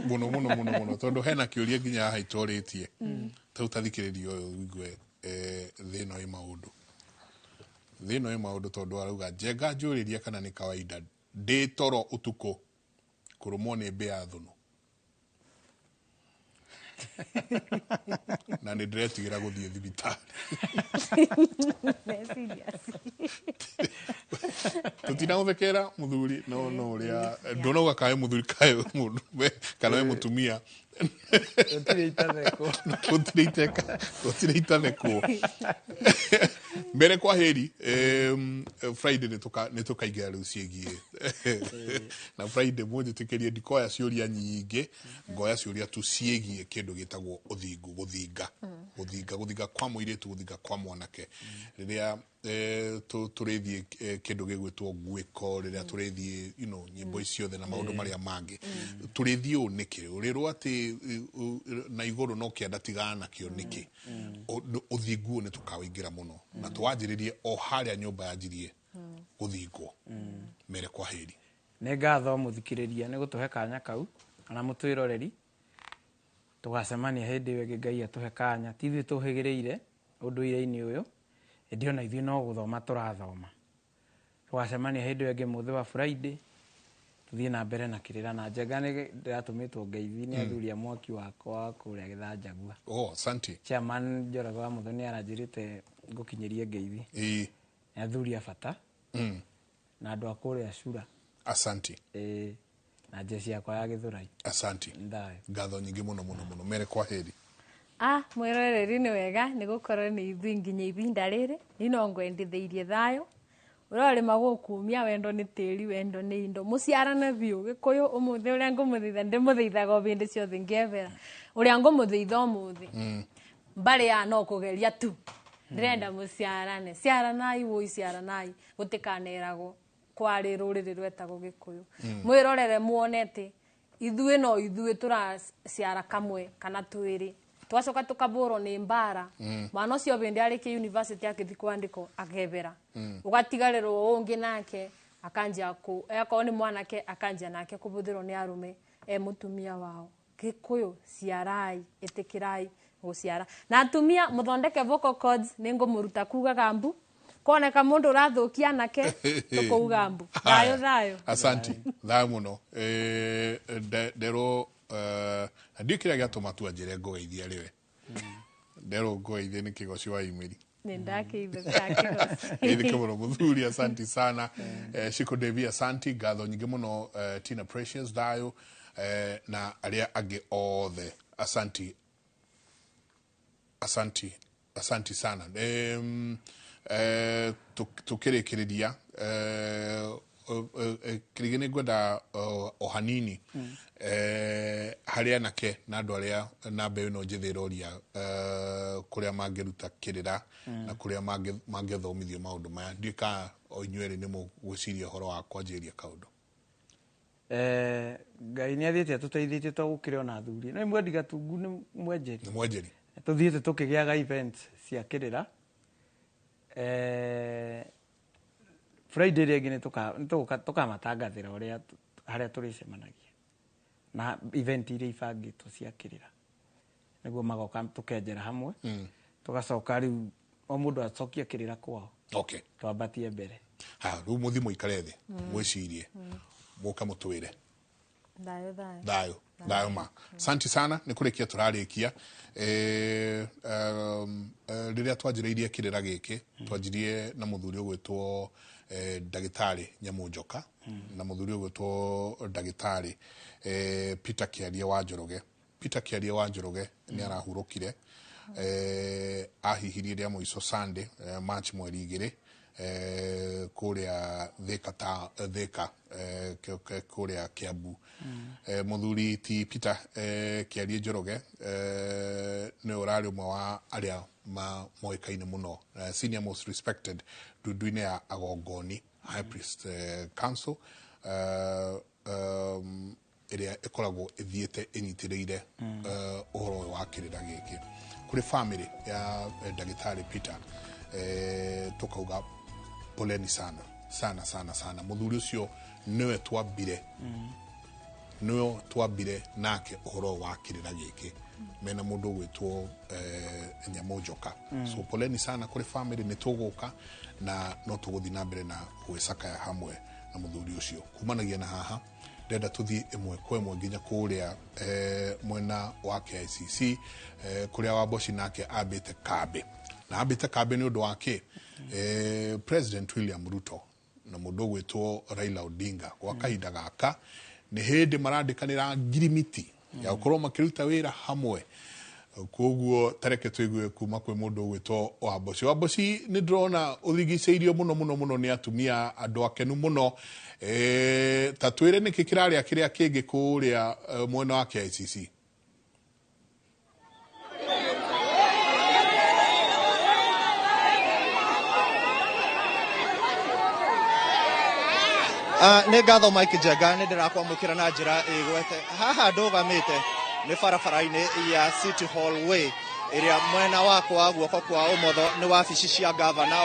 mũno tondũ hena kĩũria nginya haha itwarĩtie tau tathikĩrĩria ũyũ wigue thĩna ĩ maũndũ tondũ arauga njenga njũrĩria kana nĩ kawaida ndĩ toro ũtukũ kũrũmwo nĩ mbĩa thũnũ na nĩ ndĩretigĩra gũthiĩ thibitarĩ tũtinagũthekera mũthuri no ũrĩa ndũnauga kaĩ mũthuri kaĩ mũndũ kana we mũtumia gũtirĩ itathekwo mbere kwa heri Friday nĩ tũkaingĩra rĩu ciĩgiĩ na Friday mũnjĩtĩkĩrie ndikoya ciũria nyingĩ ngoya ciũria tu ciĩgiĩ kĩndũ gĩtagwo ũthingu gũthinga kwa mũirĩtu gũthinga kwa mwanake rĩrĩa tũrĩthiĩ kĩndũ gĩgwĩtwo nguĩko rĩrĩa tũrĩthiĩ nyĩmbo ciothe na maũndũ marĩa mangĩ tũrĩthiĩ ũũ nĩkĩ ũrĩrwo atĩ na igũrũ no kĩanda tigana nakĩo nĩkĩ ũthingu nĩ tũkawĩingĩra mũno na tũwanjĩrĩrie o harĩa nyũmba yanjirie gũthingwo mere kwa heri nĩ ngatho mũthikĩrĩria nĩ gũtũhe kanya kau kana mũtwĩroreri tũgacemania hĩndĩ ĩyo ĩngĩ Ngai atũhe kanya ti ithuĩ tũhĩgĩrĩire ũndũire-inĩ ũyũ hĩndĩ ona ithuĩ no gũthoma tũrathoma tũgacemania hĩndĩ ĩyo ĩngĩ mũthĩ wa Friday tũthiĩ na mbere na kĩrĩra na njenga nĩ ndĩratũmĩtwo ngeithi nĩ athuri a mwaki wakwa kũrĩa Gĩthanjagua asante chairman Njoroge wa Muthoni aranjĩrĩte ngũkinyĩrie ngeithi nĩ athuri a bata na andũ a kũrĩa Cura asante na njeci yakwa ya Gĩthũrai asante ngatho nyingĩ mũno mere kwa heri mwĩroreri nĩ wega nĩ gũkorwo nĩ ithuĩ nginya ihinda rĩrĩ no ngwendithĩirie thayũ ũrorĩma gũkumia wendo nĩ tĩri wendo nĩ indo mũciarane biũ Gĩkũyũ ũmũthĩ ũrĩa ngũmũthaitha ndĩmũthaithaga o hĩndĩ ciothe ngĩevera ũrĩa ngũmũthaitha ũmũthĩ mbarĩ ya no kũgeria tu ndĩrenda mũciarane ciaranai woi ciaranai gũtĩkaneragwo kwarĩ rũrĩrĩ rwetagwo Gĩkũyũ mwĩrorere muone atĩ ithuĩ no ithuĩ tũraciara kamwe kana twĩrĩ twacoka tukabũrwo nĩ mbara mwana ũcio hĩndĩ arĩkia university agĩthiĩ kwandĩkwo akebera ũgatigarĩrwo ũngĩ nake akanjia akorwo nĩ mwanake akanjia nake kũbũthĩrwo nĩ arũme mũtumia wao Gĩkũyũ ciarai ĩtĩkĩrai gũciara na atumia mũthondeke vocal cords nĩ ngũmũruta kugaga mbu koneka mũndũ ũrathũkia anake tũkauga mbu thayũ asante thayũ mũno nderwo ndiĩ kĩrĩa gĩatũma twanjĩre ngũgeithia rĩwe nderwo ngũgeithie nĩ kĩgoci wa imĩri nĩndakĩithĩke mũno mũthuri asante sana Shiko Devi asante ngatho nyingĩ mũno Tina Precious thayũ na arĩa angĩ othe asante sana tukĩrĩkĩrĩria kĩrĩgĩ nĩ ngwenda o hanini harĩ anake na andũ arĩa na mbeũ ĩno njĩthĩ ĩroria kũrĩa mangĩruta kĩrĩra na kũrĩa mangĩthomithio maũndũ maya ndiũĩ kana o inyuerĩ nĩ mũgwĩciria ũhoro wa kwanjĩrĩria kaũndũ Ngai nĩ athiĩte atũteithĩtie tũgũkĩre ona athuri no Mwendi Gatungu nĩ mwenjeri tũthiĩte tũkĩgĩaga events cia kĩrĩra Friday rĩngĩ nĩ tũkamatangathĩra ũrĩa harĩa tũrĩcemanagia na event iria ibangĩtwo cia kĩrĩra nĩguo magoka tũkenjera hamwe tũgacoka rĩu o mũndũ acokia kĩrĩra kwao twambatie mbere rĩu mũthi mũikare thĩ mwĩcirie mũka mũtwĩre Dayo ma. Asante sana nĩ kũrĩkia tũrarĩkia rĩrĩa twanjĩrĩirie kĩrĩra gĩkĩ twanjirie na mũthuri ũgwĩtwo ndagĩtarĩ Nyamũnjoka na mũthuri ũgwĩtwo ndagĩtarĩ Peter Kĩarie wa Njoroge nĩ arahurũkire ahihirie rĩa mũico Sunday March mweri 2 kũrĩa Thika kũrĩa Kiambu mũthuri ti Peter Kĩarie Njoroge nĩ ũrarĩ ũmwe wa arĩa moĩkaine mũno senior most respected ndundu-inĩ ya Agongoni High Priest Council ĩrĩa ĩkoragwo ĩthiĩte ĩnyitĩrĩire ũhoro wa kĩrĩra gĩkĩ kũrĩ family ya ndagĩtarĩ Peter tukauga poleni sana mũthuri ũcio nĩwe twambire nake ũhoro wa kĩrĩra gĩkĩ mena mũndũ ũgwĩtwo Nyamũnjoka so poleni sana kũrĩ family nĩ tũgũka na no tũgũthiĩ na mbere na gwĩcakaya hamwe na mũthuri ũcio kumanagia na haha ndenda tuthi ĩmwe kwa ĩmwe nginya kũrĩa mwena wa KICC kũrĩa Wamboci nake ambĩte kambe nĩ ũndũ wake President William Ruto na mũndũ ũgwĩtwo Raila Odinga gwa kahinda gaka nĩ hĩndĩ marandĩkanĩra ngirimiti ya gũkorwo makĩruta wĩra hamwe koguo tareke tũigue kuma kwĩ mũndũ ũgwĩtwo Wamboci nĩ ndĩrona ũthigicĩirio mũno nĩ atumia andũ akenu mũno ta twĩre nĩkĩ kĩrarĩa kĩrĩa kĩngĩ kũrĩa mwena wa KICC nĩ ngatho Mike Njenga nĩ ndĩrakwamũkĩra na njĩra ĩgwete haha ndũgamĩte nĩ barabara-inĩ ya City Hall Way ĩrĩa mwena wakwa guoko kwa ũmotho nĩ wabici cia gavana